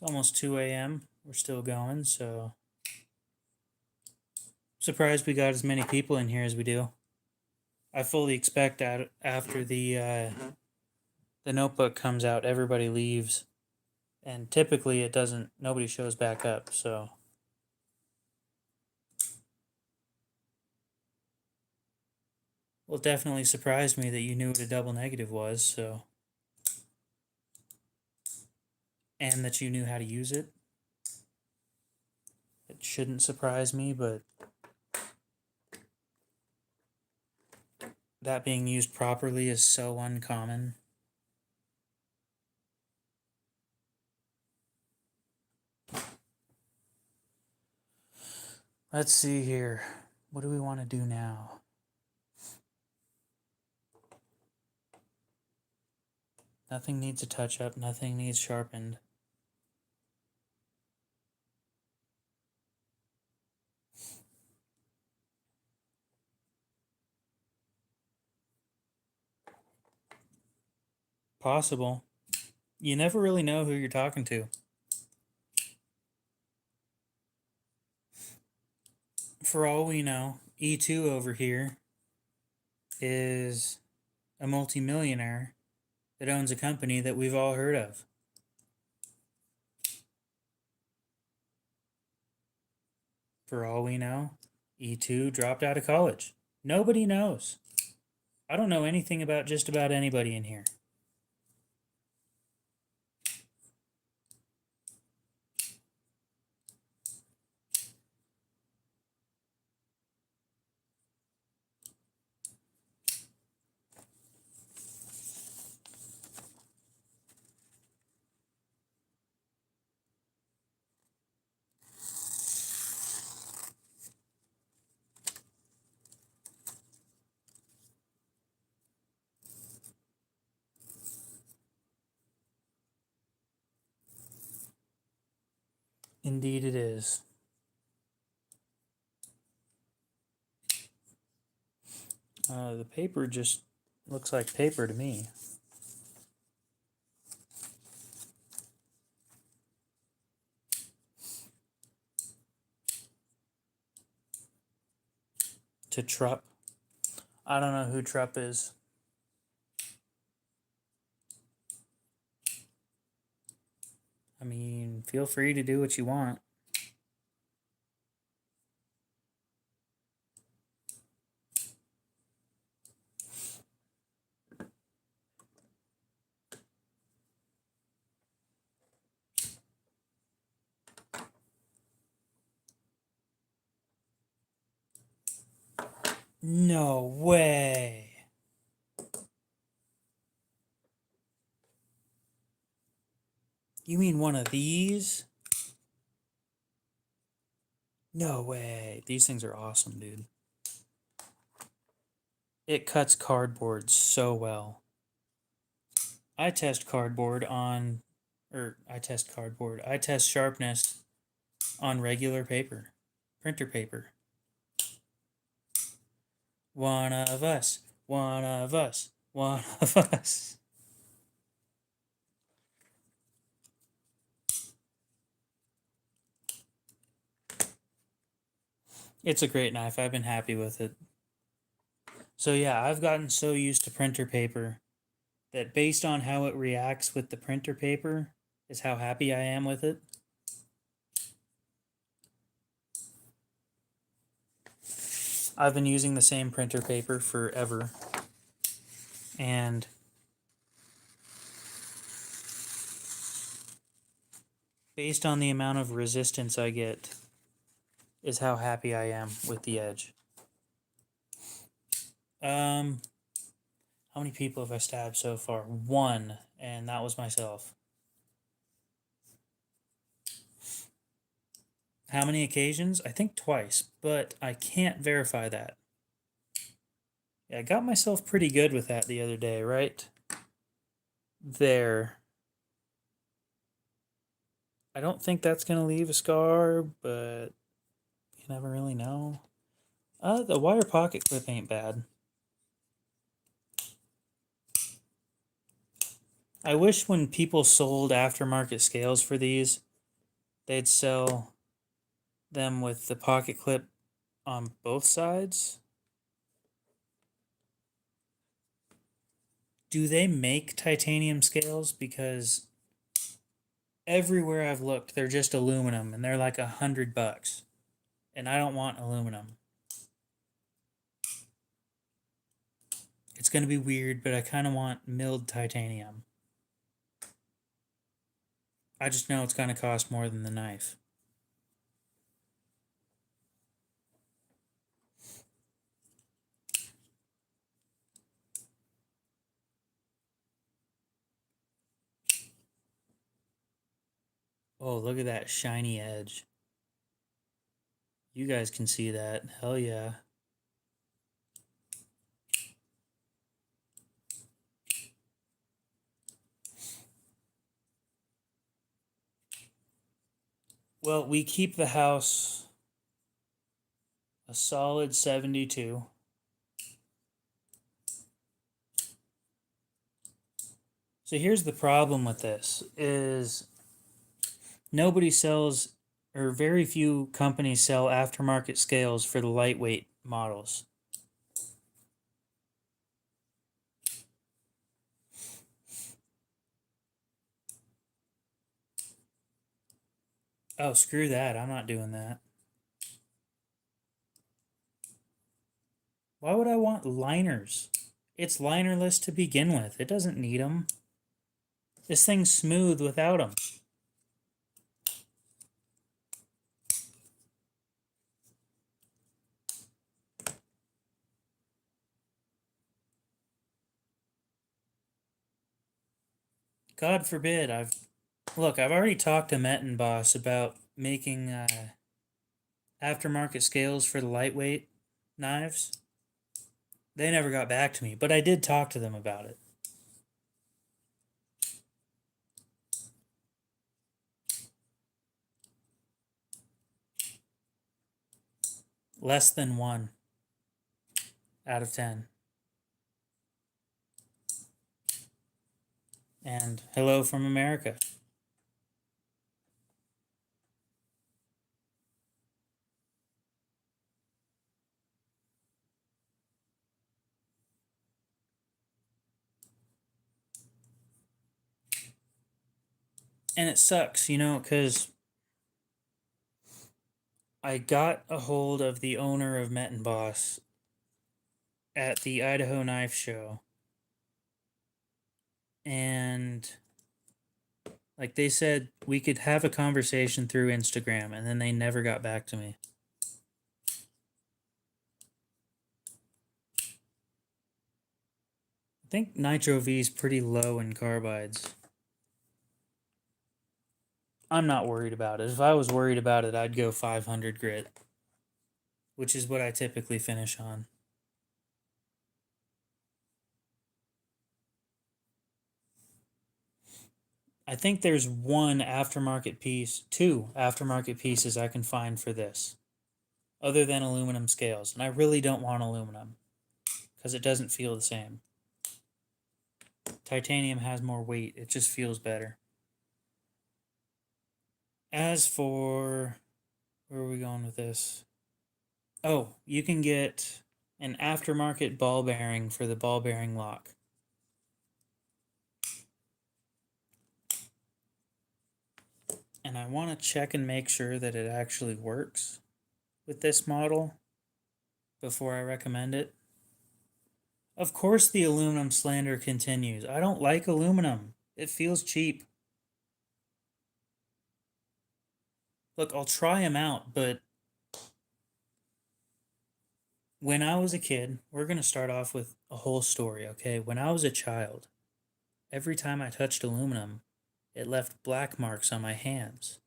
almost 2 a.m. We're still going, so surprised we got as many people in here as we do. I fully expect that after the notebook comes out, everybody leaves, and typically it doesn't. Nobody shows back up, so. Well, it definitely surprised me that you knew what a double negative was, so. And that you knew how to use it. It shouldn't surprise me, but that being used properly is so uncommon. Let's see here. What do we want to do now? Nothing needs a touch up, nothing needs sharpened. Possible. You never really know who you're talking to. For all we know, E2 over here is a multimillionaire that owns a company that we've all heard of. For all we know, E2 dropped out of college. Nobody knows. I don't know anything about just about anybody in here. Indeed it is. The paper just looks like paper to me. To Trupp. I don't know who Trupp is. I mean, feel free to do what you want. No way. You mean one of these? No way. These things are awesome, dude. It cuts cardboard so well. I test cardboard on, I test sharpness on regular paper, printer paper. One of us, one of us, one of us. It's a great knife. I've been happy with it. So yeah, I've gotten so used to printer paper that based on how it reacts with the printer paper is how happy I am with it. I've been using the same printer paper forever. And based on the amount of resistance I get is how happy I am with the edge. How many people have I stabbed so far? One, and that was myself. How many occasions? I think twice, but I can't verify that. Yeah, I got myself pretty good with that the other day, right? There. I don't think that's going to leave a scar, but you never really know. The wire pocket clip ain't bad. I wish when people sold aftermarket scales for these, they'd sell them with the pocket clip on both sides. Do they make titanium scales? Because everywhere I've looked, they're just aluminum and they're like $100. And I don't want aluminum. It's going to be weird, but I kind of want milled titanium. I just know it's going to cost more than the knife. Oh, look at that shiny edge. You guys can see that. Hell yeah. Well, we keep the house a solid 72. So here's the problem with this is nobody sells, or very few companies sell aftermarket scales for the lightweight models. Oh, screw that. I'm not doing that. Why would I want liners? It's linerless to begin with. It doesn't need them. This thing's smooth without them. God forbid. I've already talked to Metin Boss about making aftermarket scales for the lightweight knives. They never got back to me, but I did talk to them about it. Less than 1 out of 10. And hello from America. And it sucks, because I got a hold of the owner of Metin Boss at the Idaho Knife Show. And like they said, we could have a conversation through Instagram, and then they never got back to me. I think Nitro V is pretty low in carbides. I'm not worried about it. If I was worried about it, I'd go 500 grit, which is what I typically finish on. I think there's two aftermarket pieces I can find for this, other than aluminum scales. And I really don't want aluminum, because it doesn't feel the same. Titanium has more weight. It just feels better. As for... where are we going with this? Oh, you can get an aftermarket ball bearing for the ball bearing lock. And I want to check and make sure that it actually works with this model before I recommend it. Of course the aluminum slander continues. I don't like aluminum. It feels cheap. Look, I'll try them out, but when I was a kid, we're going to start off with a whole story, okay? When I was a child, every time I touched aluminum, it left black marks on my hands.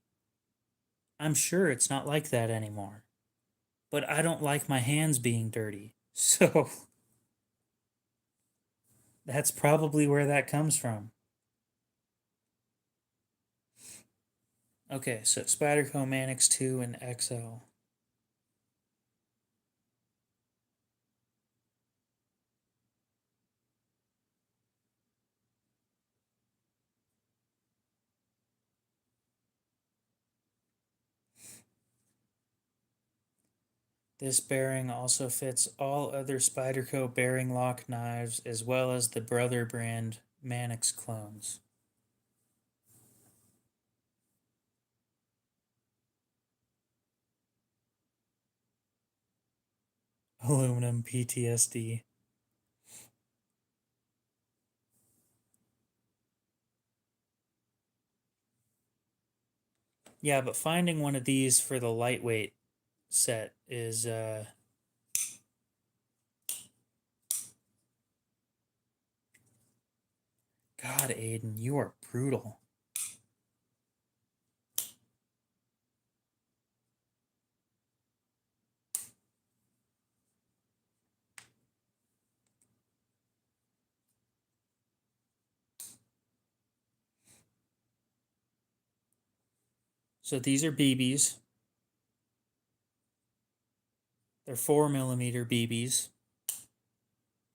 I'm sure it's not like that anymore, but I don't like my hands being dirty. So That's probably where that comes from. Okay, so Spyderco Manix 2 and XL. This bearing also fits all other Spyderco bearing lock knives as well as the brother brand Manix clones. Aluminum PTSD. Yeah, but finding one of these for the lightweight set is God, Aiden, you are brutal. So these are BBs. They're 4mm BBs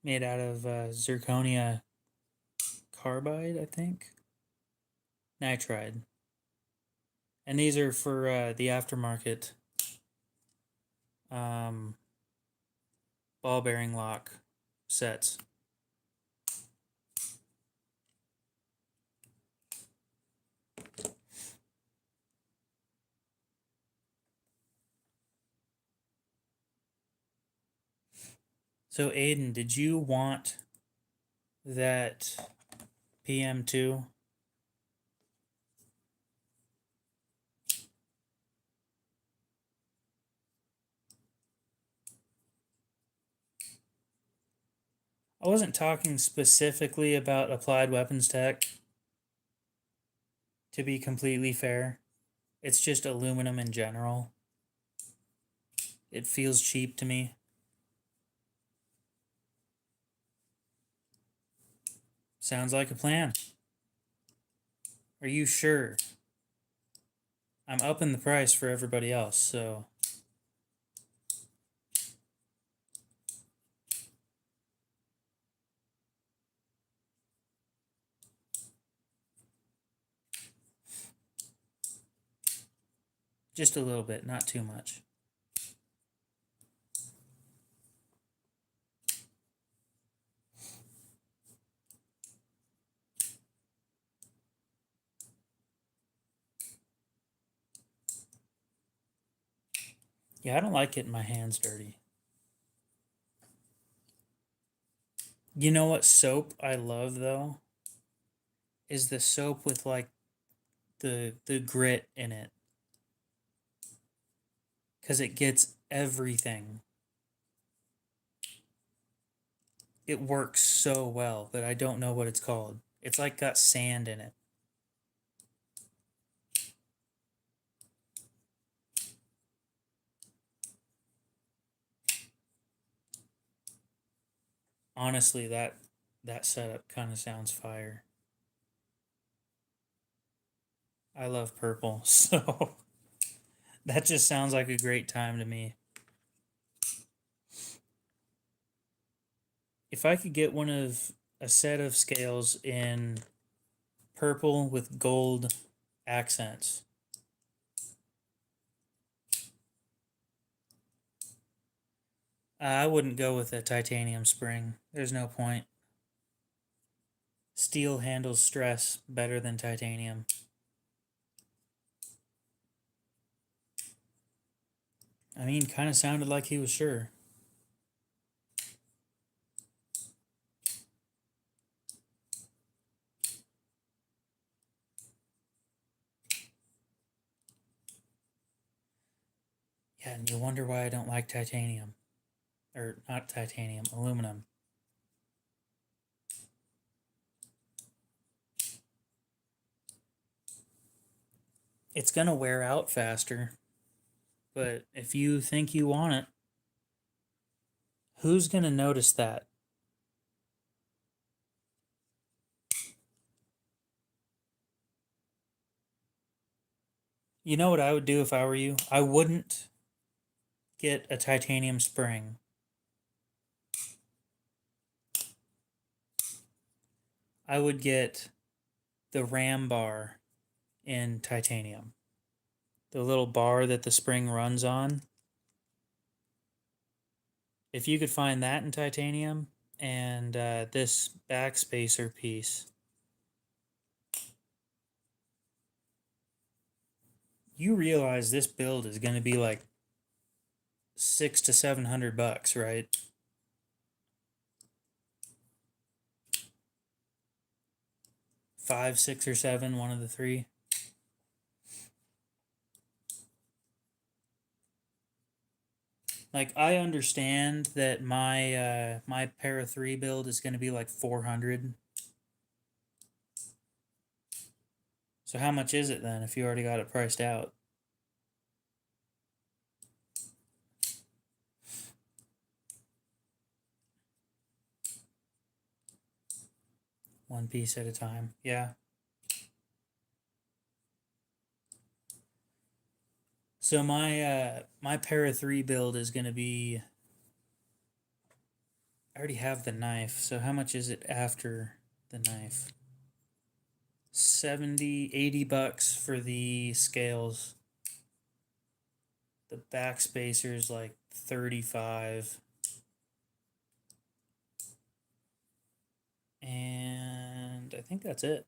made out of zirconia carbide, I think. Nitride. And these are for the aftermarket ball bearing lock sets. So Aiden, did you want that PM2? I wasn't talking specifically about applied weapons tech, to be completely fair. It's just aluminum in general. It feels cheap to me. Sounds like a plan. Are you sure? I'm upping the price for everybody else, so. Just a little bit, not too much. Yeah, I don't like getting my hands dirty. You know what soap I love though? Is the soap with like the grit in it. Cause it gets everything. It works so well, but I don't know what it's called. It's like got sand in it. Honestly, that setup kind of sounds fire. I love purple, so that just sounds like a great time to me. If I could get one of a set of scales in purple with gold accents, I wouldn't go with a titanium spring. There's no point. Steel handles stress better than titanium. I mean, kind of sounded like he was sure. Yeah, and you wonder why I don't like titanium. Or not titanium, aluminum. It's gonna wear out faster. But if you think you want it, who's gonna notice that? You know what I would do if I were you? I wouldn't get a titanium spring. I would get the ram bar in titanium. The little bar that the spring runs on. If you could find that in titanium and this backspacer piece, you realize this build is going to be like $600 to $700, right? Five, six, or seven, one of the three. Like I understand that my para 3 build is going to be like 400. So how much is it then if you already got it priced out? One piece at a time. Yeah. So my para 3 build is going to be, I already have the knife. So how much is it after the knife? 70, $80 for the scales. The backspacer is like 35. And I think that's it.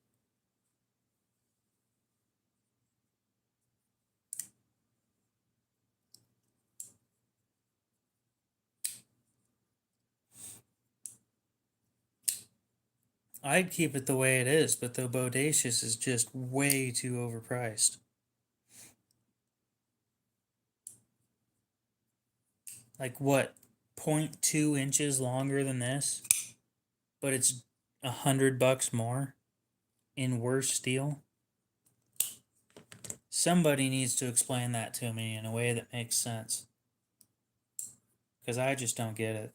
I'd keep it the way it is, but the Bodacious is just way too overpriced. Like what, 0.2 inches longer than this, but it's $100 more in worse steel? Somebody needs to explain that to me in a way that makes sense, because I just don't get it.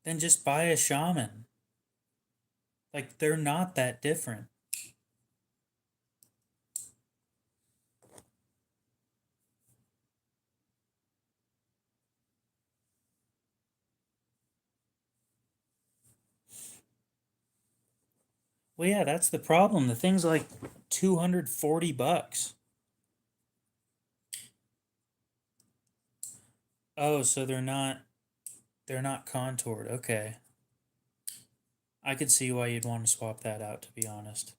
Then just buy a shaman. Like, they're not that different. Well, yeah, that's the problem. The thing's like $240. Oh, so they're not contoured. Okay. I could see why you'd want to swap that out, to be honest.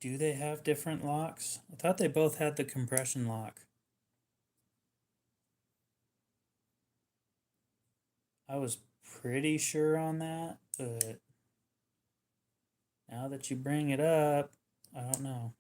Do they have different locks? I thought they both had the compression lock. I was pretty sure on that, but now that you bring it up, I don't know.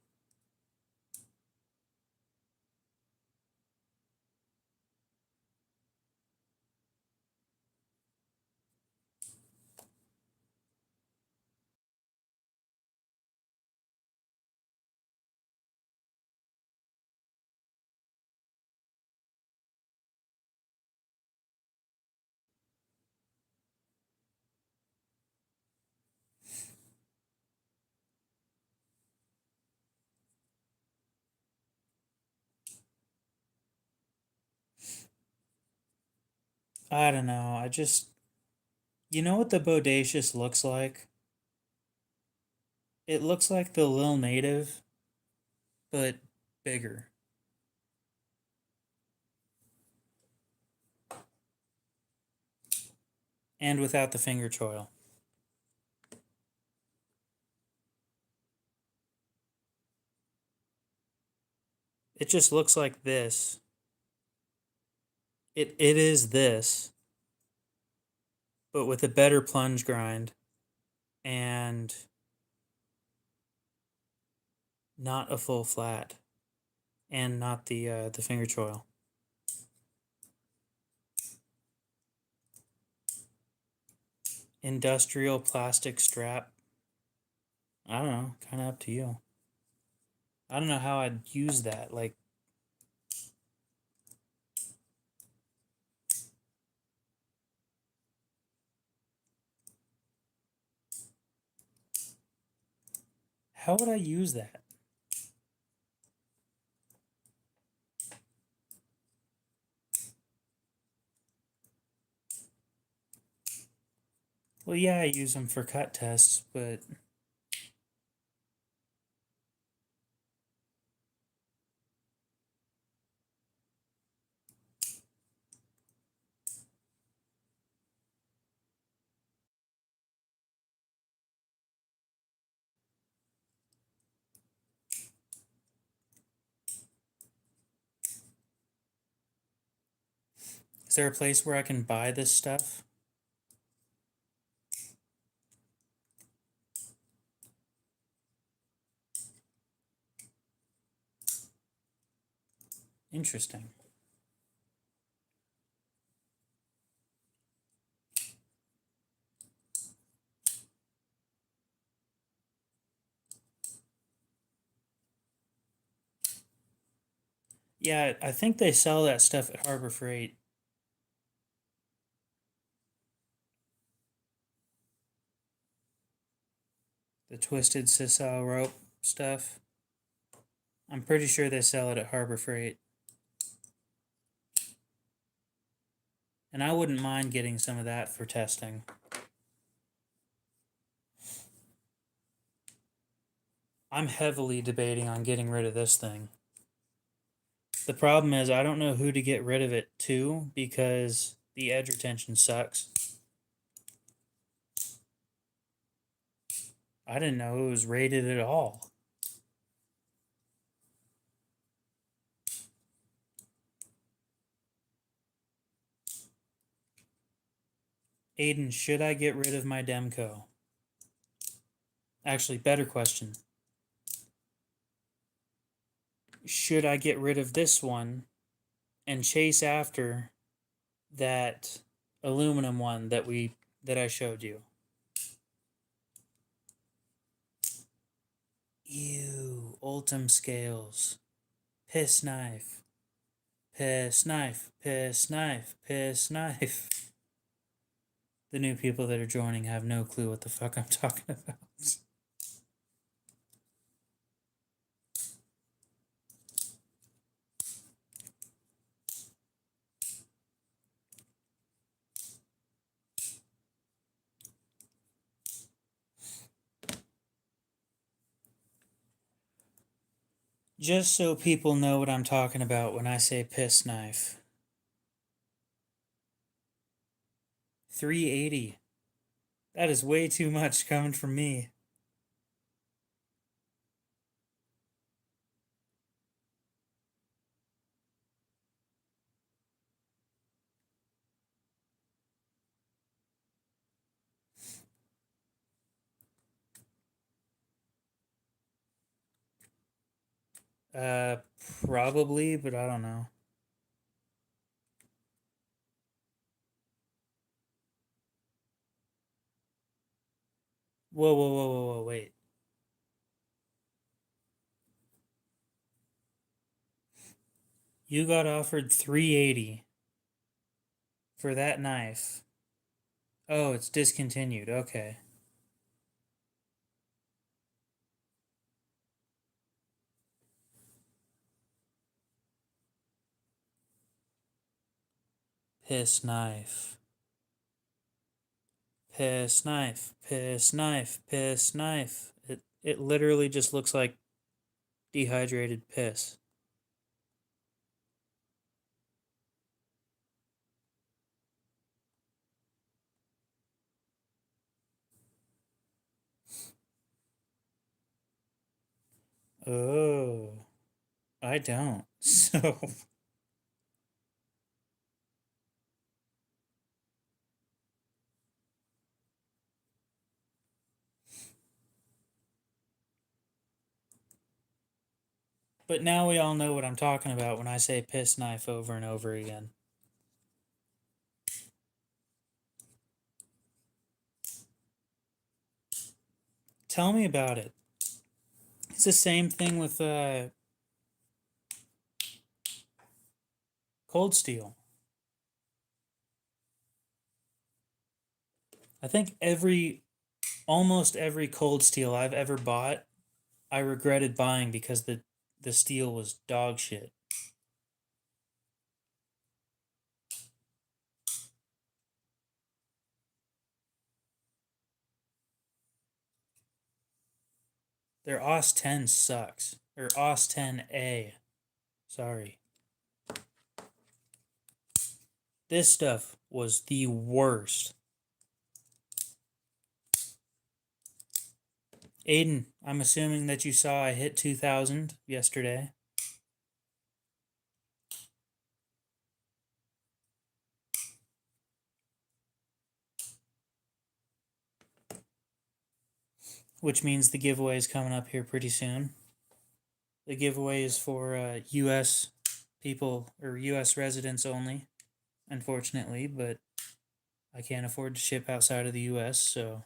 I don't know. You know what the Bodacious looks like? It looks like the Lil Native, but bigger. And without the finger choil. It just looks like this. It is this. but with a better plunge grind and not a full flat and not the finger choil. Industrial plastic strap. I don't know, kind of up to you. I don't know how I'd use that. Like, how would I use that? Well, yeah, I use them for cut tests, but is there a place where I can buy this stuff? Interesting. Yeah, I think they sell that stuff at Harbor Freight. The twisted sisal rope stuff. I'm pretty sure they sell it at Harbor Freight. And I wouldn't mind getting some of that for testing. I'm heavily debating on getting rid of this thing. The problem is I don't know who to get rid of it to because the edge retention sucks. I didn't know it was rated at all. Aiden, should I get rid of my Demco? Actually, better question. Should I get rid of this one and chase after that aluminum one that I showed you? Ew, Ultim scales. Piss knife. Piss knife. Piss knife. Piss knife. The new people that are joining have no clue what the fuck I'm talking about. Just so people know what I'm talking about when I say piss knife. 380. That is way too much coming from me. Uh, Probably, but I don't know. Whoa, whoa, whoa, whoa, whoa, wait. You got offered 380 for that knife. Oh, it's discontinued. Okay. Piss knife. Piss knife. Piss knife. Piss knife. It literally just looks like dehydrated piss. Oh, I don't. So, But now we all know what I'm talking about when I say piss knife over and over again. Tell me about it. It's the same thing with cold steel. I think almost every cold steel I've ever bought, I regretted buying because the steel was dog shit. Their OS 10 sucks. Or OS 10A. Sorry. This stuff was the worst. Aiden, I'm assuming that you saw I hit 2,000 yesterday. Which means the giveaway is coming up here pretty soon. The giveaway is for U.S. people or U.S. residents only, unfortunately, but I can't afford to ship outside of the U.S., so.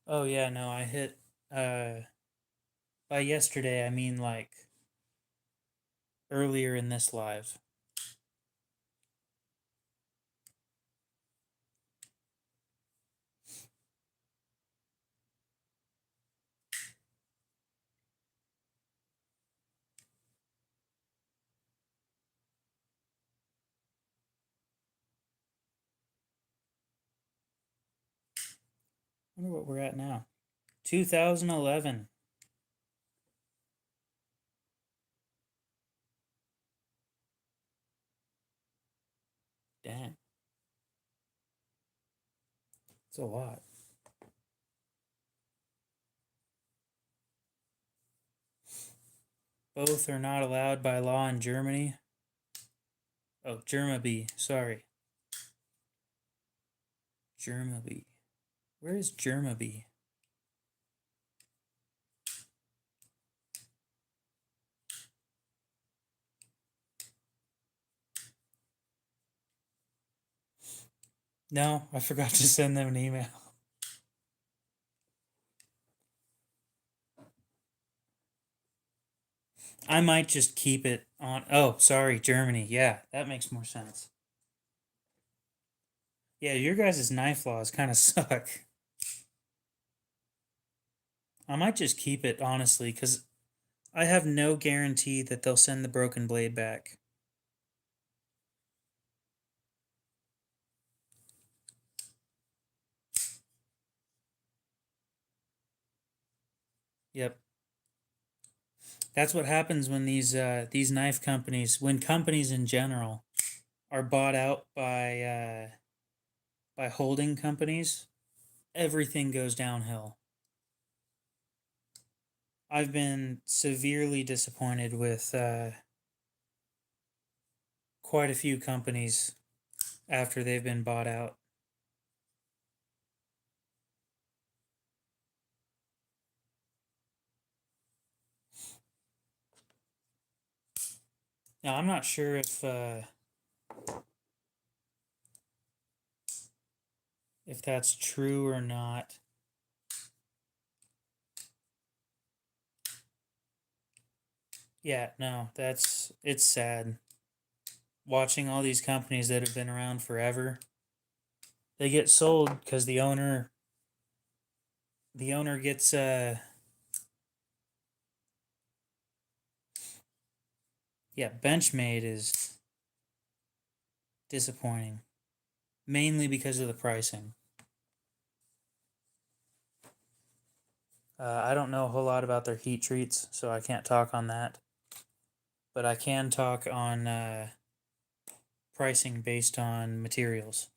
Oh, yeah, no, I hit. By yesterday, I mean like earlier in this live. I wonder what we're at now. 2011. Dang. It's a lot. Both are not allowed by law in Germany. Oh, Germany. Sorry. Germany. Where is Germany? No, I forgot to send them an email. I might just keep it on. Oh, sorry, Germany. Yeah, that makes more sense. Yeah, your guys' knife laws kind of suck. I might just keep it, honestly, because I have no guarantee that they'll send the broken blade back. Yep. That's what happens when these knife companies, when companies in general are bought out by holding companies, everything goes downhill. I've been severely disappointed with quite a few companies after they've been bought out. Now, I'm not sure if that's true or not. Yeah, no, it's sad. Watching all these companies that have been around forever, they get sold because the owner gets yeah, Benchmade is disappointing, mainly because of the pricing. I don't know a whole lot about their heat treats, so I can't talk on that. But I can talk on pricing based on materials.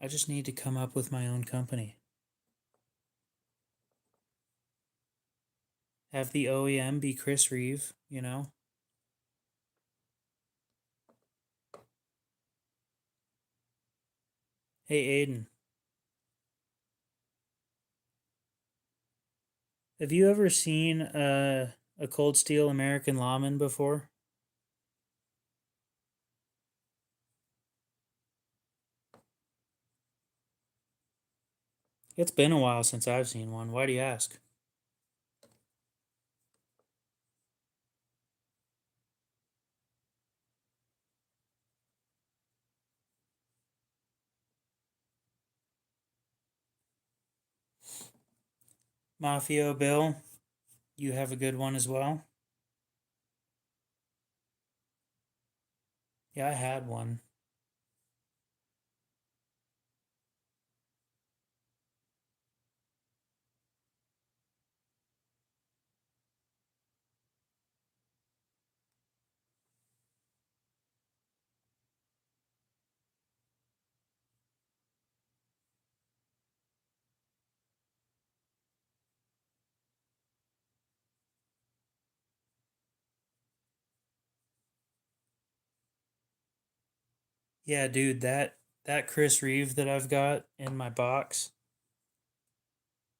I just need to come up with my own company. Have the OEM be Chris Reeve, you know? Hey, Aiden. Have you ever seen a Cold Steel American Lawman before? It's been a while since I've seen one. Why do you ask? Mafio Bill, you have a good one as well? Yeah, I had one. Yeah, dude, that Chris Reeve that I've got in my box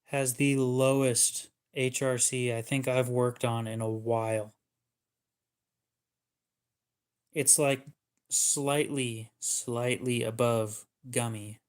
has the lowest HRC I think I've worked on in a while. It's like slightly above gummy.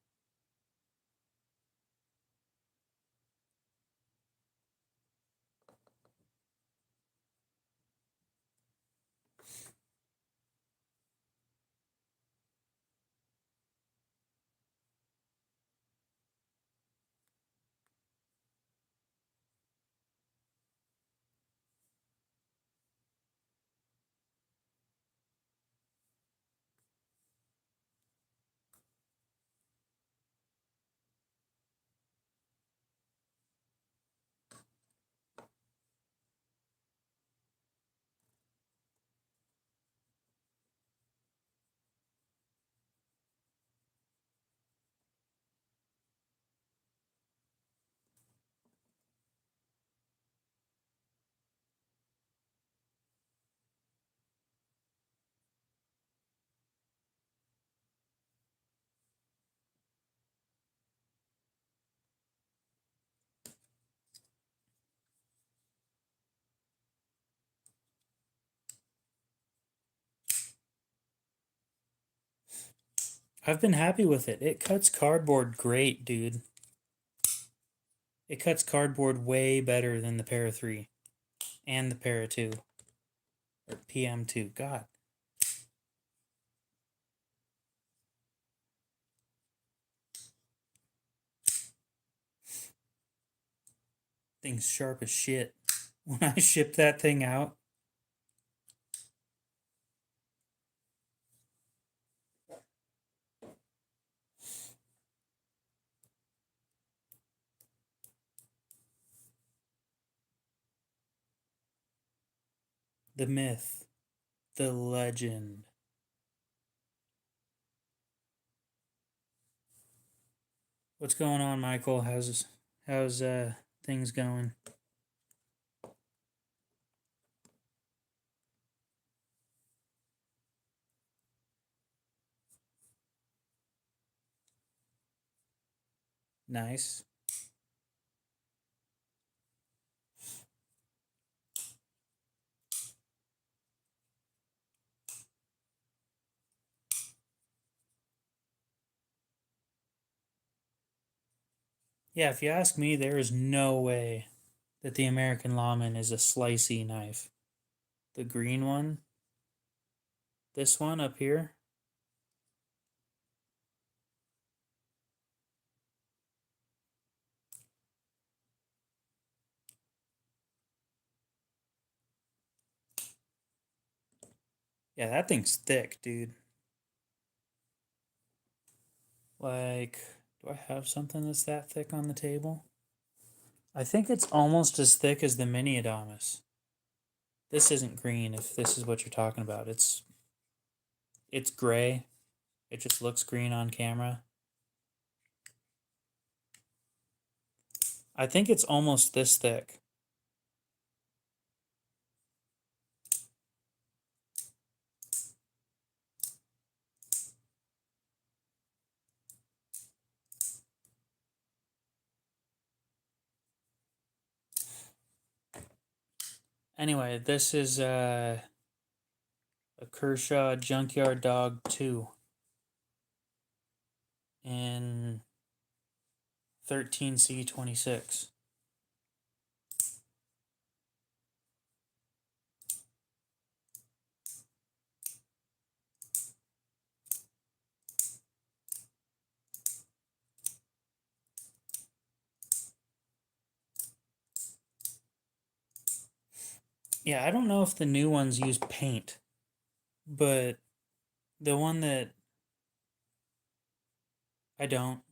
I've been happy with it. It cuts cardboard great, dude. It cuts cardboard way better than the Para 3 and the Para 2 or PM2. God, thing's sharp as shit. When I ship that thing out, the myth, the legend. What's going on, Michael? How's things going? Nice. Yeah, if you ask me, there is no way that the American Lawman is a slicey knife. The green one, this one up here, yeah, that thing's thick, dude. Like, do I have something that's that thick on the table? I think it's almost as thick as the Mini Adamas. This isn't green, if this is what you're talking about. It's gray. It just looks green on camera. I think it's almost this thick. Anyway, this is a Kershaw Junkyard Dog 2 in 13C26. Yeah, I don't know if the new ones use paint, but the one that I don't,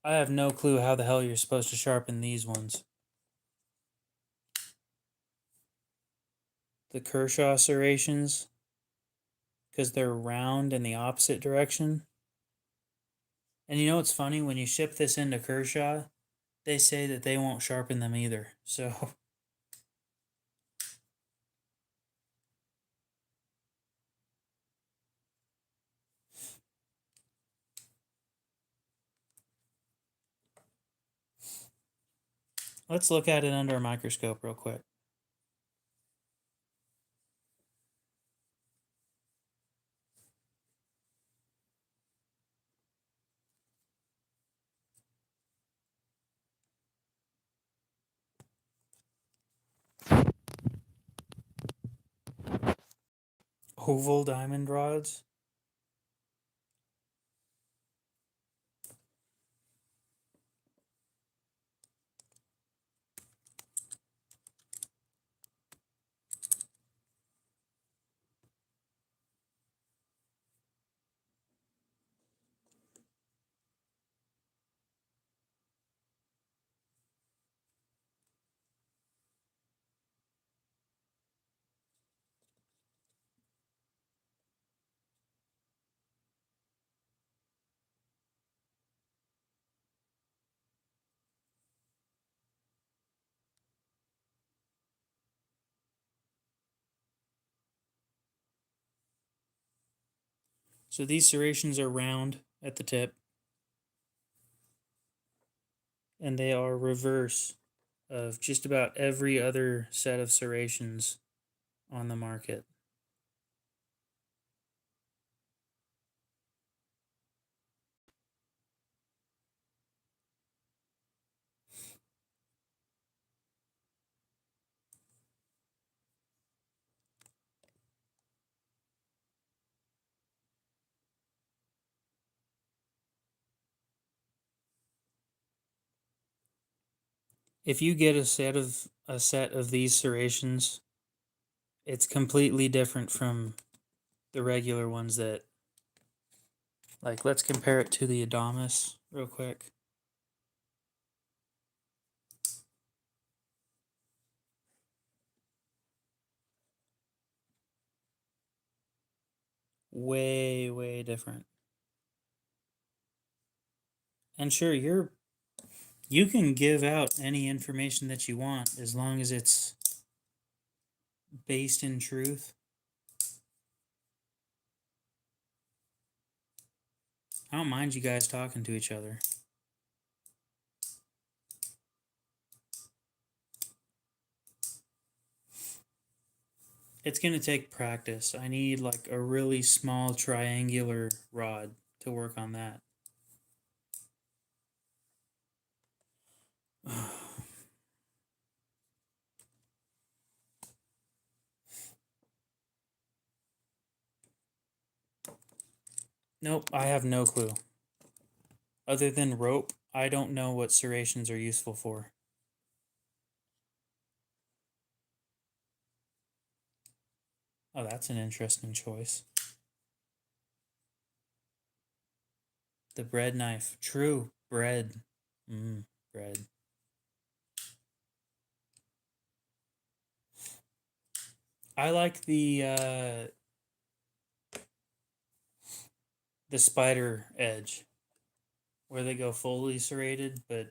I have no clue how the hell you're supposed to sharpen these ones. The Kershaw serrations, because they're round in the opposite direction. And you know what's funny? When you ship this into Kershaw, they say that they won't sharpen them either. So let's look at it under a microscope real quick. Oval diamond rods. So these serrations are round at the tip, and they are reverse of just about every other set of serrations on the market. If you get a set of these serrations, it's completely different from the regular ones that, like, let's compare it to the Adamas real quick. Way, way different. And sure, you can give out any information that you want as long as it's based in truth. I don't mind you guys talking to each other. It's going to take practice. I need like a really small triangular rod to work on that. Nope, I have no clue. Other than rope, I don't know what serrations are useful for. Oh, that's an interesting choice. The bread knife. True. Bread. Bread. I like the spider edge, where they go fully serrated, but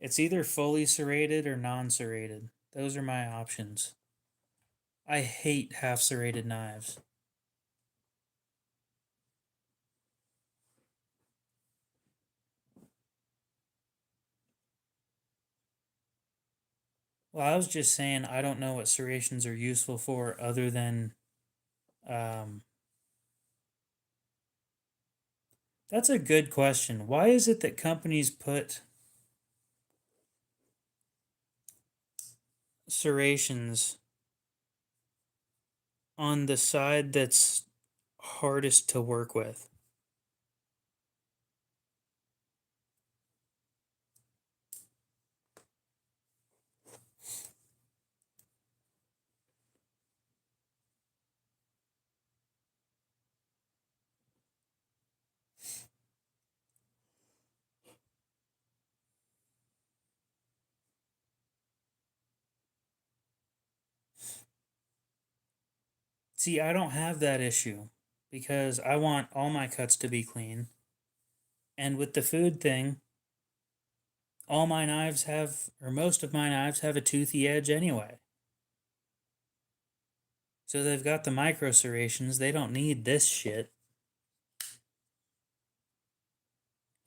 It's either fully serrated or non-serrated. Those are my options. I hate half serrated knives. Well, I was just saying I don't know what serrations are useful for other than that's a good question. Why is it that companies put serrations on the side that's hardest to work with? See, I don't have that issue because I want all my cuts to be clean. And with the food thing, all my knives have, or most of my knives have a toothy edge anyway. So they've got the micro serrations. They don't need this shit.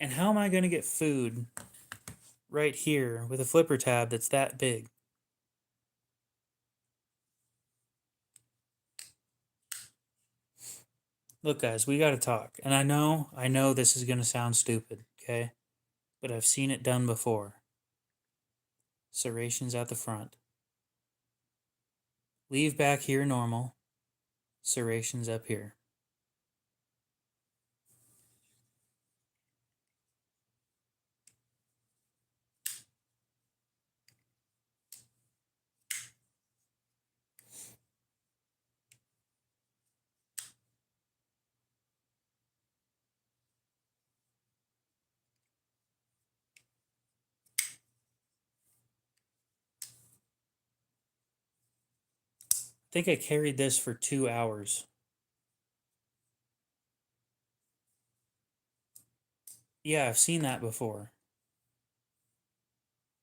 And how am I going to get food right here with a flipper tab that's that big? Look, guys, we got to talk. And I know this is going to sound stupid, okay? But I've seen it done before. Serrations at the front. Leave back here normal. Serrations up here. I think I carried this for 2 hours. Yeah, I've seen that before.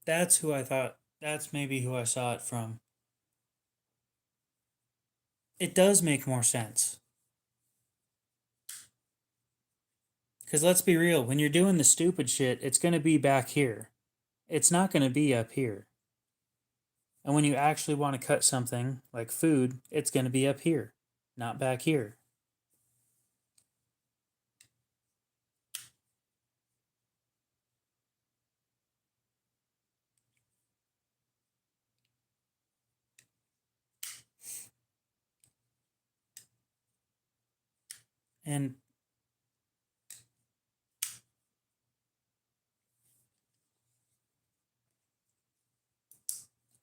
That's who I thought, that's maybe who I saw it from. It does make more sense. Because let's be real, when you're doing the stupid shit, it's going to be back here. It's not going to be up here. And when you actually want to cut something like food, it's going to be up here, not back here. And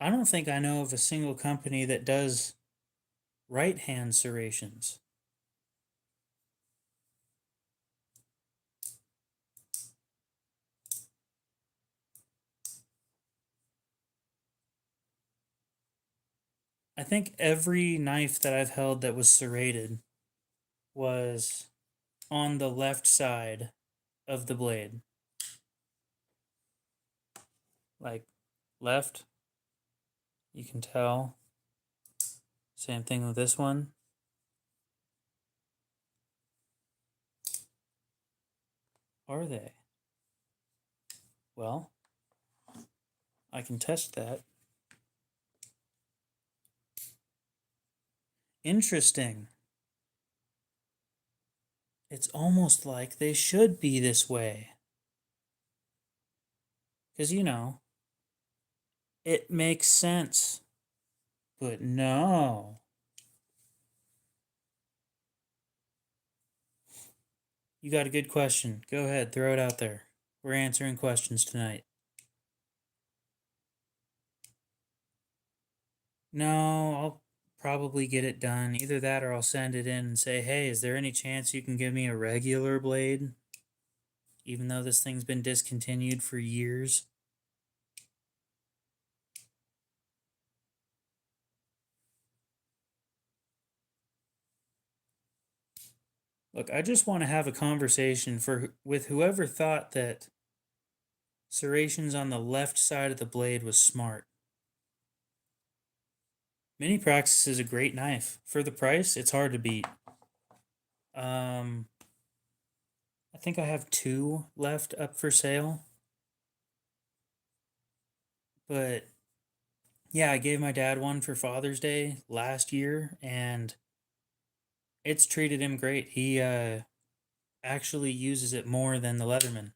I don't think I know of a single company that does right hand serrations. I think every knife that I've held that was serrated was on the left side of the blade. Like left, you can tell. Same thing with this one. Are they? Well, I can test that. Interesting. It's almost like they should be this way. Because, it makes sense. But no. You got a good question. Go ahead, throw it out there. We're answering questions tonight. No, I'll probably get it done. Either that or I'll send it in and say, hey, is there any chance you can give me a regular blade? Even though this thing's been discontinued for years. Look, I just want to have a conversation with whoever thought that serrations on the left side of the blade was smart. Mini Praxis is a great knife. For the price, it's hard to beat. I think I have 2 left up for sale. But yeah, I gave my dad one for Father's Day last year, and it's treated him great. He actually uses it more than the Leatherman.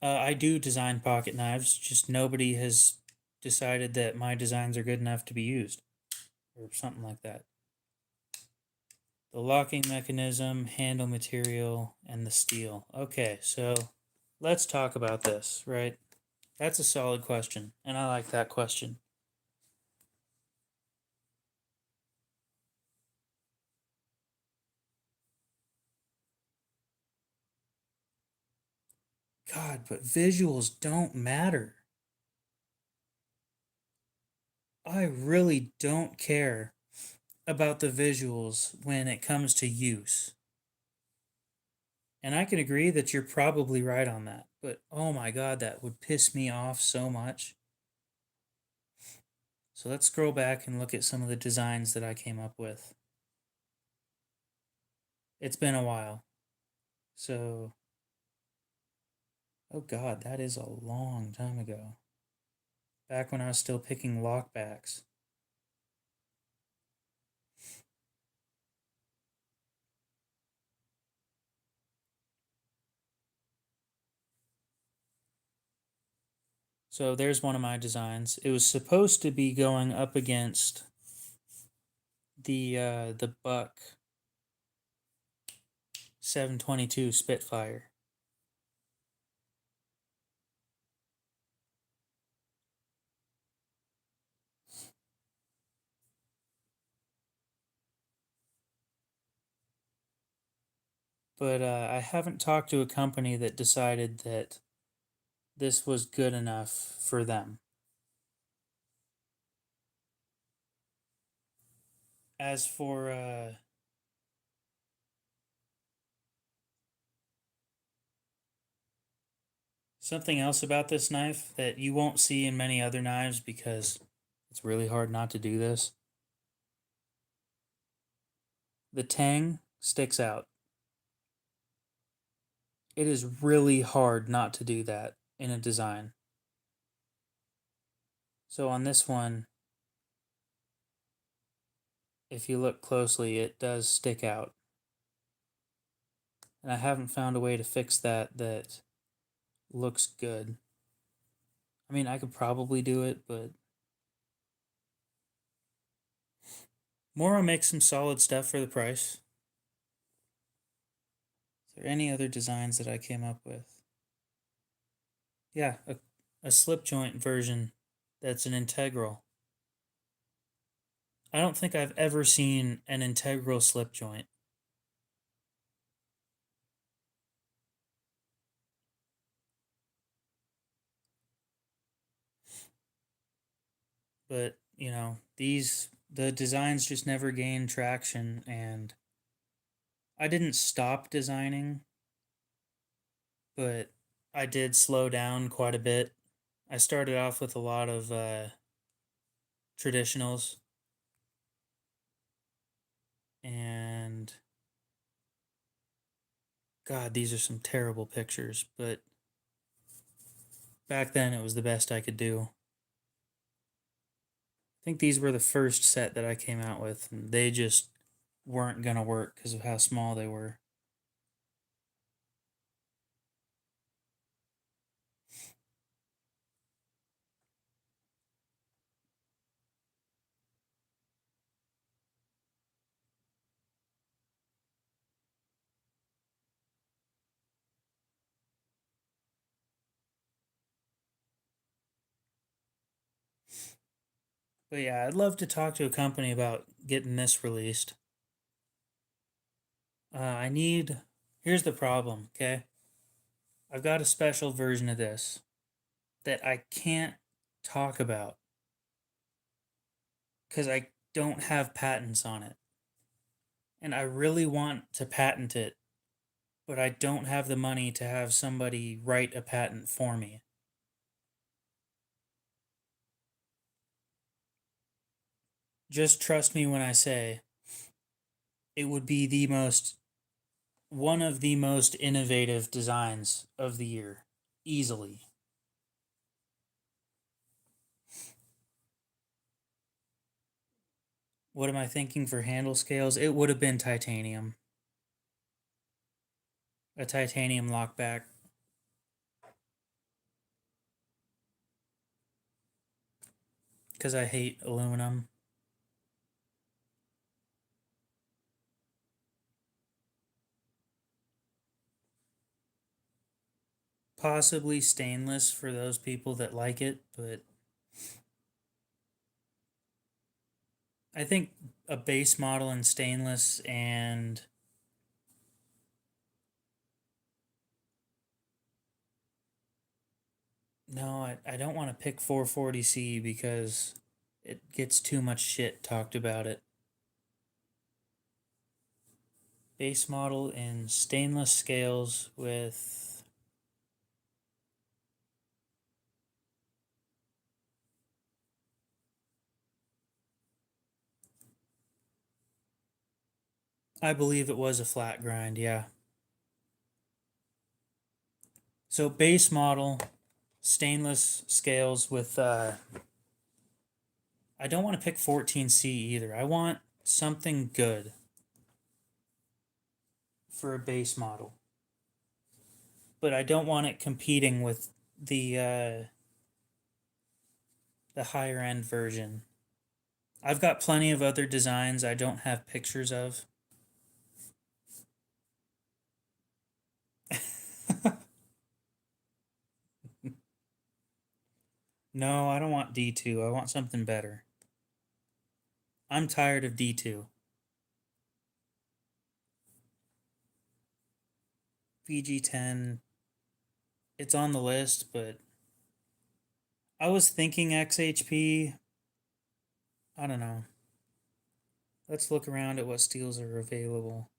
I do design pocket knives, just nobody has decided that my designs are good enough to be used, or something like that. The locking mechanism, handle material, and the steel. Okay, so let's talk about this, right? That's a solid question, and I like that question. God, but visuals don't matter. I really don't care about the visuals when it comes to use. And I can agree that you're probably right on that. But oh my god, that would piss me off so much. So let's scroll back and look at some of the designs that I came up with. It's been a while. So, oh god, that is a long time ago. Back when I was still picking lockbacks. So there's one of my designs. It was supposed to be going up against the Buck 722 Spitfire. But I haven't talked to a company that decided that this was good enough for them. As for something else about this knife that you won't see in many other knives because it's really hard not to do this, the tang sticks out. It is really hard not to do that in a design. So on this one, if you look closely, it does stick out. And I haven't found a way to fix that that looks good. I mean, I could probably do it, but Mora makes some solid stuff for the price. Is there any other designs that I came up with? Yeah, a slip joint version that's an integral. I don't think I've ever seen an integral slip joint. But, you know, the designs just never gained traction, and I didn't stop designing, but I did slow down quite a bit. I started off with a lot of traditionals, and God, these are some terrible pictures, but back then it was the best I could do. I think these were the first set that I came out with, and they just weren't gonna work because of how small they were. But yeah, I'd love to talk to a company about getting this released. I need. Here's the problem, okay? I've got a special version of this that I can't talk about because I don't have patents on it. And I really want to patent it but I don't have the money to have somebody write a patent for me. Just trust me when I say it would be one of the most innovative designs of the year, easily. What am I thinking for handle scales? It would have been titanium. A titanium lockback. Because I hate aluminum. Possibly stainless for those people that like it, but I think a base model in stainless and no, I don't want to pick 440C because it gets too much shit talked about it. Base model in stainless scales with I believe it was a flat grind, yeah. So base model stainless scales with I don't want to pick 14C either. I want something good for a base model. But I don't want it competing with the higher end version. I've got plenty of other designs I don't have pictures of. No, I don't want D2. I want something better. I'm tired of D2. VG10, it's on the list, but I was thinking XHP. I don't know. Let's look around at what steels are available.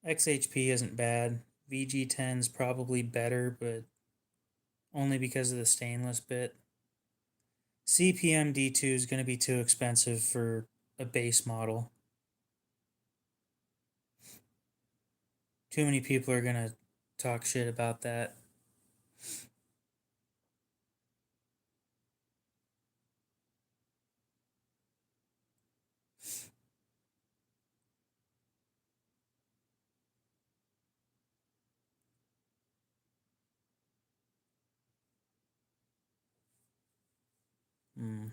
XHP isn't bad. VG10's probably better, but only because of the stainless bit. CPM D2 is going to be too expensive for a base model. Too many people are going to talk shit about that. Mm.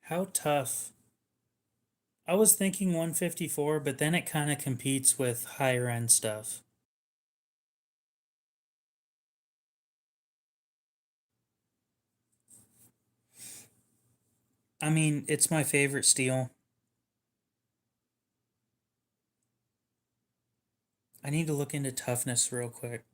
How tough? I was thinking 154, but then it kind of competes with higher end stuff. I mean, it's my favorite steel. I need to look into toughness real quick.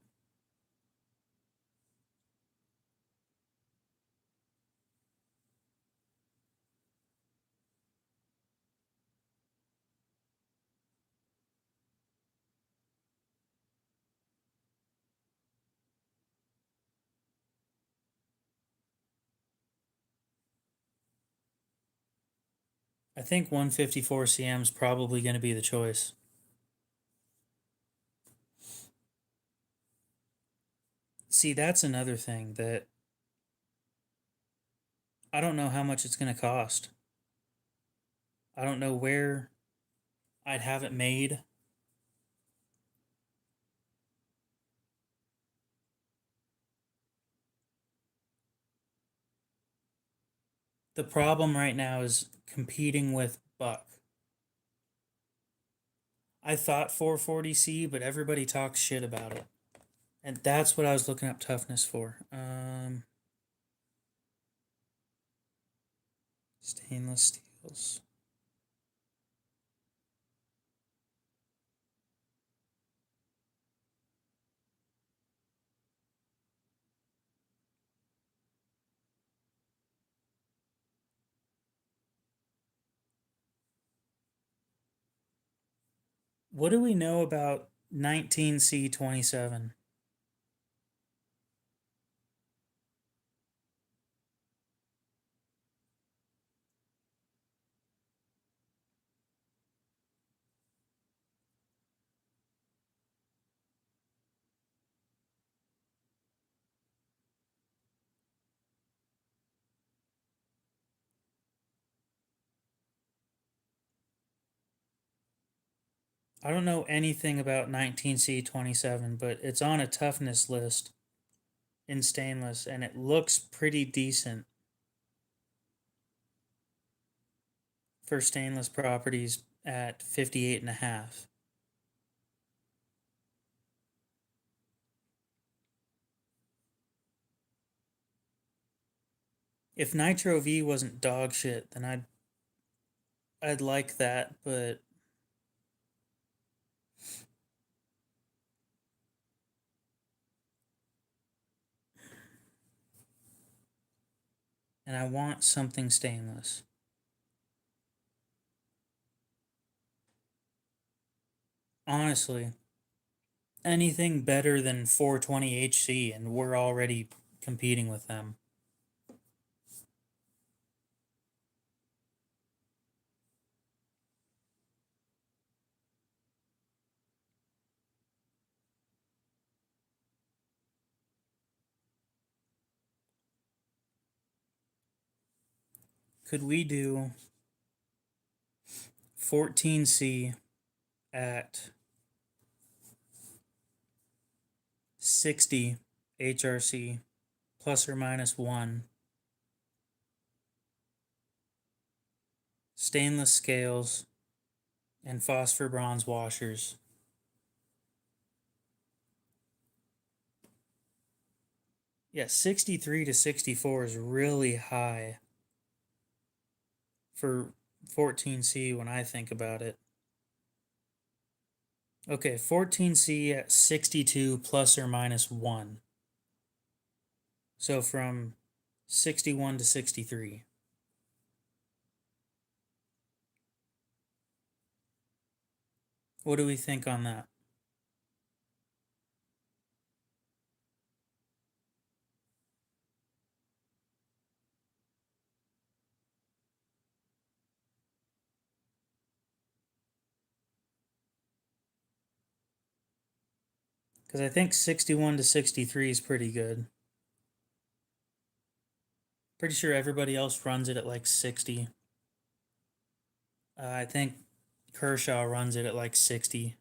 I think 154 cm is probably going to be the choice. See, that's another thing that I don't know how much it's going to cost. I don't know where I'd have it made. The problem right now is competing with buck. I thought 440C, but everybody talks shit about it. And that's what I was looking up toughness for. Stainless steels. What do we know about 19C27? I don't know anything about 19C27, but it's on a toughness list in stainless and it looks pretty decent for stainless properties at 58.5. If Nitro V wasn't dog shit, then I'd like that, but and I want something stainless. Honestly, anything better than 420 HC and we're already competing with them. Could we do 14C at 60 HRC plus or minus 1? Stainless scales and phosphor bronze washers. Yeah, 63 to 64 is really high for 14C when I think about it. Okay, 14C at 62 plus or minus 1. So from 61 to 63. What do we think on that? Because I think 61 to 63 is pretty good. Pretty sure everybody else runs it at like 60. I think Kershaw runs it at like 60.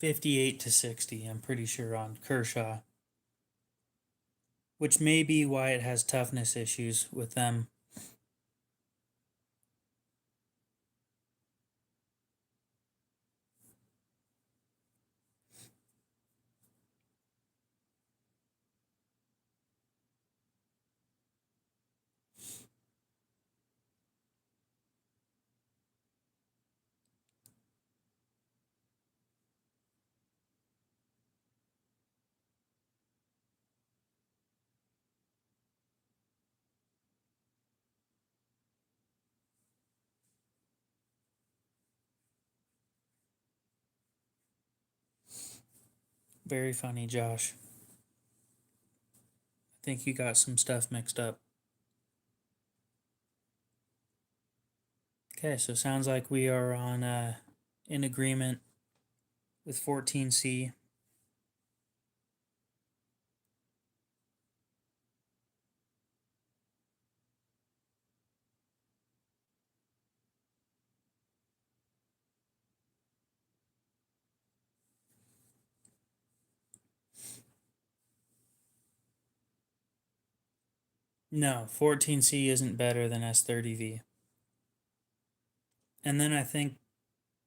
$58 to $60, I'm pretty sure, on Kershaw. Which may be why it has toughness issues with them. Very funny, Josh. I think you got some stuff mixed up. Okay, so sounds like we are on in agreement with 14C. No, 14C isn't better than S30V. And then I think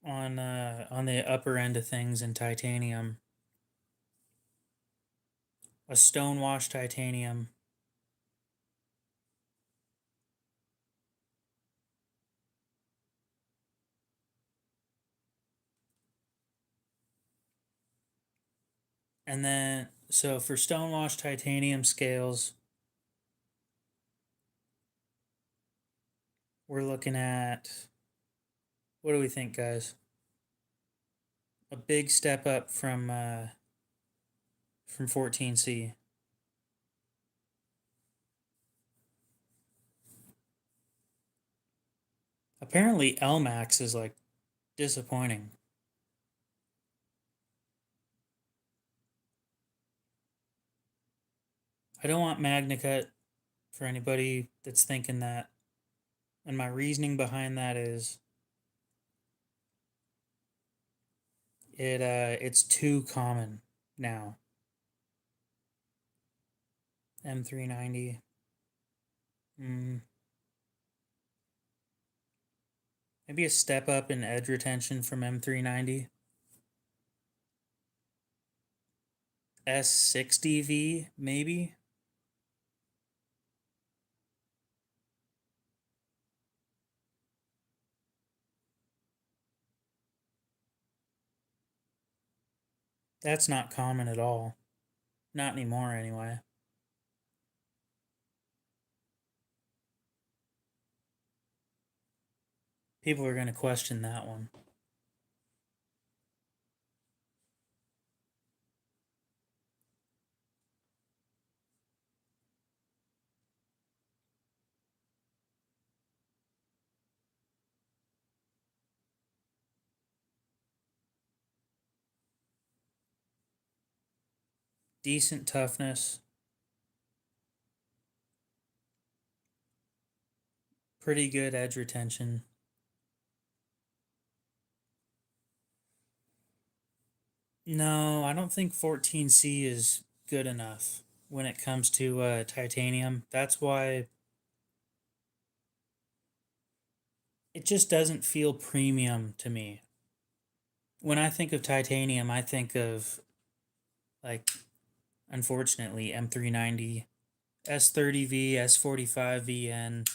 on the upper end of things in titanium, a stonewash titanium. And then, so for stonewash titanium scales, we're looking at, what do we think, guys? A big step up from 14C. Apparently, LMAX is like disappointing. I don't want MagnaCut for anybody that's thinking that. And my reasoning behind that is it's too common now. M390. Maybe a step up in edge retention from M390. S60V, maybe? That's not common at all. Not anymore, anyway. People are going to question that one. Decent toughness. Pretty good edge retention. No, I don't think 14C is good enough when it comes to titanium. That's why it just doesn't feel premium to me. When I think of titanium, I think of, like, unfortunately, M390, S30V, S45VN.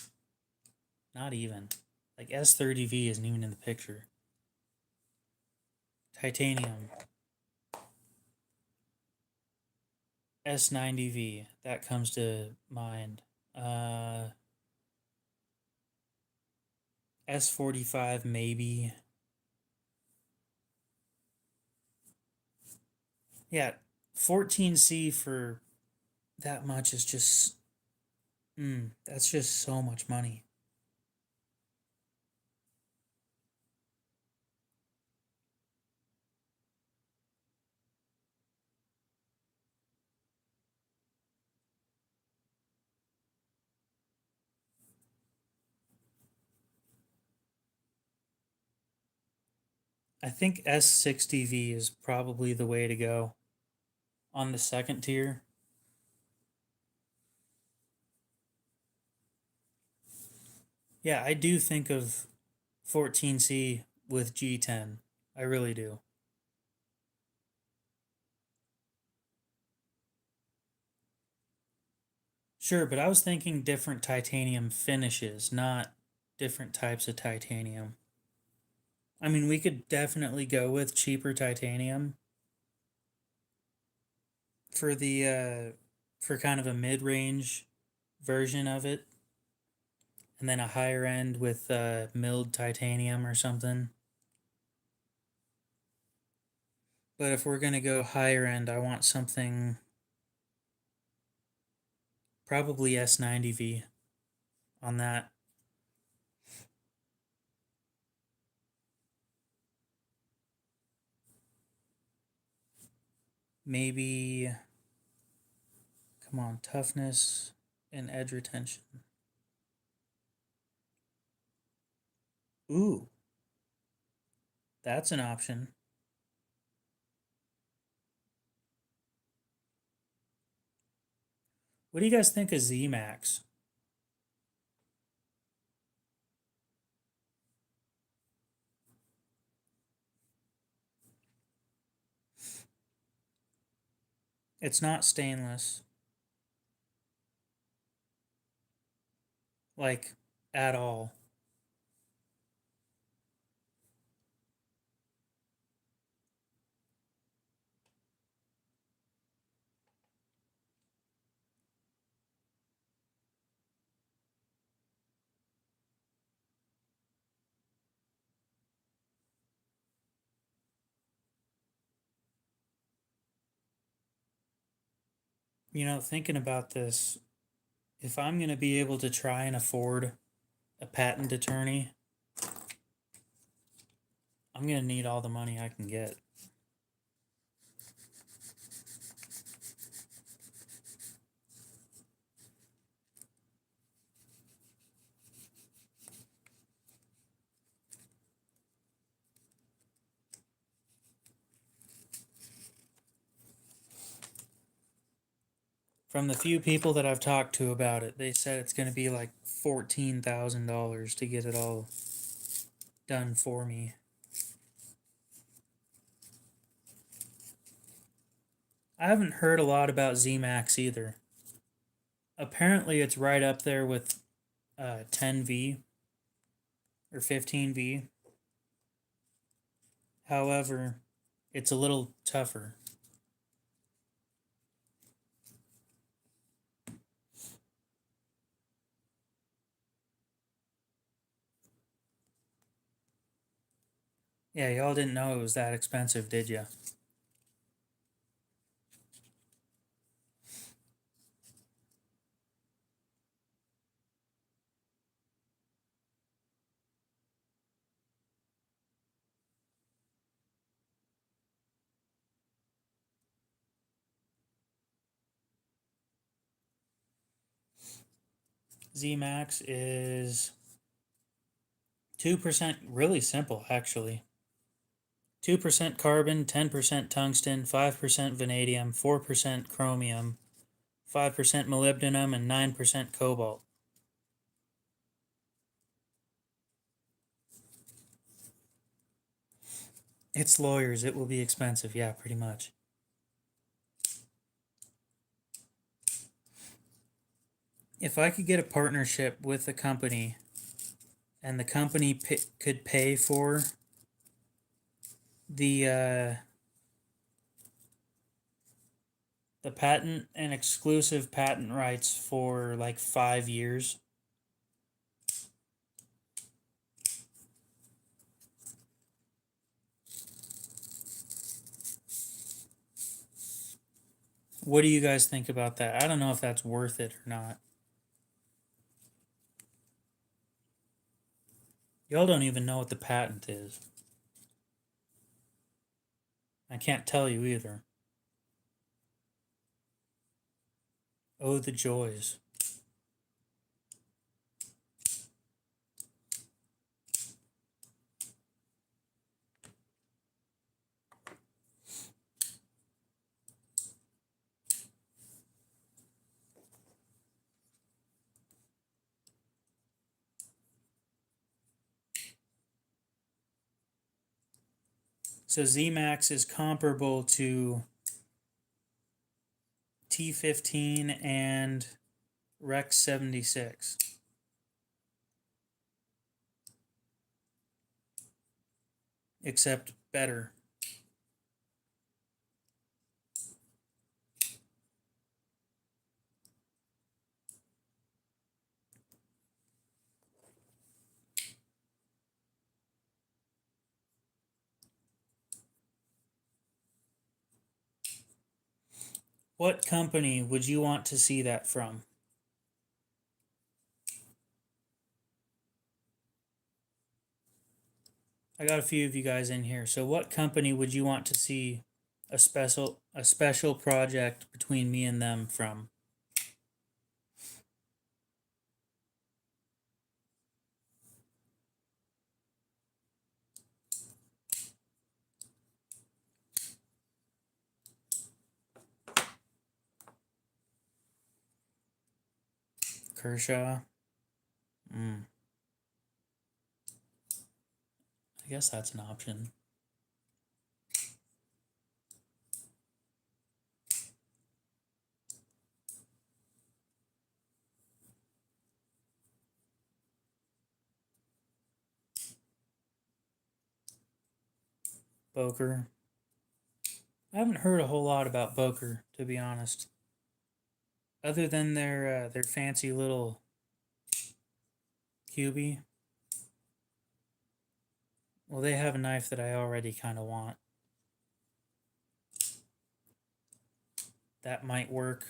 Not even. Like, S30V isn't even in the picture. Titanium. S90V. That comes to mind. S45 maybe. Yeah, 14C for that much is just that's just so much money. I think S60V is probably the way to go on the second tier. Yeah, I do think of 14C with G10. I really do. Sure, but I was thinking different titanium finishes, not different types of titanium. I mean, we could definitely go with cheaper titanium for the for kind of a mid-range version of it, and then a higher end with milled titanium or something. But if we're gonna go higher end, I want something probably S90V on that. Maybe, come on, toughness and edge retention. Ooh, that's an option. What do you guys think of Z Max? It's not stainless. Like, at all. You know, thinking about this, if I'm going to be able to try and afford a patent attorney, I'm going to need all the money I can get. From the few people that I've talked to about it, they said it's going to be like $14,000 to get it all done for me. I haven't heard a lot about ZMAX either. Apparently, it's right up there with 10V or 15V. However, it's a little tougher. Yeah, y'all didn't know it was that expensive, did ya? ZMAX is 2%, really simple actually. 2% carbon, 10% tungsten, 5% vanadium, 4% chromium, 5% molybdenum, and 9% cobalt. It's lawyers, it will be expensive, yeah, pretty much. If I could get a partnership with a company and the company could pay for the patent and exclusive patent rights for like 5 years. What do you guys think about that? I don't know if that's worth it or not. Y'all don't even know what the patent is. I can't tell you either. Oh, the joys. So ZMAX is comparable to T15 and Rex 76. Except better. What company would you want to see that from? I got a few of you guys in here. So what company would you want to see a special project between me and them from? Kershaw? I guess that's an option. Boker. I haven't heard a whole lot about Boker, to be honest. Other than their fancy little cubie. Well, they have a knife that I already kind of want. That might work.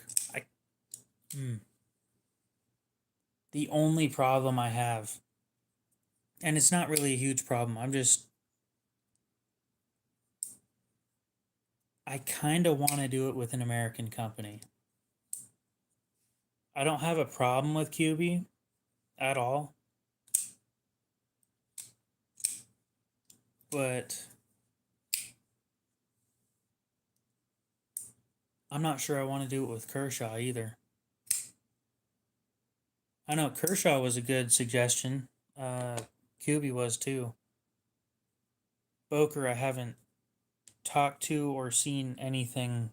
The only problem I have, and it's not really a huge problem, I kind of want to do it with an American company. I don't have a problem with QB at all, but I'm not sure I want to do it with Kershaw either. I know Kershaw was a good suggestion. QB was too. Boker, I haven't talked to or seen anything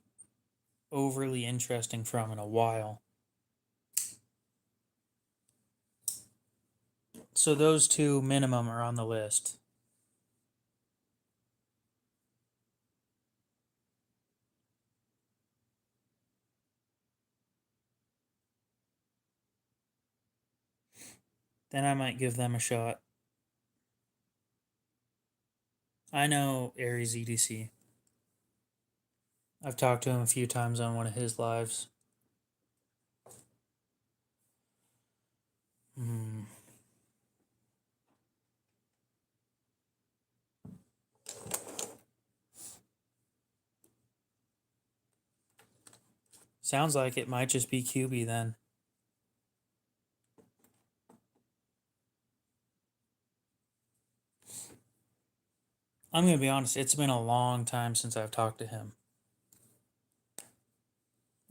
overly interesting from in a while. So those two minimum are on the list. Then I might give them a shot. I know Aries EDC. I've talked to him a few times on one of his lives. Sounds like it might just be QB then. I'm going to be honest, it's been a long time since I've talked to him.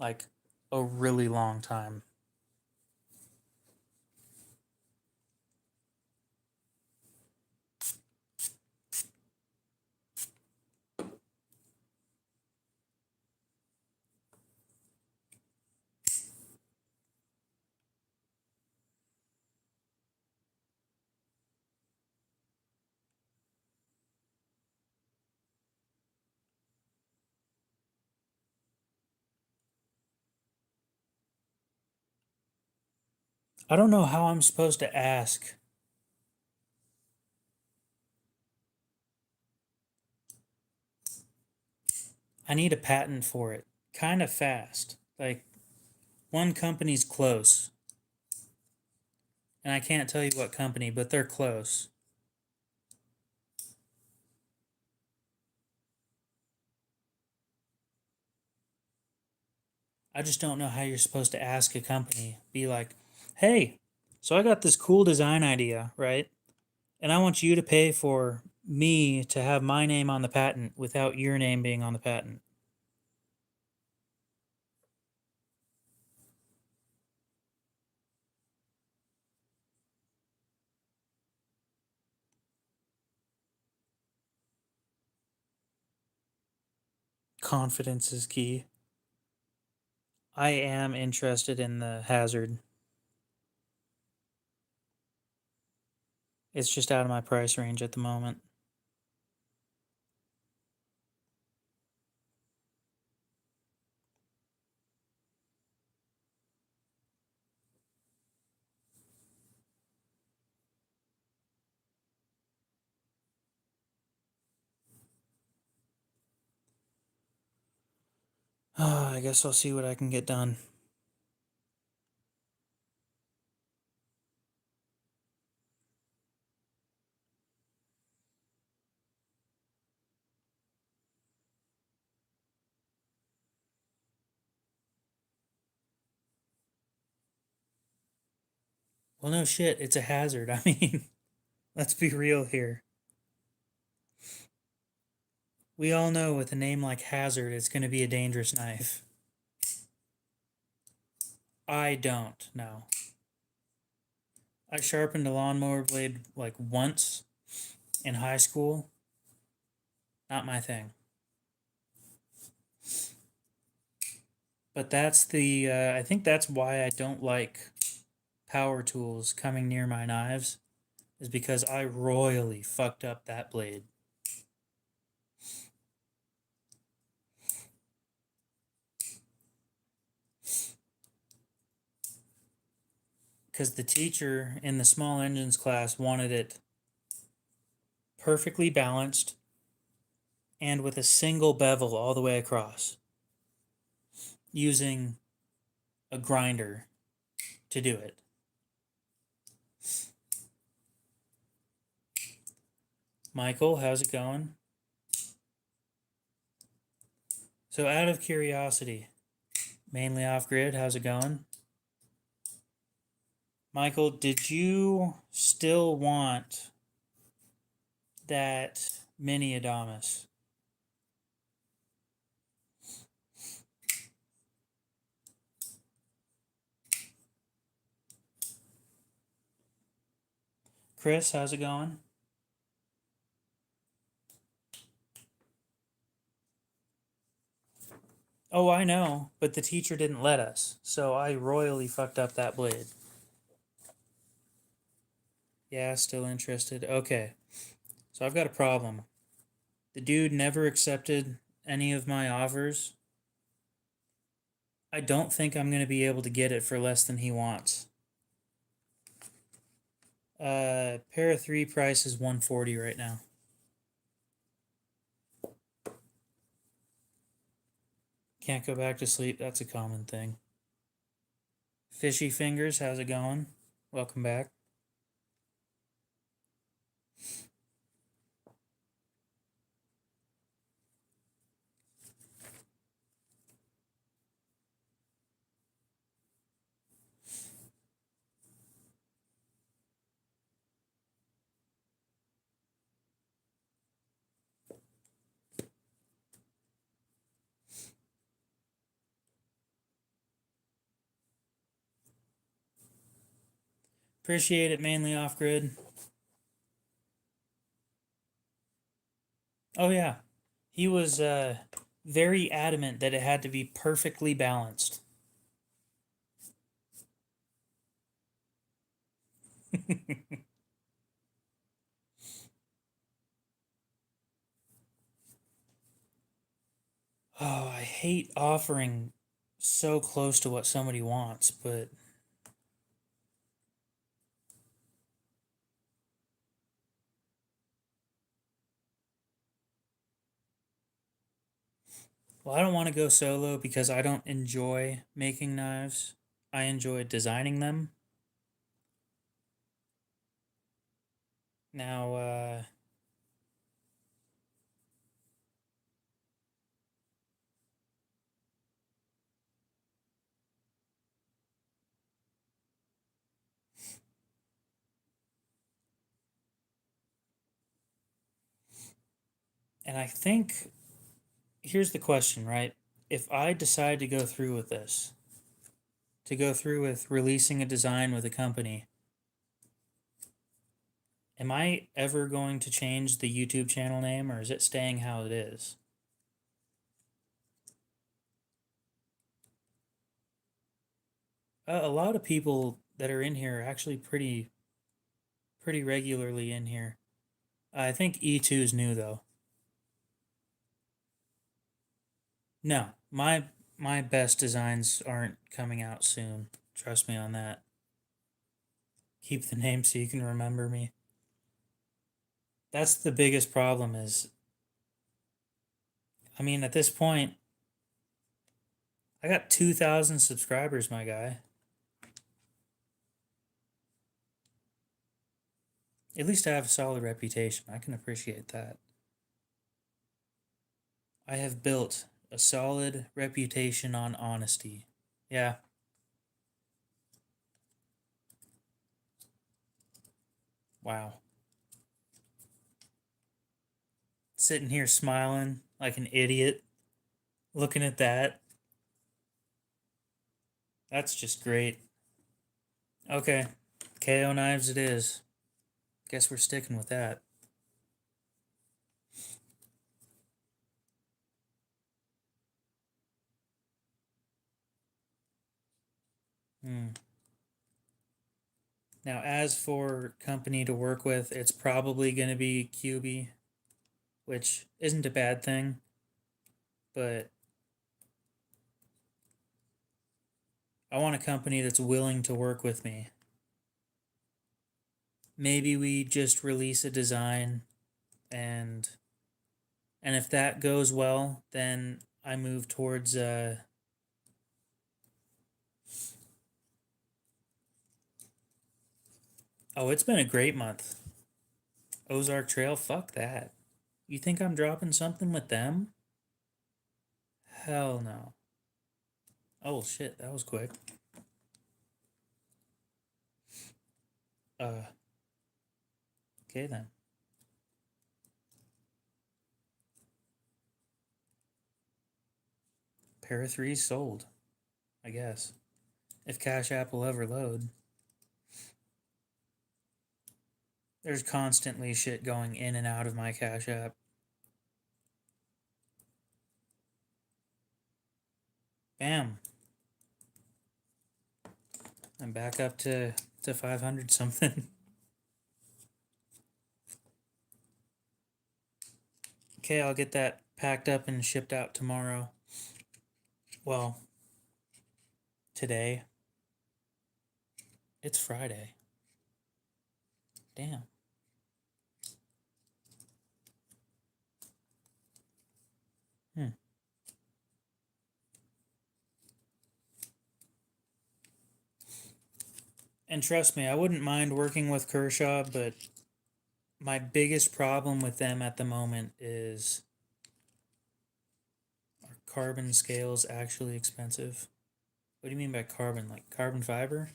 Like, a really long time. I don't know how I'm supposed to ask. I need a patent for it. Kind of fast. Like, one company's close. And I can't tell you what company, but they're close. I just don't know how you're supposed to ask a company. Be like, hey, so I got this cool design idea, right? And I want you to pay for me to have my name on the patent without your name being on the patent. Confidence is key. I am interested in the hazard. It's just out of my price range at the moment. I guess I'll see what I can get done. Well, no shit, it's a hazard. I mean, let's be real here. We all know with a name like Hazard, it's going to be a dangerous knife. I don't know. I sharpened a lawnmower blade like once in high school. Not my thing. But that's I think that's why I don't like power tools coming near my knives, is because I royally fucked up that blade. because the teacher in the small engines class wanted it perfectly balanced and with a single bevel all the way across, using a grinder to do it. Michael, how's it going? So, out of curiosity, mainly off grid, how's it going? Michael, did you still want that mini Adamas? Chris, how's it going? Oh, I know, but the teacher didn't let us, so I royally fucked up that blade. Yeah, still interested. Okay, so I've got a problem. The dude never accepted any of my offers. I don't think I'm going to be able to get it for less than he wants. Pair of 3 price is $140 right now. Can't go back to sleep. That's a common thing. Fishy Fingers, how's it going? Welcome back. Appreciate it, mainly off grid. Oh, yeah. He was very adamant that it had to be perfectly balanced. Oh, I hate offering so close to what somebody wants, but well, I don't want to go solo because I don't enjoy making knives. I enjoy designing them. Now, and I think here's the question, right? If I decide to go through with this, to go through with releasing a design with a company, am I ever going to change the YouTube channel name, or is it staying how it is? A lot of people that are in here are actually pretty regularly in here. I think E2 is new though. No, my best designs aren't coming out soon. Trust me on that. Keep the name so you can remember me. That's the biggest problem is, I mean, at this point, I got 2,000 subscribers, my guy. At least I have a solid reputation. I can appreciate that. I have built a solid reputation on honesty. Yeah. Wow. Sitting here smiling like an idiot, looking at that. That's just great. Okay. KO knives it is. Guess we're sticking with that. Hmm. Now, as for company to work with, it's probably going to be QB, which isn't a bad thing, but I want a company that's willing to work with me. maybe we just release a design and if that goes well, then I move towards oh, it's been a great month. Ozark Trail, fuck that. You think I'm dropping something with them? Hell no. Oh shit, that was quick. Uh okay then. Pair of threes sold, I guess. If Cash App will ever load. There's constantly shit going in and out of my Cash App. Bam. I'm back up to 500 something. Okay, I'll get that packed up and shipped out tomorrow. Well, today. It's Friday. Damn. Hmm. And trust me, I wouldn't mind working with Kershaw, but my biggest problem with them at the moment is, are carbon scales actually expensive? What do you mean by carbon? Like carbon fiber?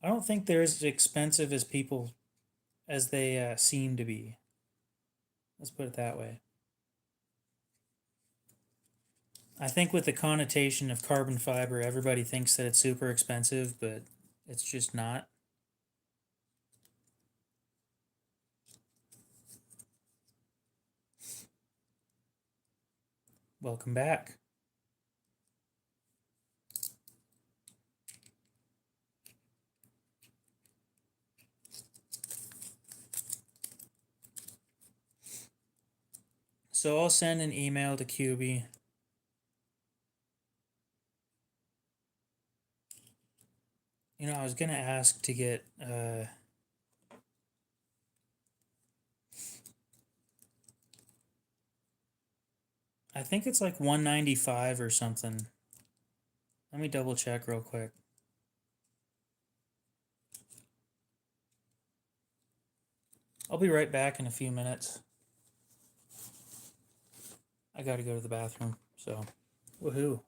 I don't think they're as expensive as people as they seem to be. Let's put it that way. I think with the connotation of carbon fiber, everybody thinks that it's super expensive, but it's just not. Welcome back. So I'll send an email to QB. You know, I was gonna ask to get I think it's like 195 or something. Let me double check real quick. I'll be right back in a few minutes. I gotta go to the bathroom, so woohoo.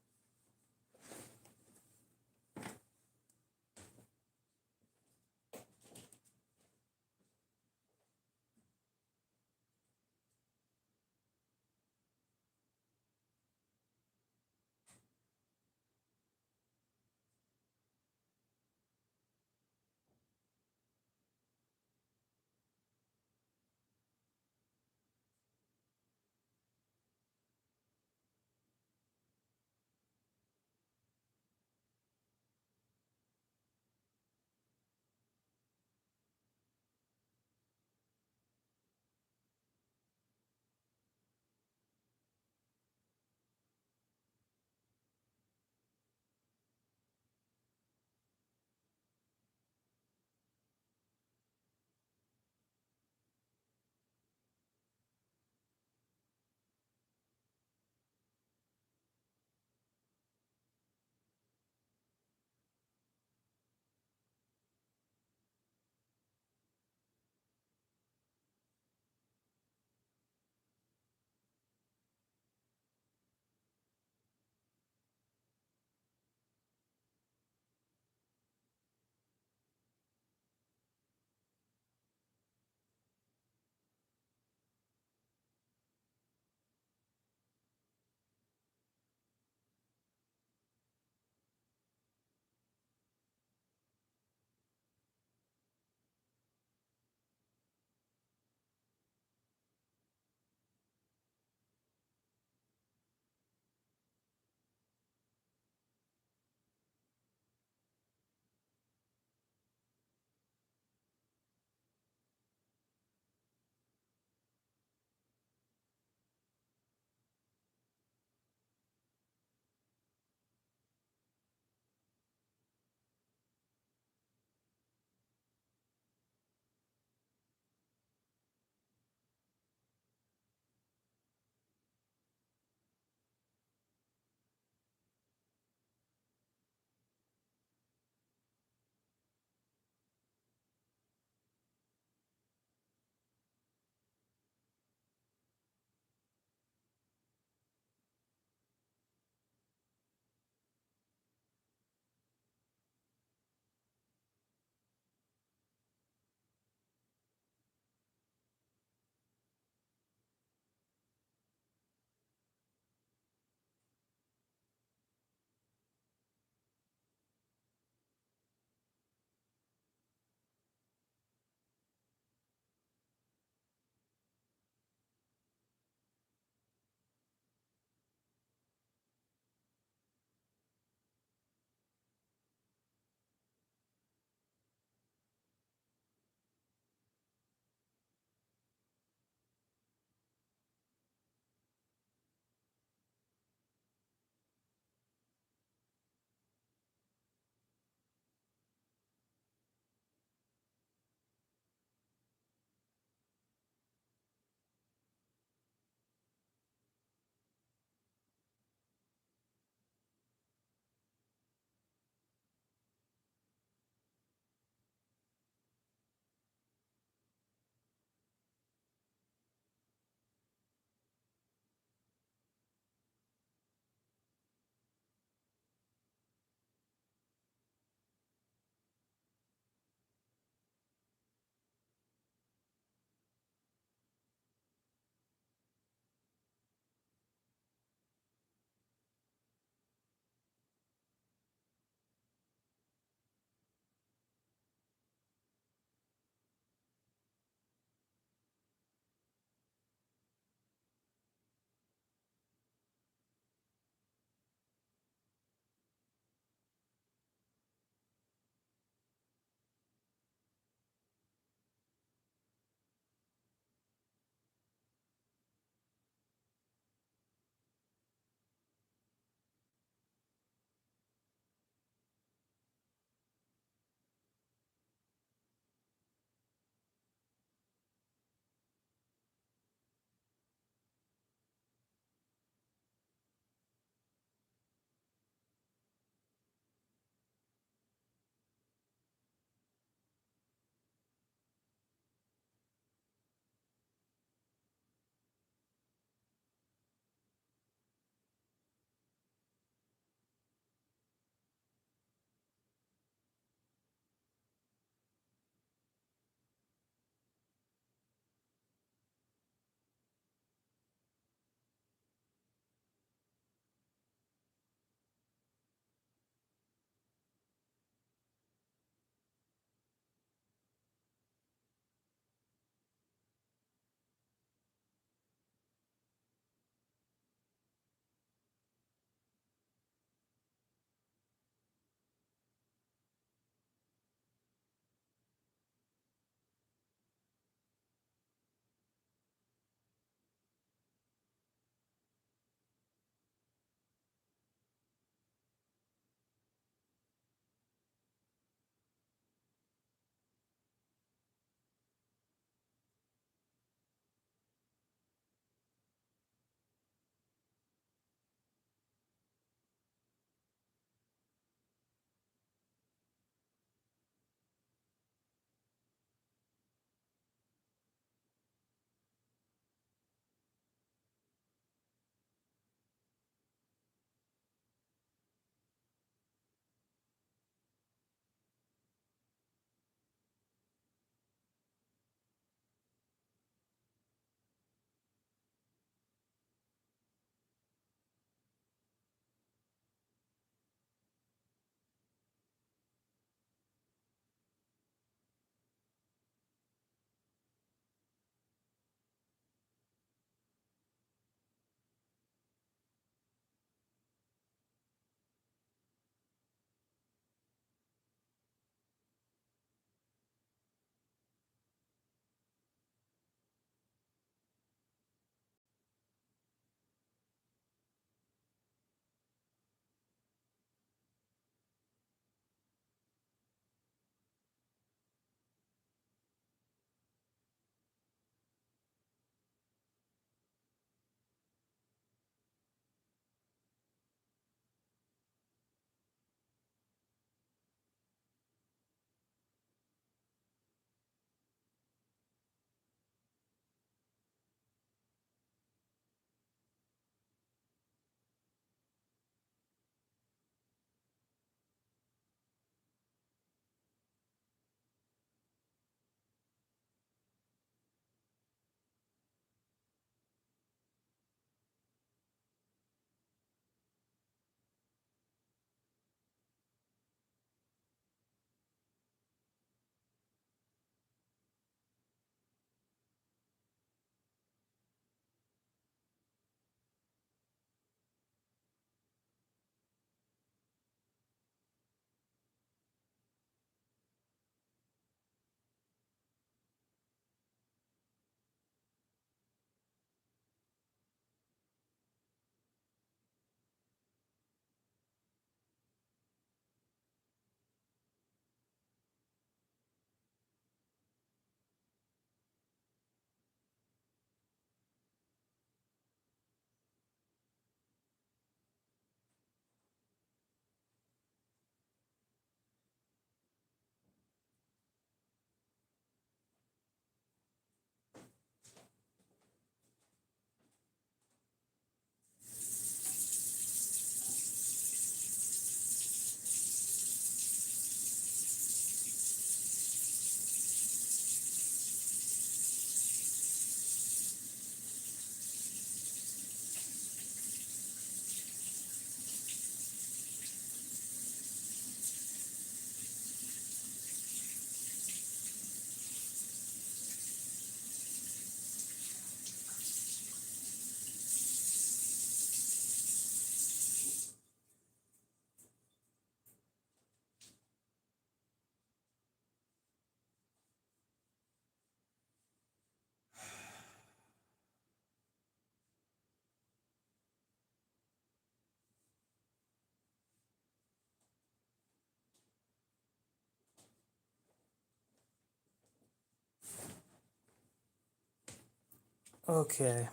Okay.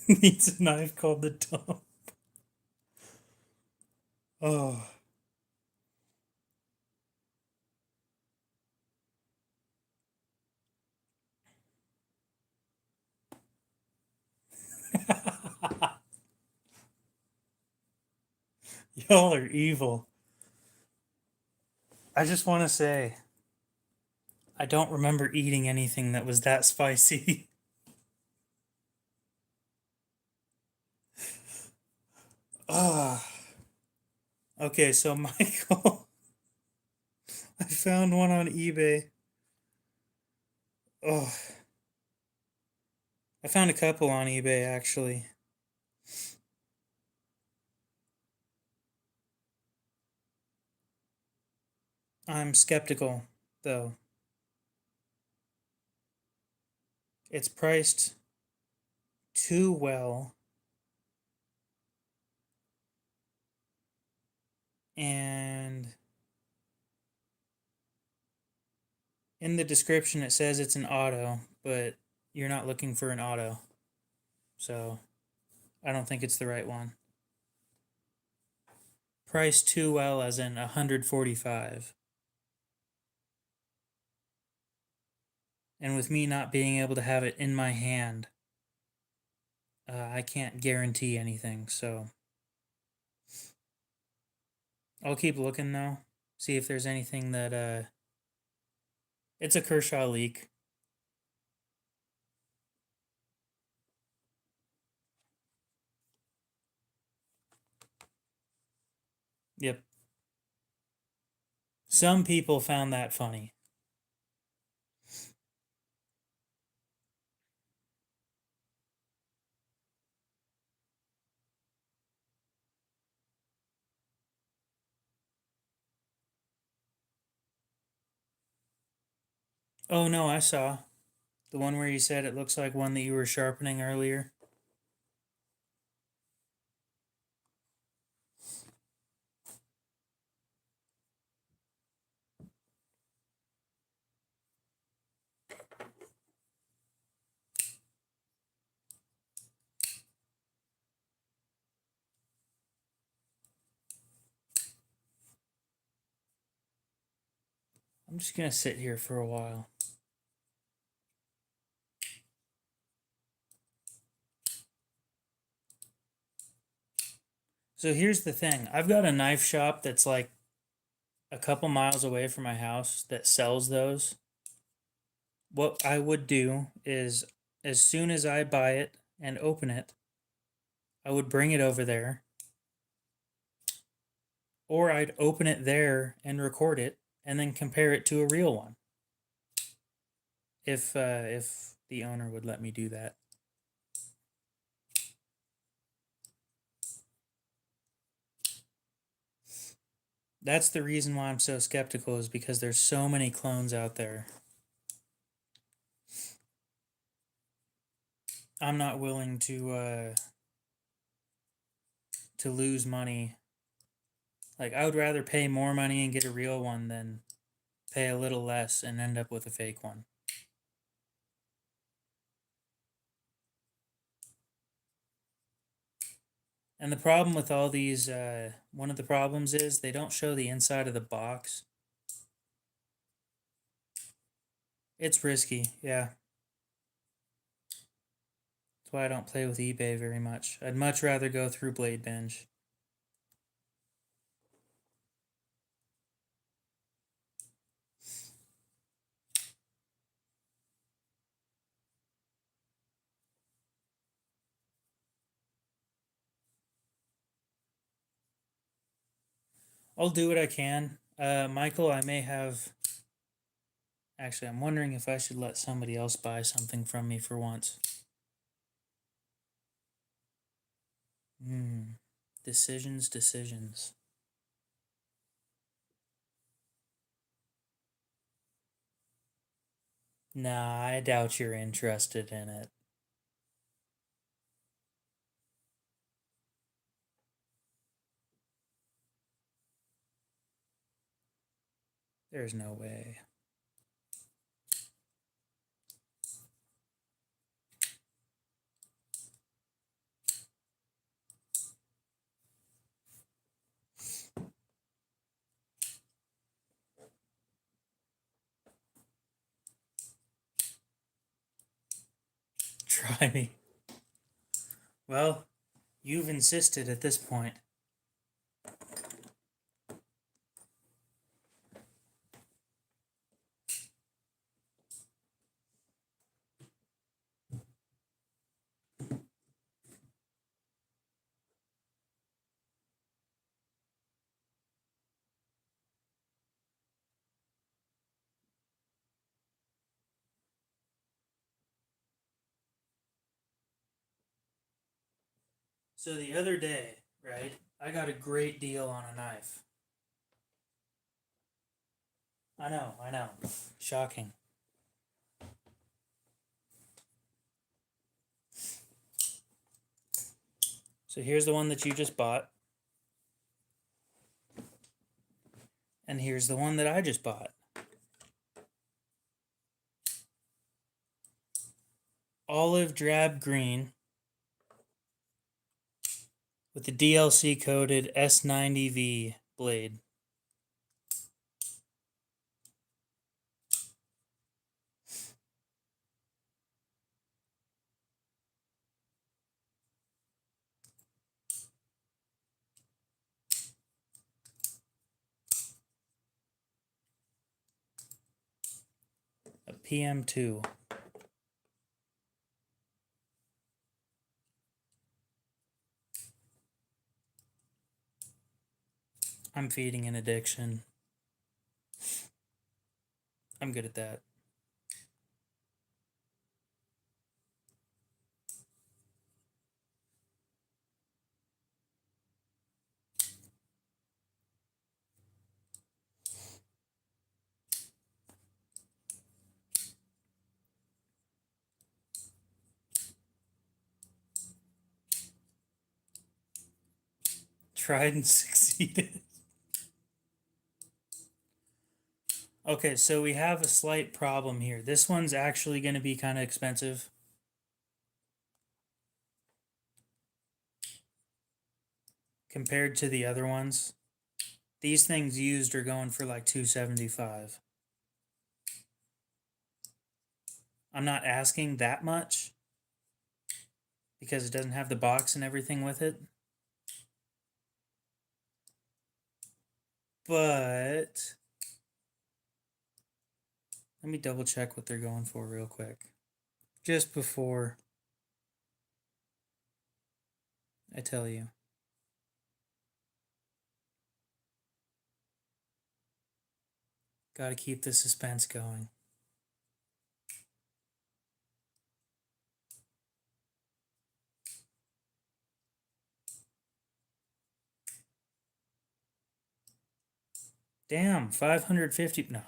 Needs a knife called the dump. Oh. Y'all are evil. I just want to say, I don't remember eating anything that was that spicy. Ah. Okay, so Michael, I found one on eBay. Oh, I found a couple on eBay actually. I'm skeptical though. It's priced too well, and in the description it says it's an auto, but you're not looking for an auto. So, I don't think it's the right one. Priced too well as in 145. And with me not being able to have it in my hand, I can't guarantee anything. So I'll keep looking though, see if there's anything that it's a Kershaw Leek. Yep. Some people found that funny. Oh no, I saw the one where you said it looks like one that you were sharpening earlier. I'm just gonna sit here for a while. So here's the thing. I've got a knife shop that's like a couple miles away from my house that sells those. What I would do is, as soon as I buy it and open it, I would bring it over there, or I'd open it there and record it, and then compare it to a real one. If the owner would let me do that. That's the reason why I'm so skeptical, is because there's so many clones out there. I'm not willing to lose money. Like, I would rather pay more money and get a real one than pay a little less and end up with a fake one. And the problem with all these, one of the problems is they don't show the inside of the box. It's risky, yeah. That's why I don't play with eBay very much. I'd much rather go through Blade Binge. I'll do what I can. Michael, I may have. Actually, I'm wondering if I should let somebody else buy something from me for once. Hmm. Decisions, decisions. Nah, I doubt you're interested in it. There's no way. Try me. Well, you've insisted at this point. So the other day, right, I got a great deal on a knife. I know. Shocking. So here's the one that you just bought. And here's the one that I just bought. Olive drab green with the DLC coated S90V blade. A PM2. I'm feeding an addiction. I'm good at that. Tried and succeeded. Okay, so we have a slight problem here. This one's actually going to be kind of expensive. Compared to the other ones. These things used are going for like $275. I'm not asking that much because it doesn't have the box and everything with it. But let me double check what they're going for real quick. Just before I tell you. Gotta keep the suspense going. Damn, 550. No.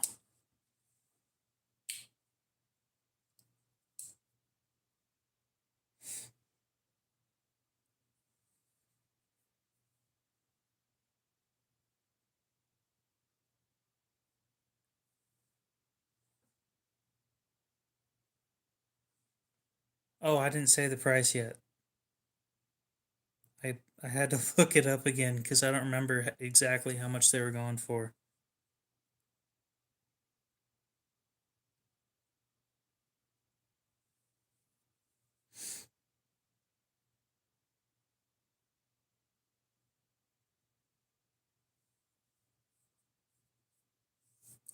Oh, I didn't say the price yet. I had to look it up again because I don't remember exactly how much they were going for.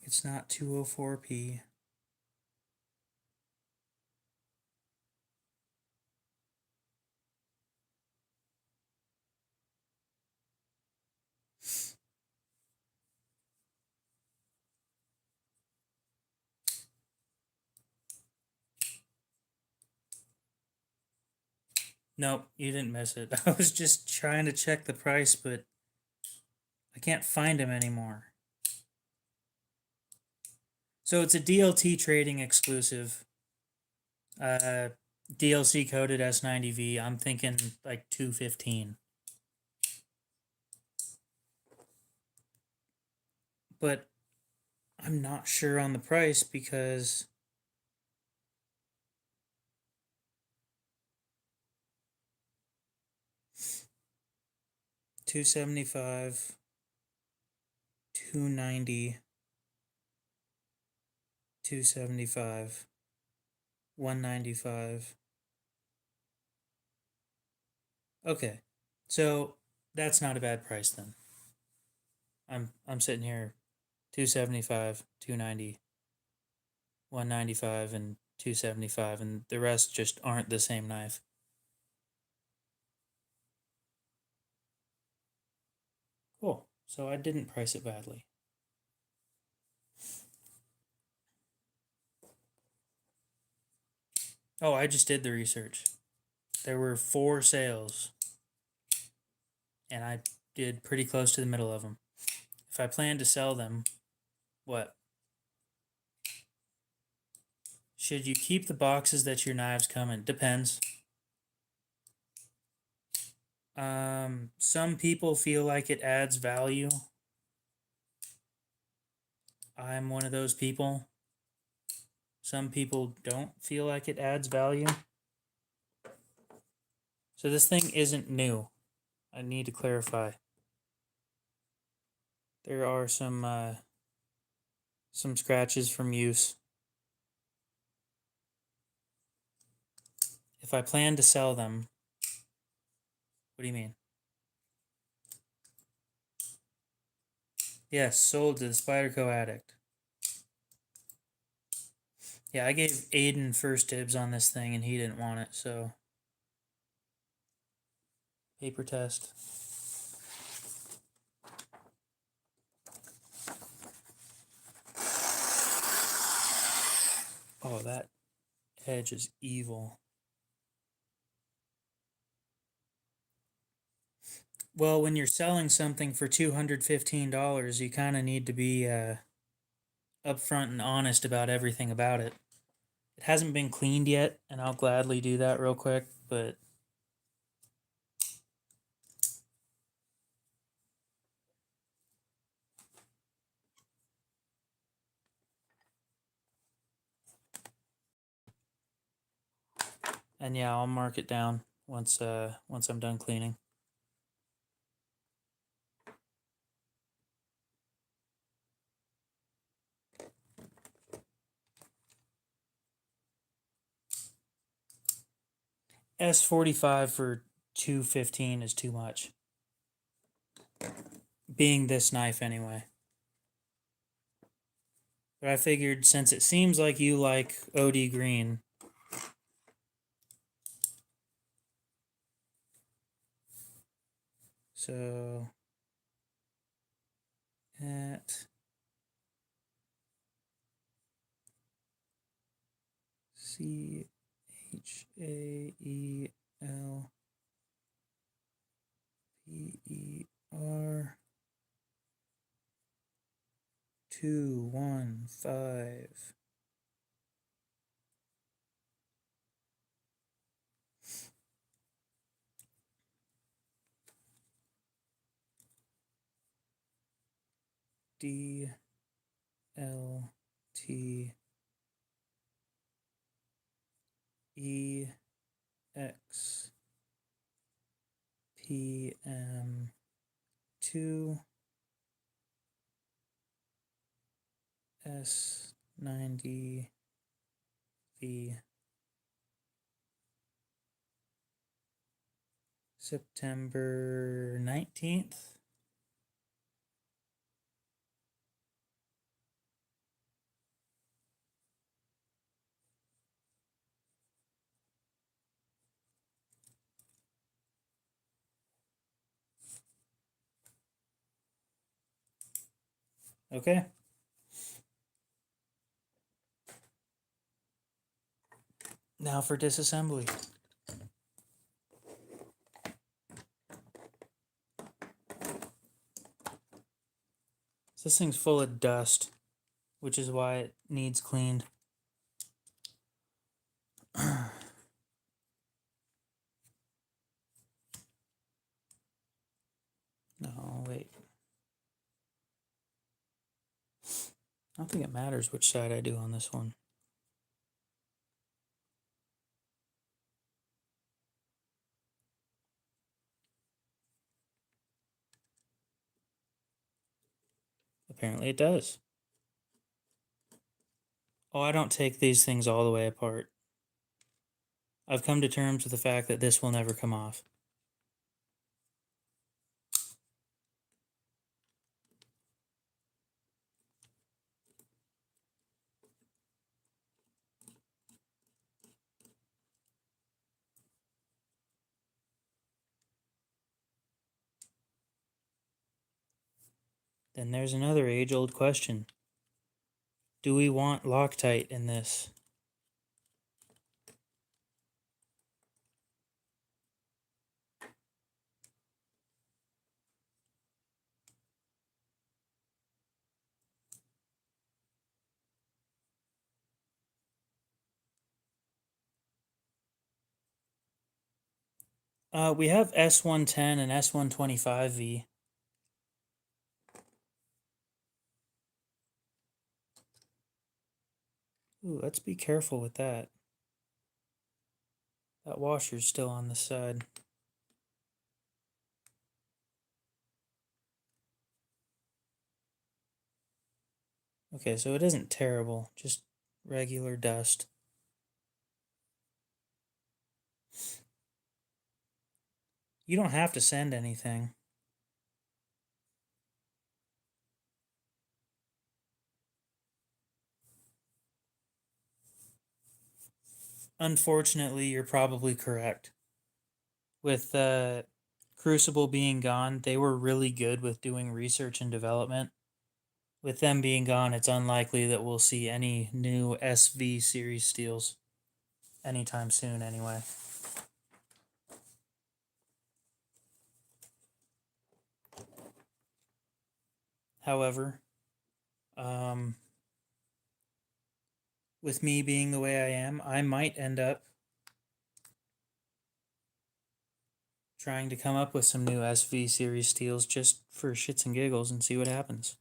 It's not 204p. Nope, you didn't miss it. I was just trying to check the price, but I can't find him anymore. So it's a DLT trading exclusive. DLC coded S90V. I'm thinking like 215. But I'm not sure on the price because $275, $290, $275, $195. Okay, so that's not a bad price then. I'm sitting here, 275, 290, 195, and 275, and the rest just aren't the same knife. Cool. So I didn't price it badly. Oh, I just did the research. There were 4 sales, and I did pretty close to the middle of them. If I plan to sell them, what? Should you keep the boxes that your knives come in? Depends. Some people feel like it adds value. I'm one of those people. Some people don't feel like it adds value. So this thing isn't new. I need to clarify. There are some scratches from use. If I plan to sell them, what do you mean? Yes, sold to the Spyderco addict. Yeah, I gave Aiden first dibs on this thing and he didn't want it, so. Paper test. Oh, that edge is evil. Well, when you're selling something for $215, you kind of need to be upfront and honest about everything about it. It hasn't been cleaned yet, and I'll gladly do that real quick, but and yeah, I'll mark it down once I'm done cleaning. S45 for $215 is too much. Being this knife anyway. But I figured since it seems like you like OD green, so at CHAELPER 215. DLTEXPM2 S90V September 19th. Okay. Now for disassembly. So this thing's full of dust, which is why it needs cleaned. No, wait. don't think it matters which side I do on this one. Apparently it does. Oh, I don't take these things all the way apart. I've come to terms with the fact that this will never come off. Then there's another age-old question. Do we want Loctite in this? We have S110 and S125V. Ooh, let's be careful with that. That washer's still on the side. Okay, so it isn't terrible, just regular dust. You don't have to send anything. Unfortunately, you're probably correct. With Crucible being gone, they were really good with doing research and development. With them being gone, it's unlikely that we'll see any new SV series steels anytime soon, anyway. However, with me being the way I am, I might end up trying to come up with some new SV series steels just for shits and giggles and see what happens.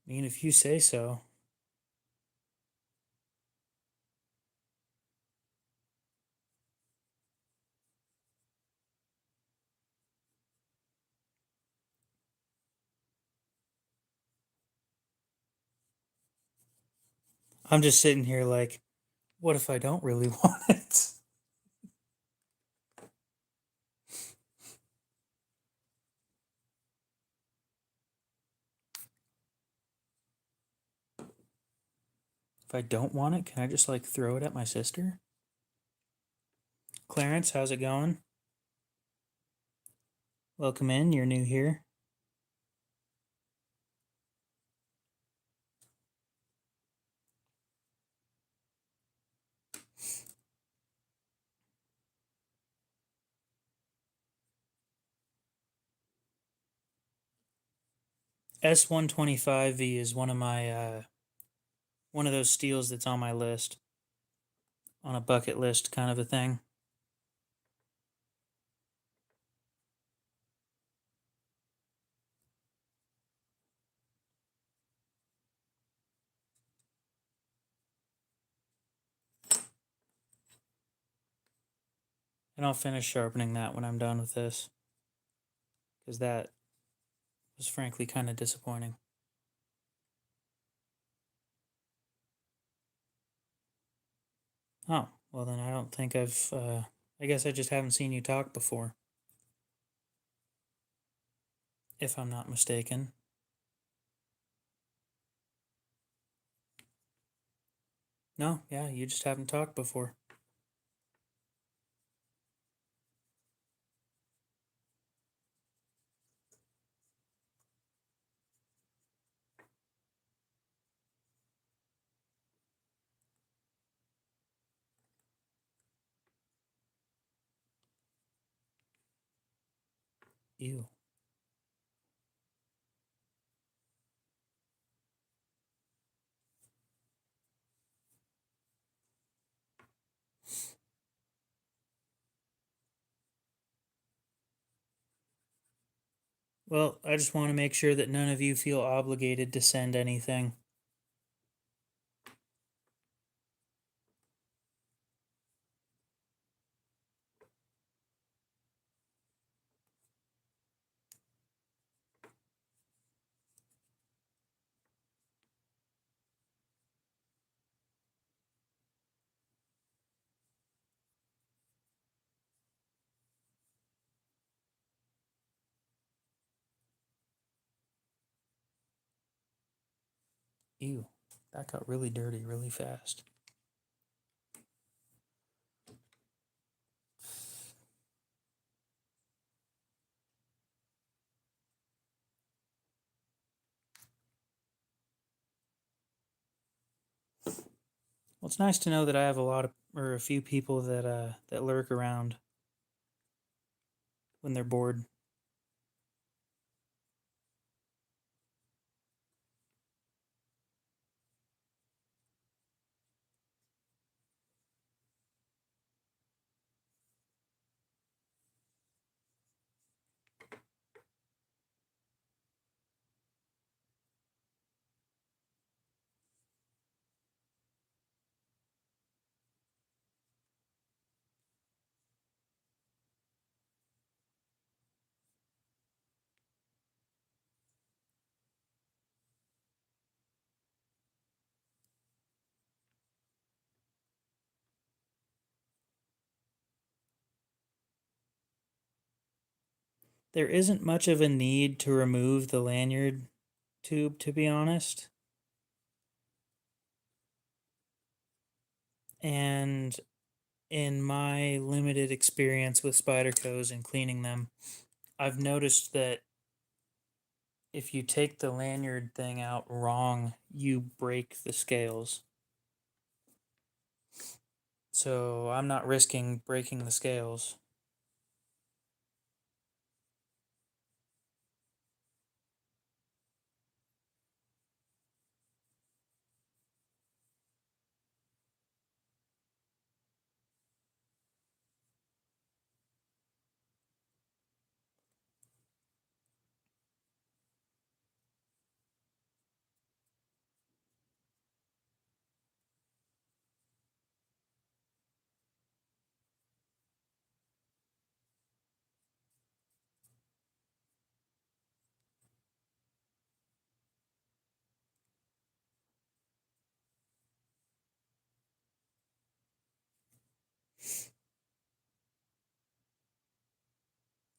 I mean, if you say so. I'm just sitting here like, what if I don't really want it? If I don't want it, can I just like throw it at my sister? Clarence, how's it going? Welcome in, you're new here. S125V is one of my one of those steels that's on my list. On a bucket list kind of a thing. And I'll finish sharpening that when I'm done with this. Because that was frankly kind of disappointing. Oh, well then I don't think I've, I guess I just haven't seen you talk before. If I'm not mistaken. No, yeah, you just haven't talked before. Ew. Well, I just want to make sure that none of you feel obligated to send anything. Ew, that got really dirty really fast. Well, it's nice to know that I have a few people that lurk around when they're bored. There isn't much of a need to remove the lanyard tube, to be honest. And in my limited experience with Spydercos and cleaning them, I've noticed that if you take the lanyard thing out wrong, you break the scales. So I'm not risking breaking the scales.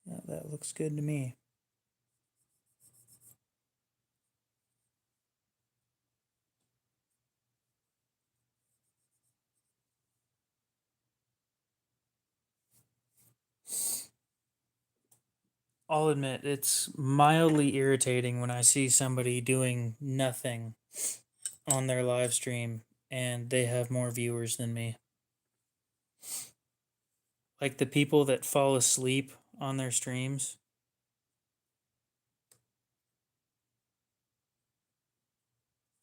Yeah, that looks good to me. I'll admit it's mildly irritating when I see somebody doing nothing on their live stream and they have more viewers than me. Like the people that fall asleep on their streams.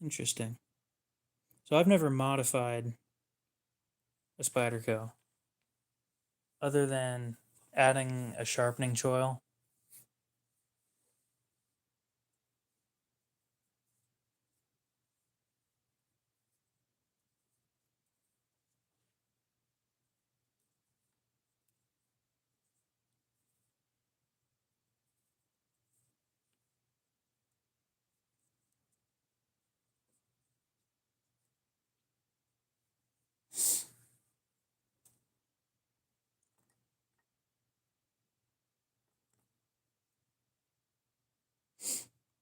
Interesting. So I've never modified a Spyderco other than adding a sharpening choil.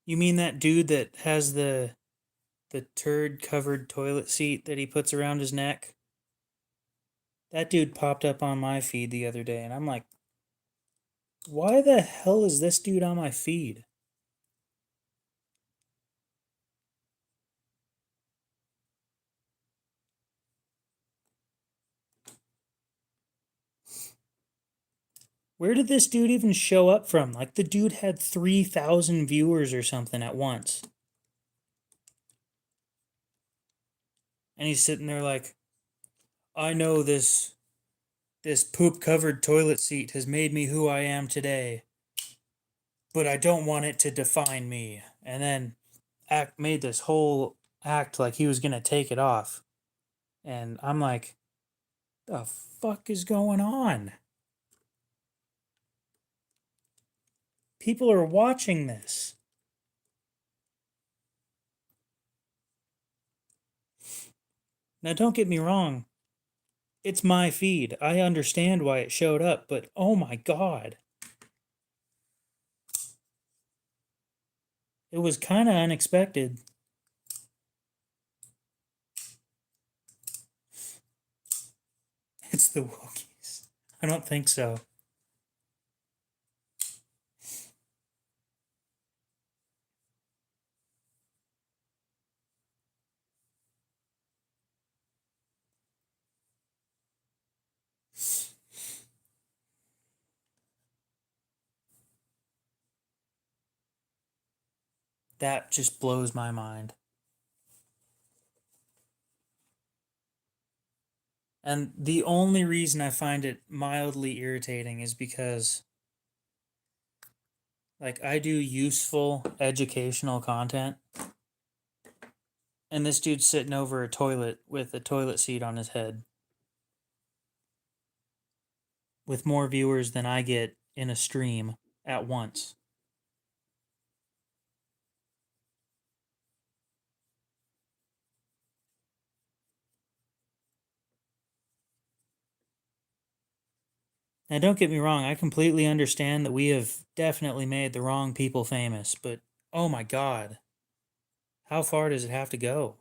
You mean that dude that has the turd covered toilet seat that he puts around his neck? That dude popped up on my feed the other day and I'm like, why the hell is this dude on my feed? Where did this dude even show up from? Like the dude had 3,000 viewers or something at once. And he's sitting there like, I know this poop covered toilet seat has made me who I am today. but I don't want it to define me. And then made this whole act like he was going to take it off. And I'm like, the fuck is going on? People are watching this. Now, don't get me wrong. It's my feed. I understand why it showed up, but oh my God. It was kind of unexpected. It's the Wookiees. I don't think so. That just blows my mind. And the only reason I find it mildly irritating is because, like, I do useful educational content, and this dude's sitting over a toilet with a toilet seat on his head with more viewers than I get in a stream at once. Now, don't get me wrong, I completely understand that we have definitely made the wrong people famous, but oh my God, how far does it have to go?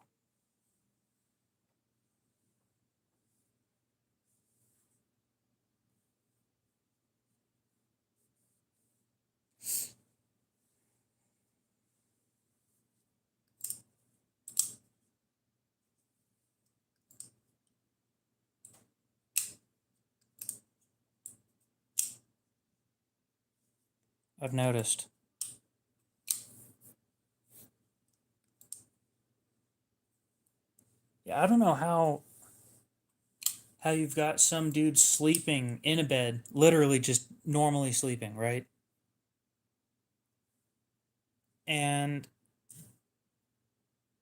I've noticed. Yeah, I don't know how you've got some dude sleeping in a bed, literally just normally sleeping, right? And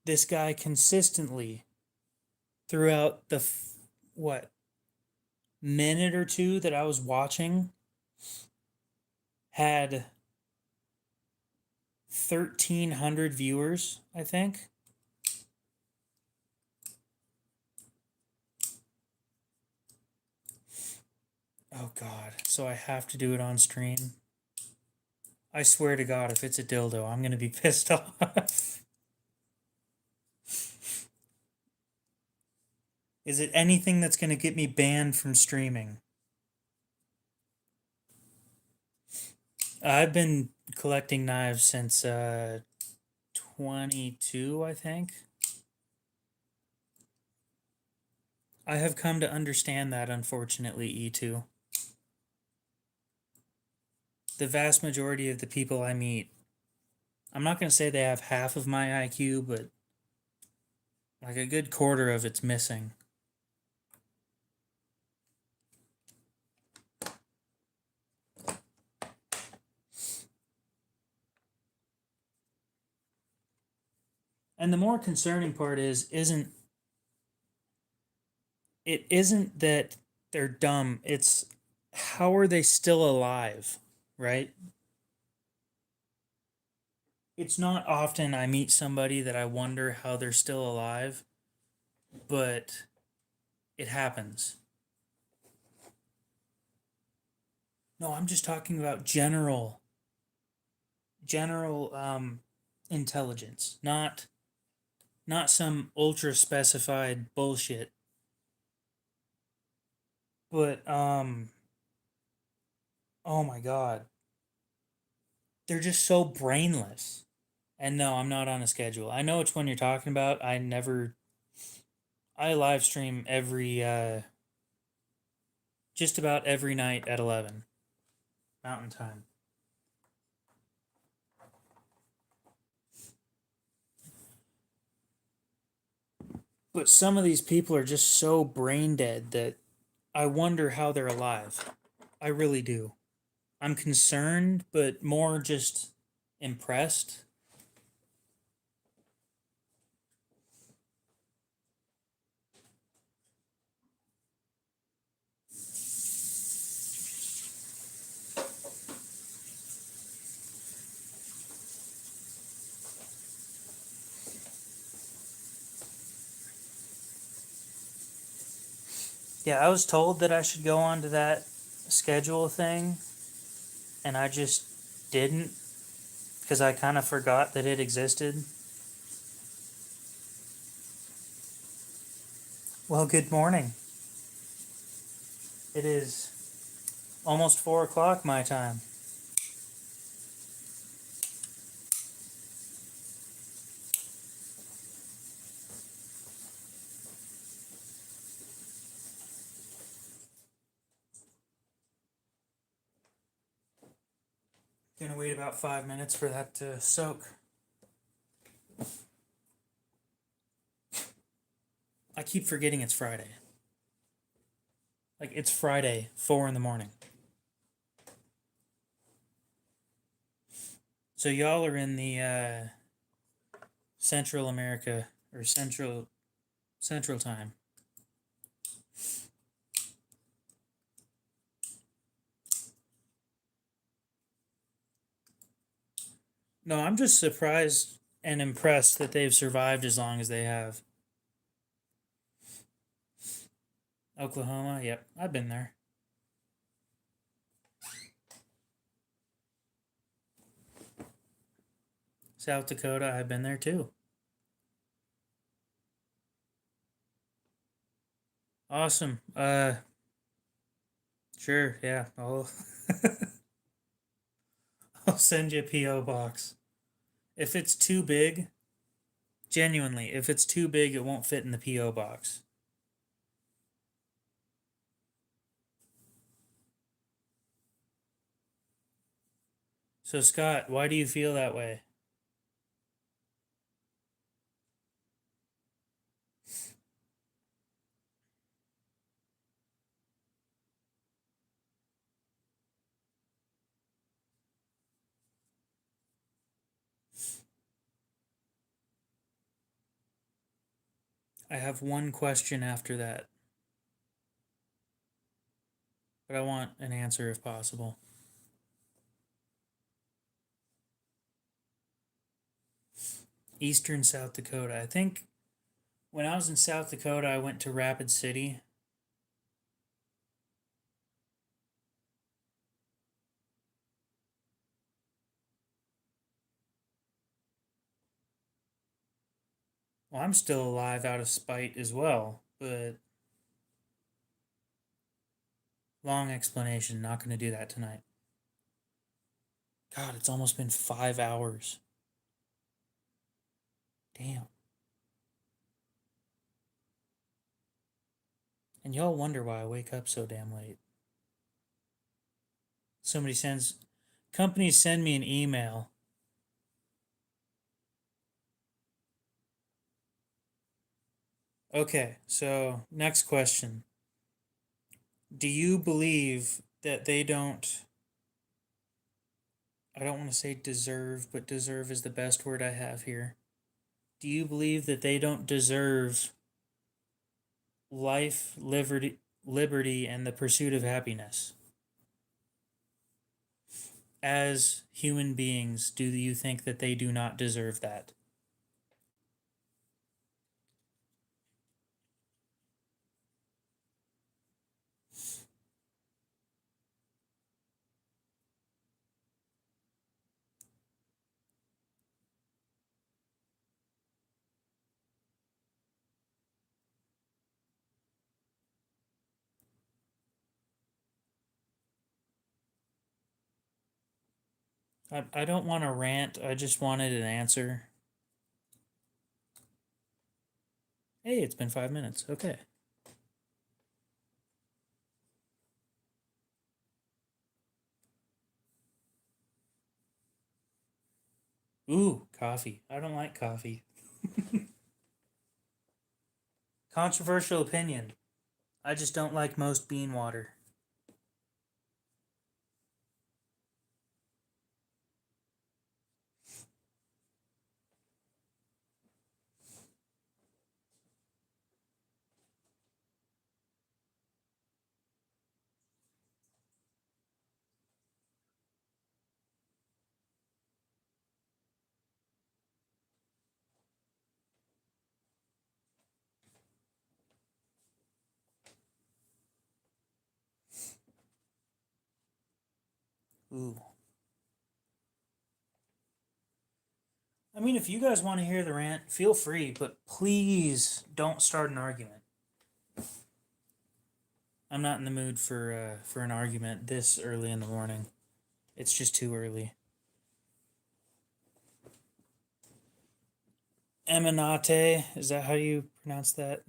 this guy consistently throughout the what minute or two that I was watching had 1,300 viewers, I think. Oh God, so I have to do it on stream. I swear to God, if it's a dildo, I'm gonna be pissed off. Is it anything that's gonna get me banned from streaming? I've been collecting knives since 22, I think. I have come to understand that, unfortunately, E2. The vast majority of the people I meet, I'm not going to say they have half of my IQ, but like a good quarter of it's missing. And the more concerning part isn't that they're dumb, it's how are they still alive, right? It's not often I meet somebody that I wonder how they're still alive, but it happens. No, I'm just talking about general intelligence, not some ultra specified bullshit. But oh my God, they're just so brainless. And no, I'm not on a schedule. I know which one you're talking about. I live stream every just about every night at 11 Mountain Time. But some of these people are just so brain dead that I wonder how they're alive. I really do. I'm concerned, but more just impressed. Yeah, I was told that I should go on to that schedule thing, and I just didn't because I kind of forgot that it existed. Well, good morning. It is almost 4 o'clock my time. Gonna wait about 5 minutes for that to soak. I keep forgetting it's Friday. Like, it's Friday, 4 in the morning. So y'all are in the Central America or Central time. No, I'm just surprised and impressed that they've survived as long as they have. Oklahoma, yep, I've been there. South Dakota, I've been there too. Awesome. Sure, yeah. I'll send you a PO box. If it's too big, genuinely, if it's too big, it won't fit in the PO box. So Scott, why do you feel that way? I have one question after that, but I want an answer if possible. Eastern South Dakota. I think when I was in South Dakota, I went to Rapid City. Well, I'm still alive out of spite as well, but long explanation. Not going to do that tonight. God, it's almost been 5 hours. Damn. And y'all wonder why I wake up so damn late. Somebody sends, companies send me an email. Okay, so next question. Do you believe that they don't, I don't want to say deserve, but deserve is the best word I have here. Do you believe that they don't deserve life, liberty, and the pursuit of happiness? As human beings, do you think that they do not deserve that? I don't want to rant, I just wanted an answer. Hey, it's been 5 minutes. Okay. Ooh, coffee. I don't like coffee. Controversial opinion. I just don't like most bean water. Ooh. I mean, if you guys want to hear the rant, feel free, but please don't start an argument. I'm not in the mood for an argument this early in the morning. It's just too early. Emanate, is that how you pronounce that?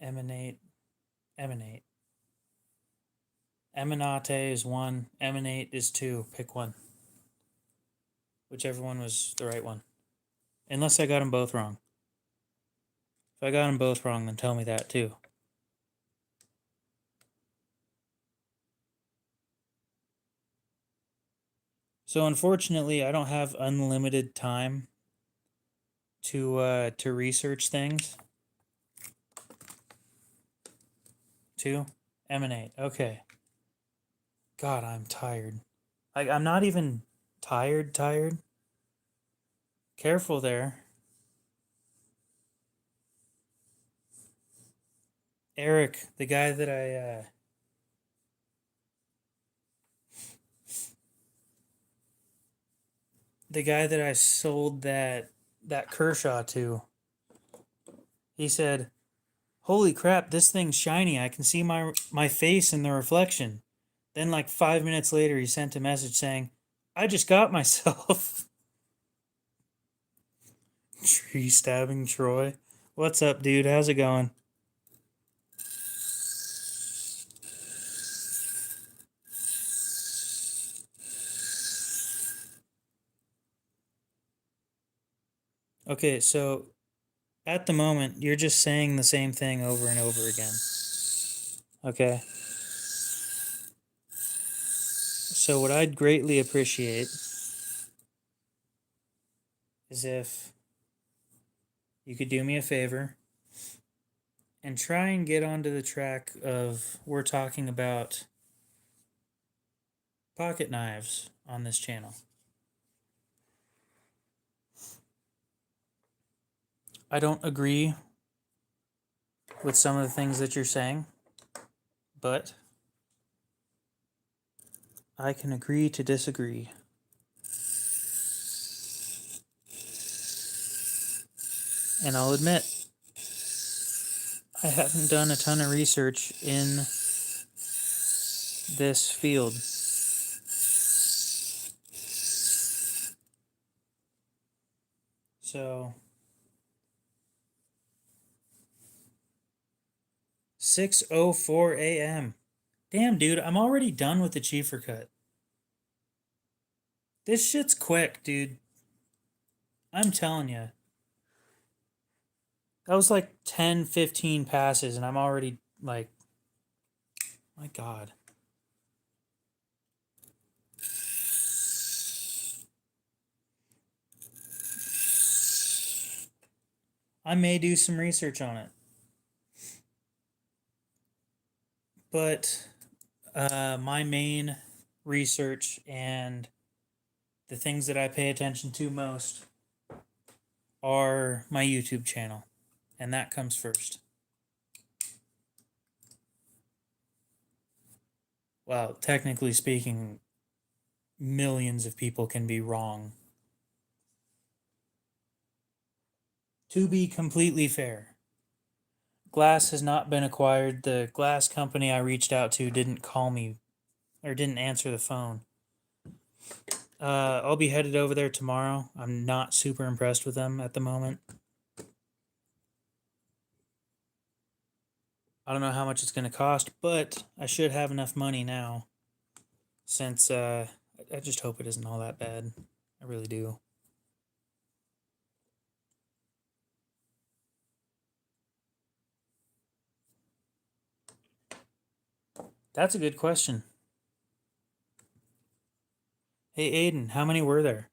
Emanate. Emanate. Emanate is 1. Emanate is 2. Pick one. Whichever one was the right one. Unless I got them both wrong. If I got them both wrong, then tell me that too. So unfortunately, I don't have unlimited time to research things. 2. Emanate. Okay. God, I'm tired. I'm not even tired. Careful there. Eric, the guy that I sold that Kershaw to, he said, "Holy crap, this thing's shiny. I can see my face in the reflection." Then like 5 minutes later, he sent a message saying, "I just got myself." Tree stabbing Troy. What's up, dude? How's it going? Okay, so at the moment, you're just saying the same thing over and over again. Okay? So, what I'd greatly appreciate is if you could do me a favor and try and get onto the track of we're talking about pocket knives on this channel. I don't agree with some of the things that you're saying, but I can agree to disagree. And I'll admit, I haven't done a ton of research in this field. So 6:04 a.m. Damn, dude, I'm already done with the Chiefer cut. This shit's quick, dude. I'm telling you. That was like 10, 15 passes, and I'm already like, my God. I may do some research on it. But my main research and the things that I pay attention to most are my YouTube channel, and that comes first. Well, technically speaking, millions of people can be wrong. To be completely fair, glass has not been acquired. The glass company I reached out to didn't call me or didn't answer the phone. I'll be headed over there tomorrow. I'm not super impressed with them at the moment. I don't know how much it's going to cost, but I should have enough money now. Since I just hope it isn't all that bad. I really do. That's a good question. Hey, Aiden, how many were there?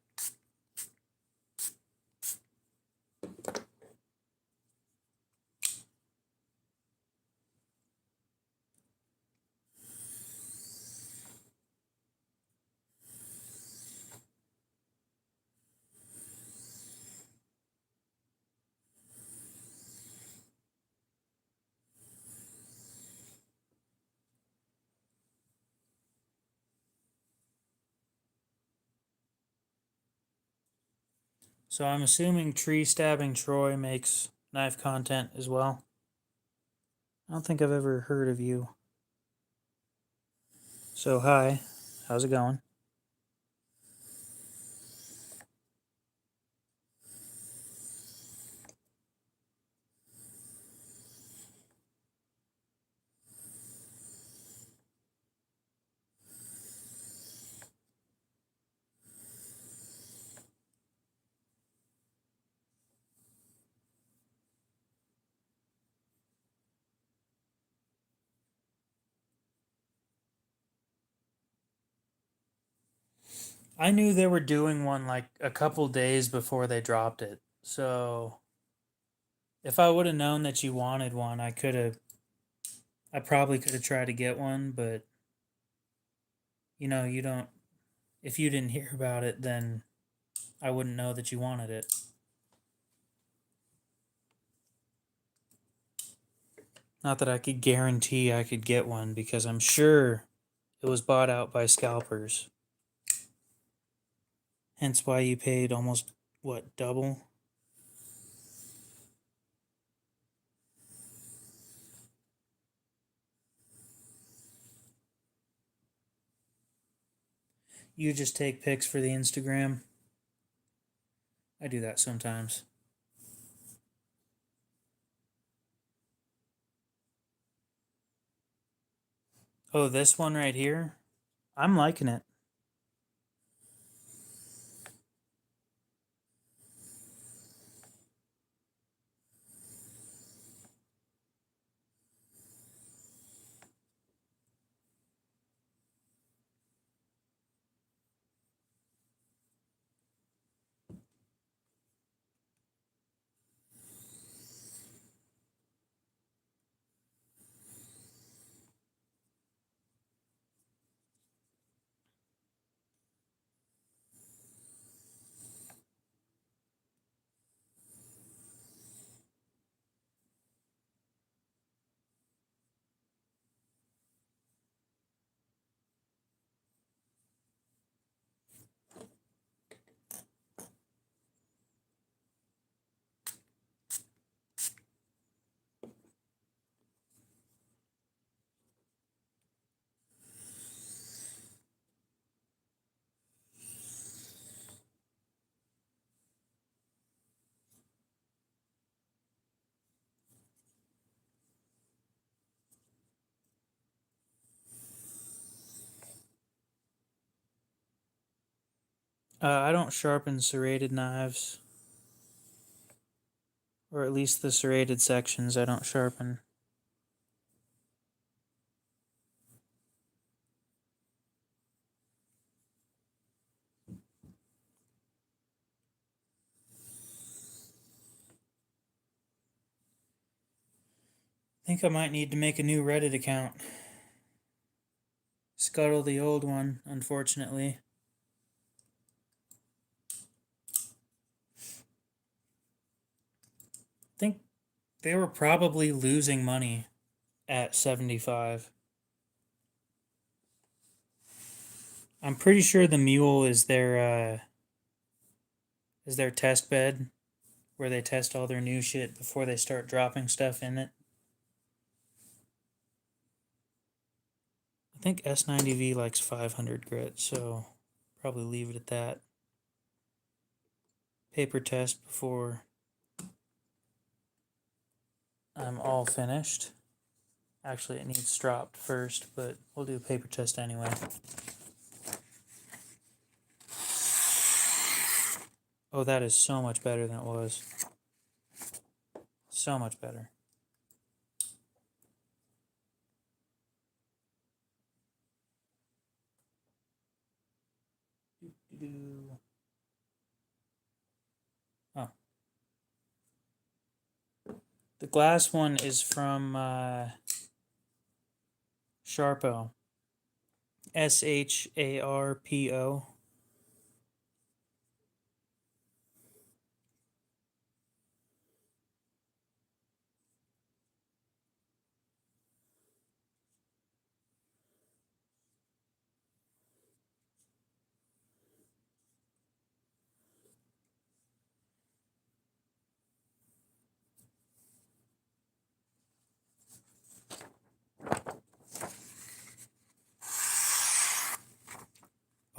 So I'm assuming tree stabbing Troy makes knife content as well. I don't think I've ever heard of you. So hi, how's it going? I knew they were doing one like a couple days before they dropped it. So if I would have known that you wanted one, I probably could have tried to get one, but you don't, if you didn't hear about it, then I wouldn't know that you wanted it. Not that I could guarantee I could get one because I'm sure it was bought out by scalpers. Hence why you paid almost, what, double? You just take pics for the Instagram. I do that sometimes. Oh, this one right here? I'm liking it. I don't sharpen serrated knives, or at least the serrated sections I don't sharpen. I think I might need to make a new Reddit account. Scuttle the old one, unfortunately. I think they were probably losing money at 75. I'm pretty sure the mule is their test bed where they test all their new shit before they start dropping stuff in it. I think S90V likes 500 grit, so probably leave it at that. Paper test before I'm all finished. Actually, it needs stropped first, but we'll do a paper test anyway. Oh, that is so much better than it was. So much better. Oh. The glass one is from Sharpo. Sharpo.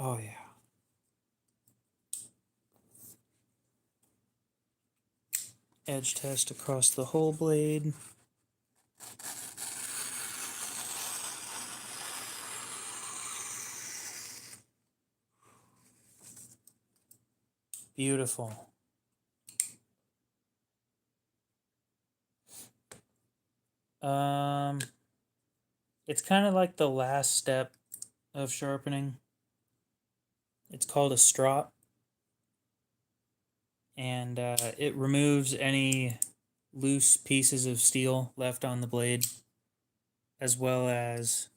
Oh, yeah. Edge test across the whole blade. Beautiful. It's kind of like the last step of sharpening. It's called a strop, and it removes any loose pieces of steel left on the blade, as well as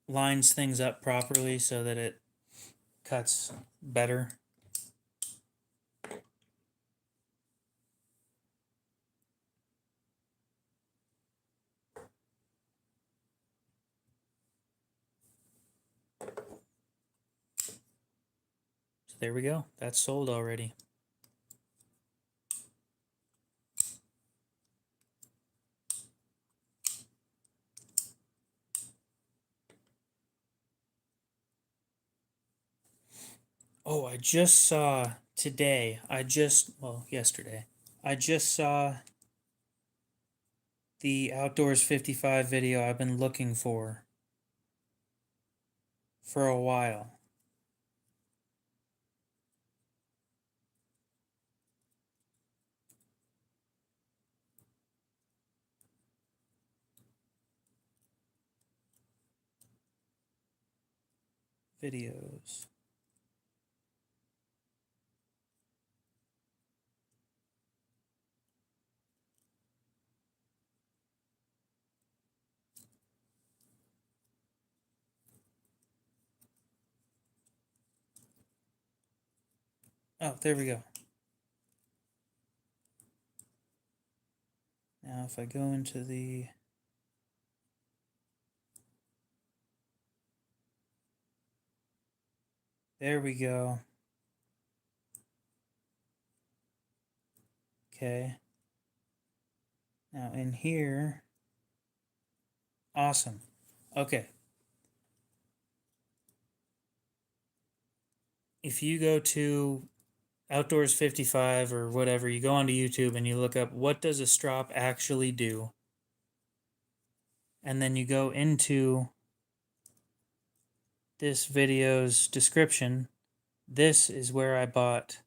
lines things up properly so that it cuts better. So there we go. That's sold already. Oh, I just saw today. Yesterday. I just saw the Outdoors 55 video I've been looking for a while. Videos. Oh, there we go. Now if I go into the... There we go. Okay. Now in here... Awesome. Okay. If you go to Outdoors 55 or whatever, you go onto YouTube and you look up what does a strop actually do, and then you go into this video's description. This is where I bought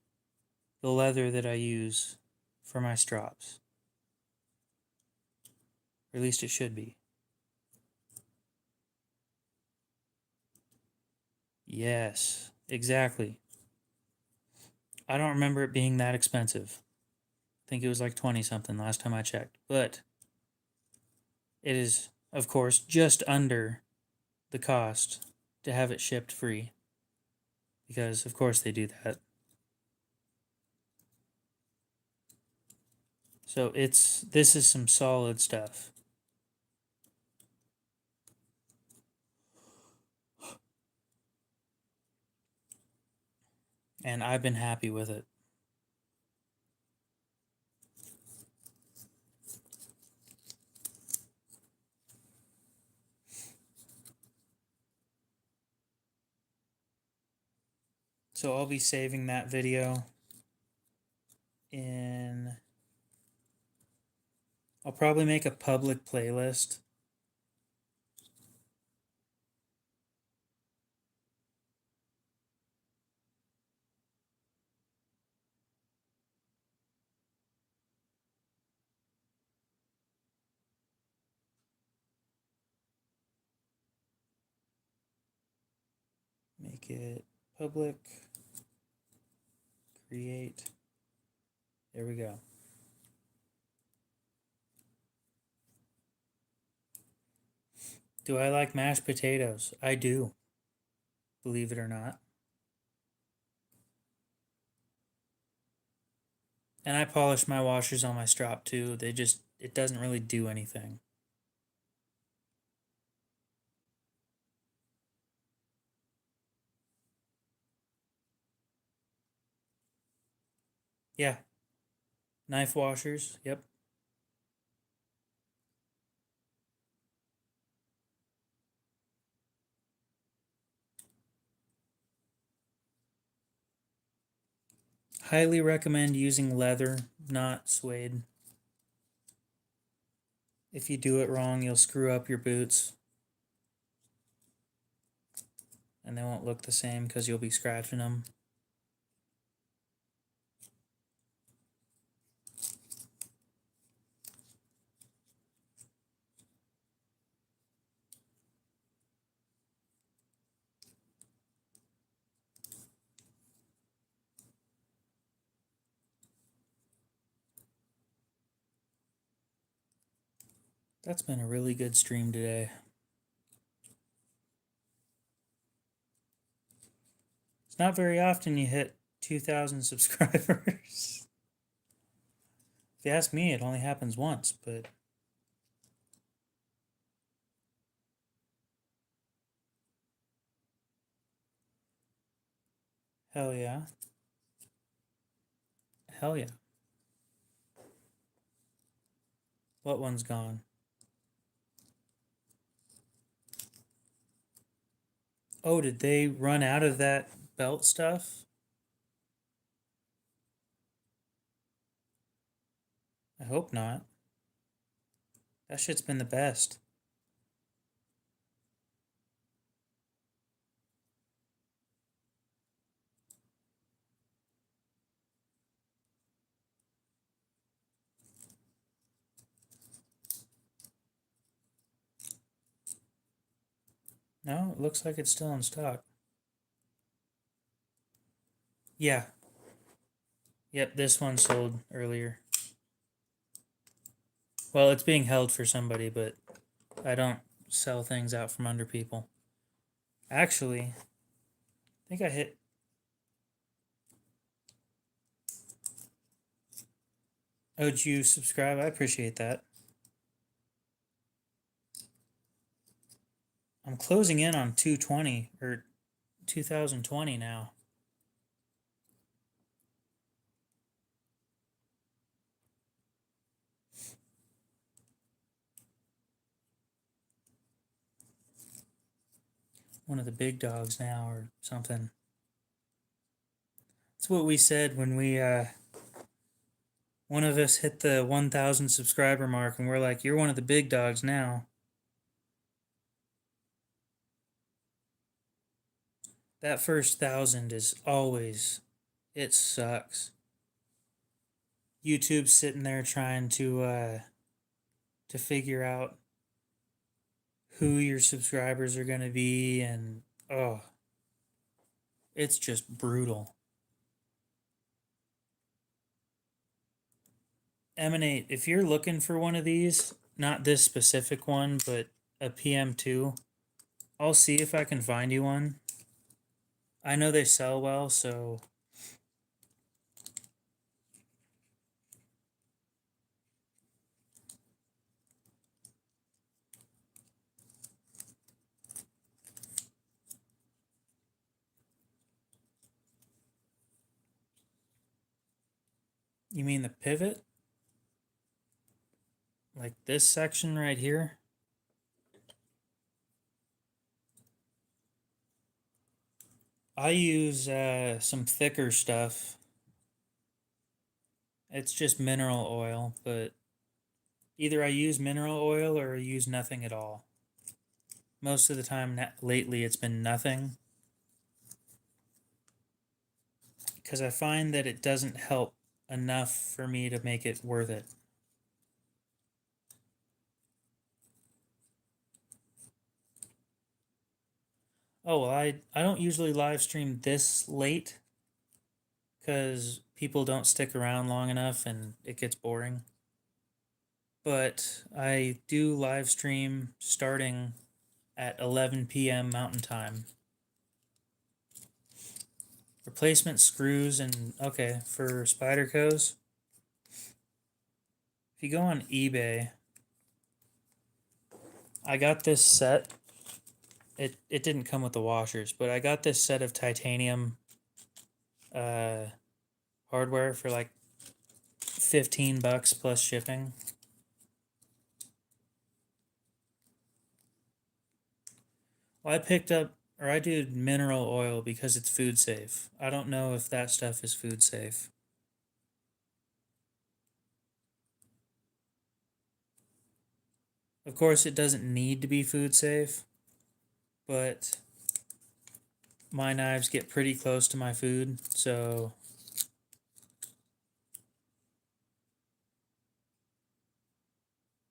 the leather that I use for my strops. Or at least it should be. Yes, exactly. I don't remember it being that expensive. I think it was like 20 something last time I checked. But it is, of course, just under the cost to have it shipped free. Because, of course, they do that. So this is some solid stuff. And I've been happy with it. So I'll be saving that video in... I'll probably make a public playlist. Make it public. Create. There we go. Do I like mashed potatoes? I do. Believe it or not. And I polish my washers on my strop too. It doesn't really do anything. Yeah. Knife washers. Yep. Highly recommend using leather, not suede. If you do it wrong, you'll screw up your boots. And they won't look the same because you'll be scratching them. That's been a really good stream today. It's not very often you hit 2,000 subscribers. If you ask me, it only happens once, but hell yeah. Hell yeah. What one's gone? Oh, did they run out of that belt stuff? I hope not. That shit's been the best. No, it looks like it's still in stock. Yeah. Yep, this one sold earlier. Well, it's being held for somebody, but I don't sell things out from under people. Actually, I think I hit... Oh, did you subscribe? I appreciate that. I'm closing in on 220 or 2020 now. One of the big dogs now or something. That's what we said when we one of us hit the 1,000 subscriber mark and we're like, you're one of the big dogs now. That first 1,000 is always, it sucks. YouTube's sitting there trying to figure out who your subscribers are going to be, and oh, it's just brutal. Emanate, if you're looking for one of these, not this specific one, but a PM2, I'll see if I can find you one. I know they sell well, so you mean the pivot? Like this section right here? I use some thicker stuff. It's just mineral oil, but either I use mineral oil or I use nothing at all. Most of the time lately it's been nothing, because I find that it doesn't help enough for me to make it worth it. Oh, well, I don't usually live stream this late because people don't stick around long enough and it gets boring. But I do live stream starting at 11 p.m. Mountain Time. Replacement screws and, okay, for Spydercos, if you go on eBay, I got this set. It didn't come with the washers, but I got this set of titanium hardware for like $15 plus shipping. Well, I picked up, or I did mineral oil because it's food safe. I don't know if that stuff is food safe. Of course, it doesn't need to be food safe, but my knives get pretty close to my food, so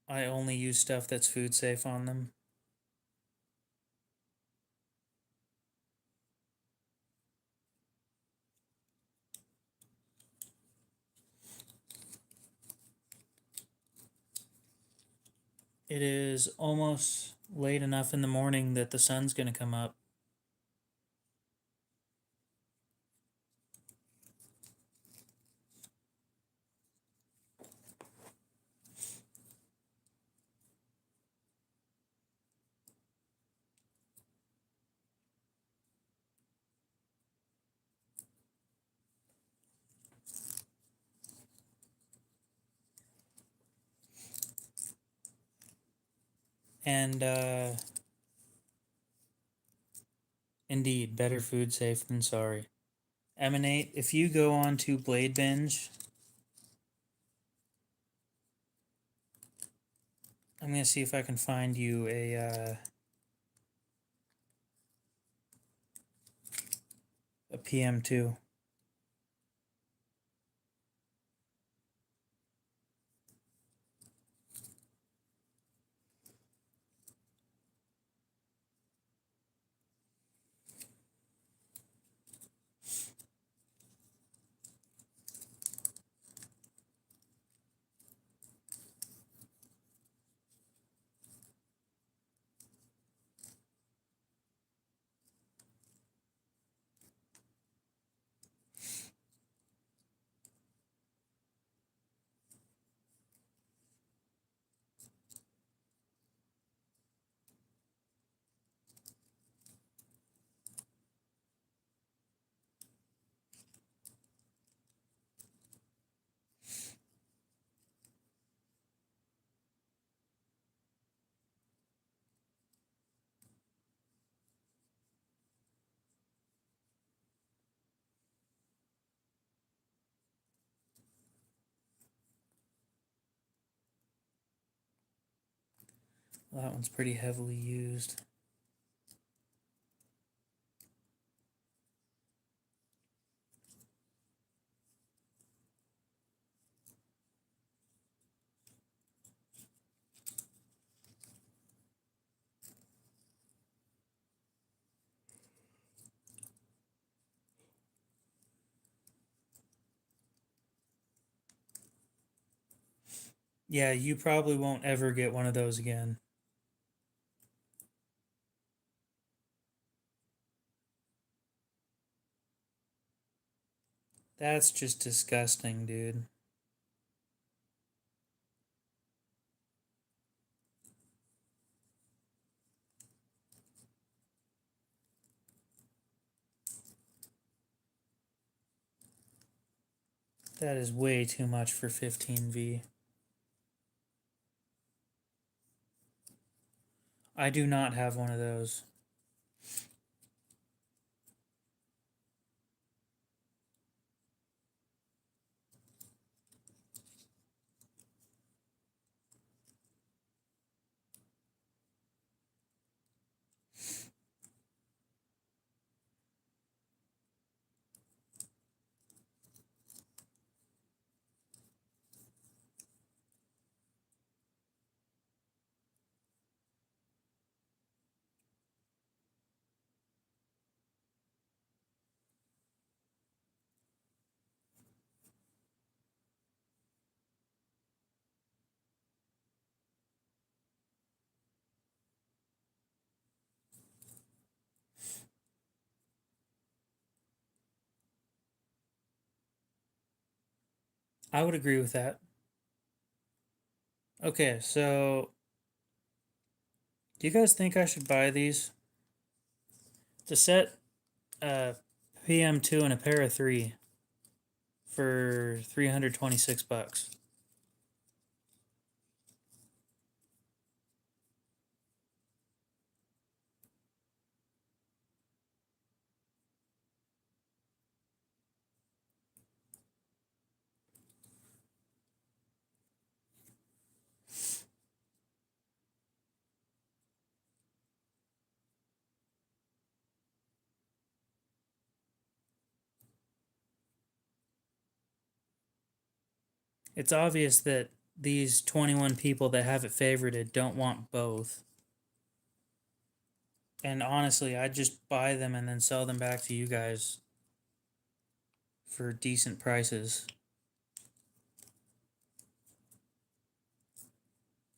I only use stuff that's food safe on them. It is almost late enough in the morning that the sun's going to come up. And indeed, better food safe than sorry. Emanate, if you go on to Blade Binge, I'm going to see if I can find you a PM2. Well, that one's pretty heavily used. Yeah, you probably won't ever get one of those again. That's just disgusting, dude. That is way too much for 15V. I do not have one of those. I would agree with that. Okay, so do you guys think I should buy these? To set PM2 and a pair of 3 for 326 bucks. It's obvious that these 21 people that have it favorited don't want both. And honestly, I'd just buy them and then sell them back to you guys for decent prices.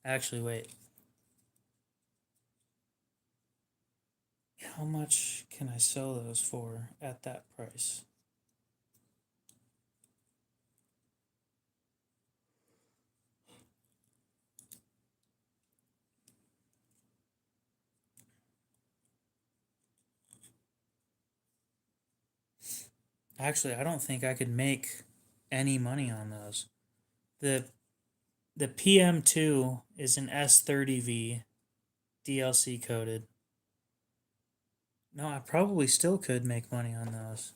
Actually, wait. How much can I sell those for at that price? Actually, I don't think I could make any money on those. The the PM2 is an S30V DLC coated. No, I probably still could make money on those.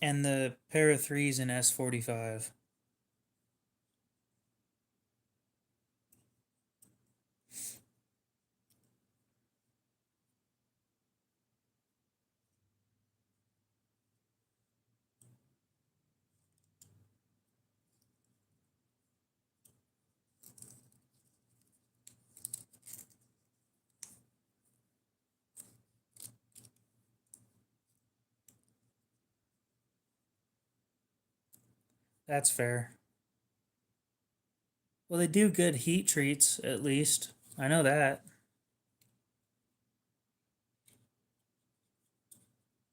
And the pair of threes in S45. That's fair. Well, they do good heat treats, at least. I know that.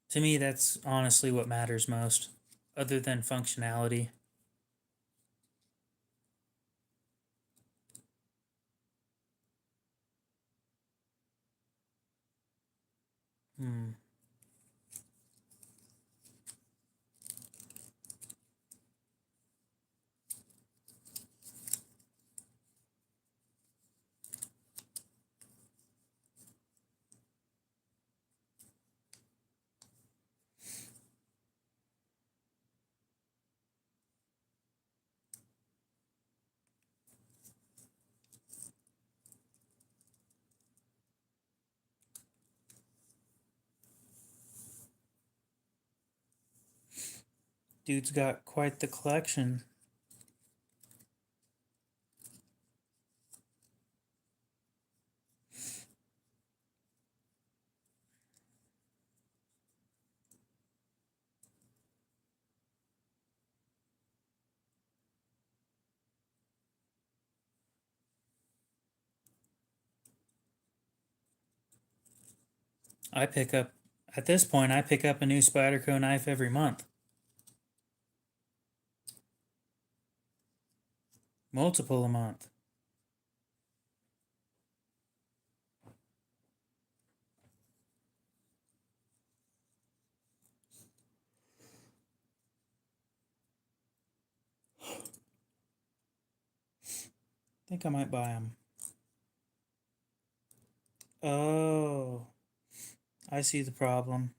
To me, that's honestly what matters most, other than functionality. Hmm. Dude's got quite the collection. I pick up, at this point, I pick up a new Spyderco knife every month. Multiple a month. I think I might buy them. Oh, I see the problem.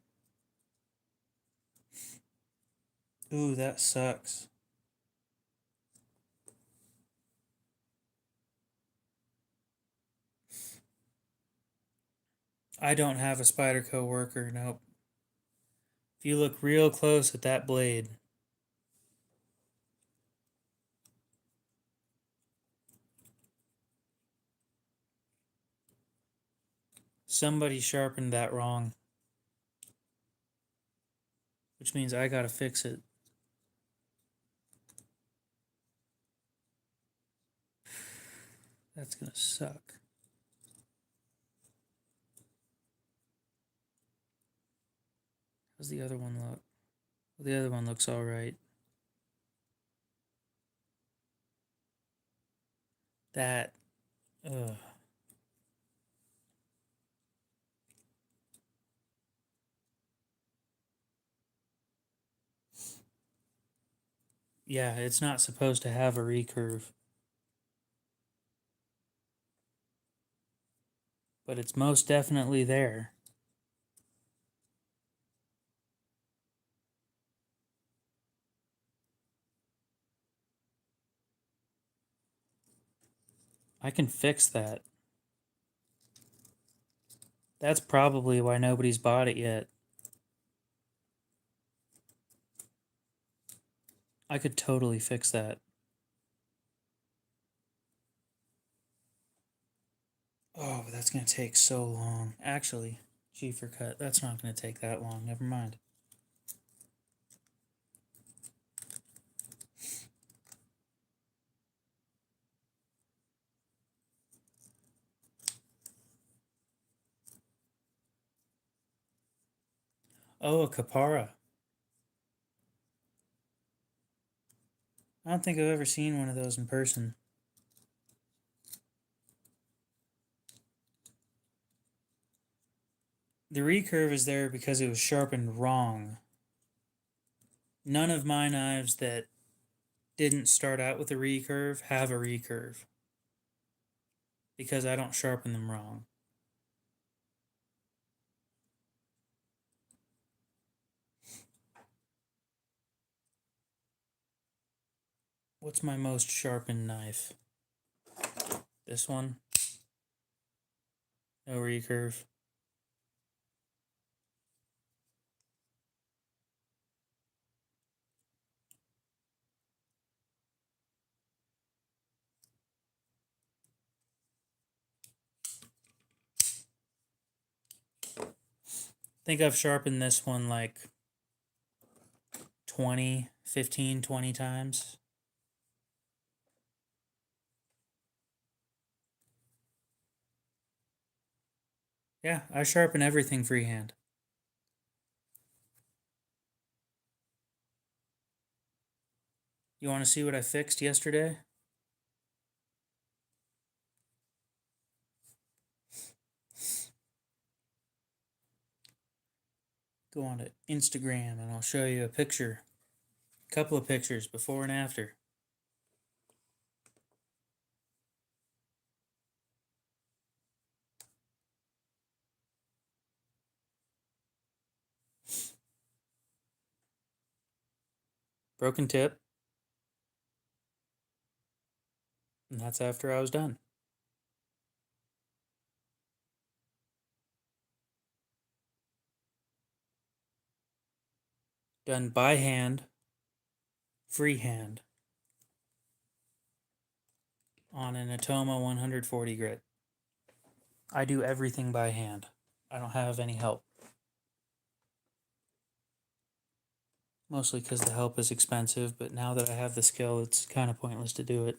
Ooh, that sucks. I don't have a Spyderco worker, nope. If you look real close at that blade, somebody sharpened that wrong, which means I gotta fix it. That's gonna suck. How's the other one look? Well, the other one looks alright. That, ugh. Yeah, it's not supposed to have a recurve. But it's most definitely there. I can fix that. That's probably why nobody's bought it yet. I could totally fix that. Oh, but that's going to take so long. Actually, G for cut. That's not going to take that long. Never mind. Oh, a capara. I don't think I've ever seen one of those in person. The recurve is there because it was sharpened wrong. None of my knives that didn't start out with a recurve have a recurve because I don't sharpen them wrong. What's my most sharpened knife? This one? No recurve. I think I've sharpened this one like 15, 20 times. Yeah, I sharpen everything freehand. You want to see what I fixed yesterday? Go on to Instagram and I'll show you a picture. A couple of pictures before and after. Broken tip. And that's after I was done. Done by hand, freehand, on an Atoma 140 grit. I do everything by hand. I don't have any help. Mostly because the help is expensive, but now that I have the skill, it's kind of pointless to do it.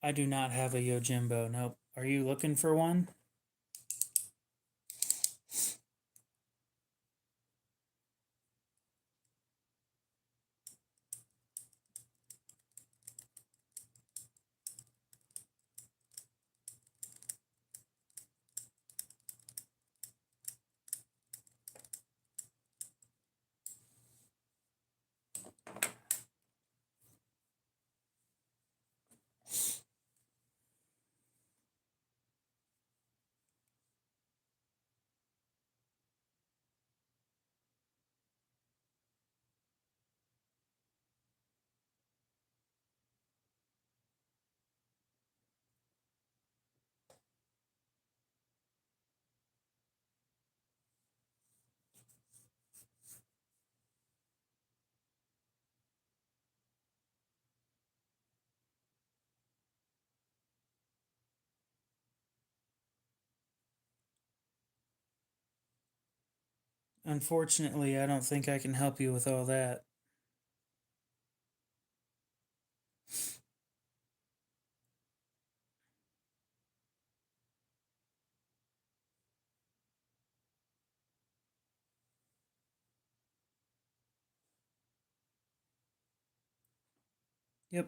I do not have a Yojimbo. Nope. Are you looking for one? Unfortunately, I don't think I can help you with all that. Yep.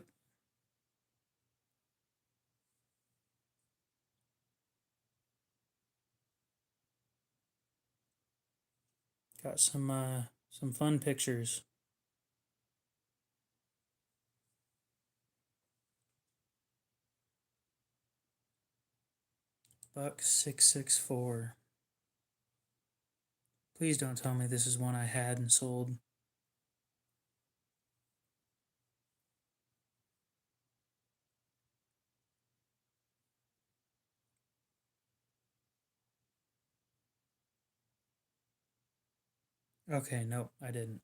Got some fun pictures. Buck 664. Please don't tell me this is one I had and sold. Okay, nope, I didn't.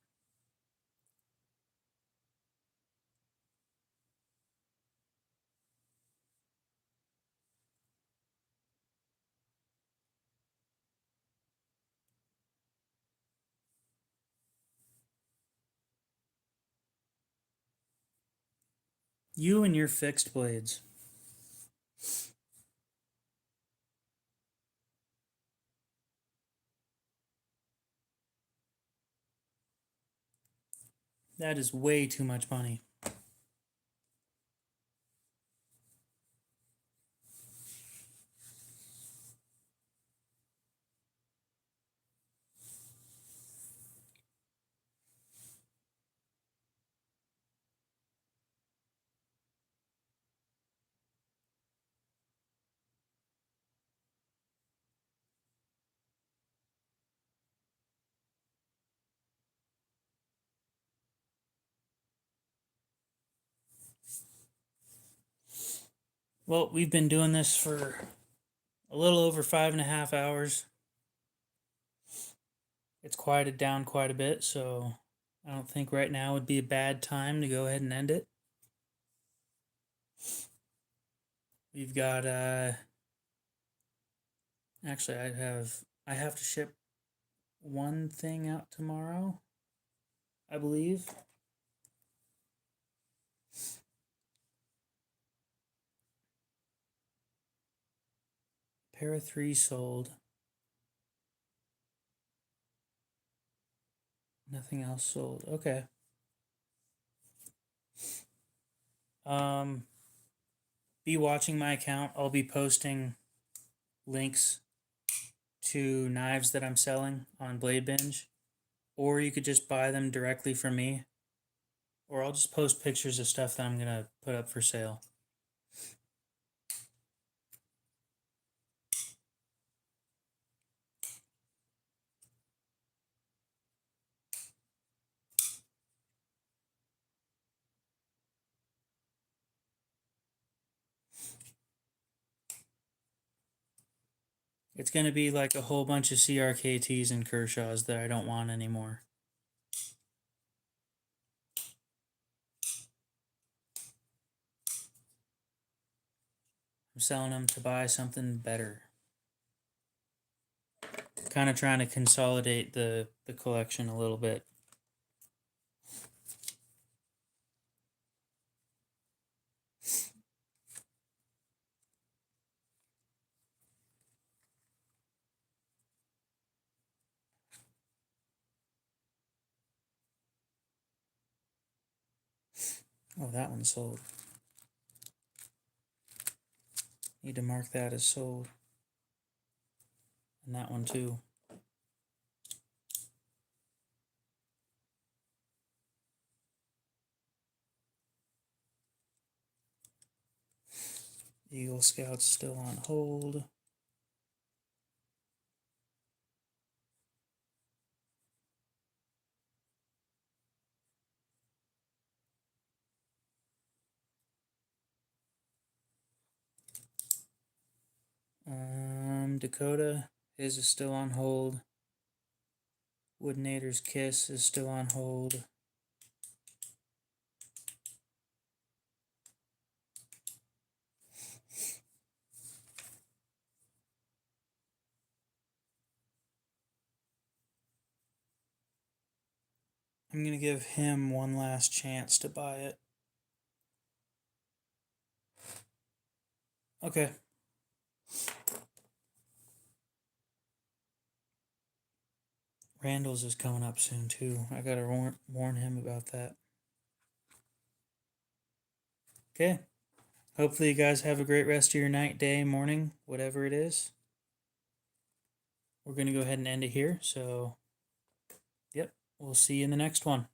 You and your fixed blades. That is way too much money. Well, we've been doing this for a little over 5.5 hours. It's quieted down quite a bit, so I don't think right now would be a bad time to go ahead and end it. We've got actually I have to ship one thing out tomorrow, I believe. Pair of 3 sold. Nothing else sold. Okay. Be watching my account. I'll be posting links to knives that I'm selling on Blade Binge, or you could just buy them directly from me, or I'll just post pictures of stuff that I'm gonna put up for sale. It's gonna be like a whole bunch of CRKTs and Kershaws that I don't want anymore. I'm selling them to buy something better. Kind of trying to consolidate the collection a little bit. Oh, that one sold. Need to mark that as sold. And that one too. Eagle Scout's still on hold. Dakota, his is still on hold. Woodnator's Kiss is still on hold. I'm going to give him one last chance to buy it. Okay. Randall's is coming up soon too. I gotta warn him about that. Okay. Hopefully you guys have a great rest of your night, day, morning, whatever it is. We're gonna go ahead and end it here. So, yep, we'll see you in the next one.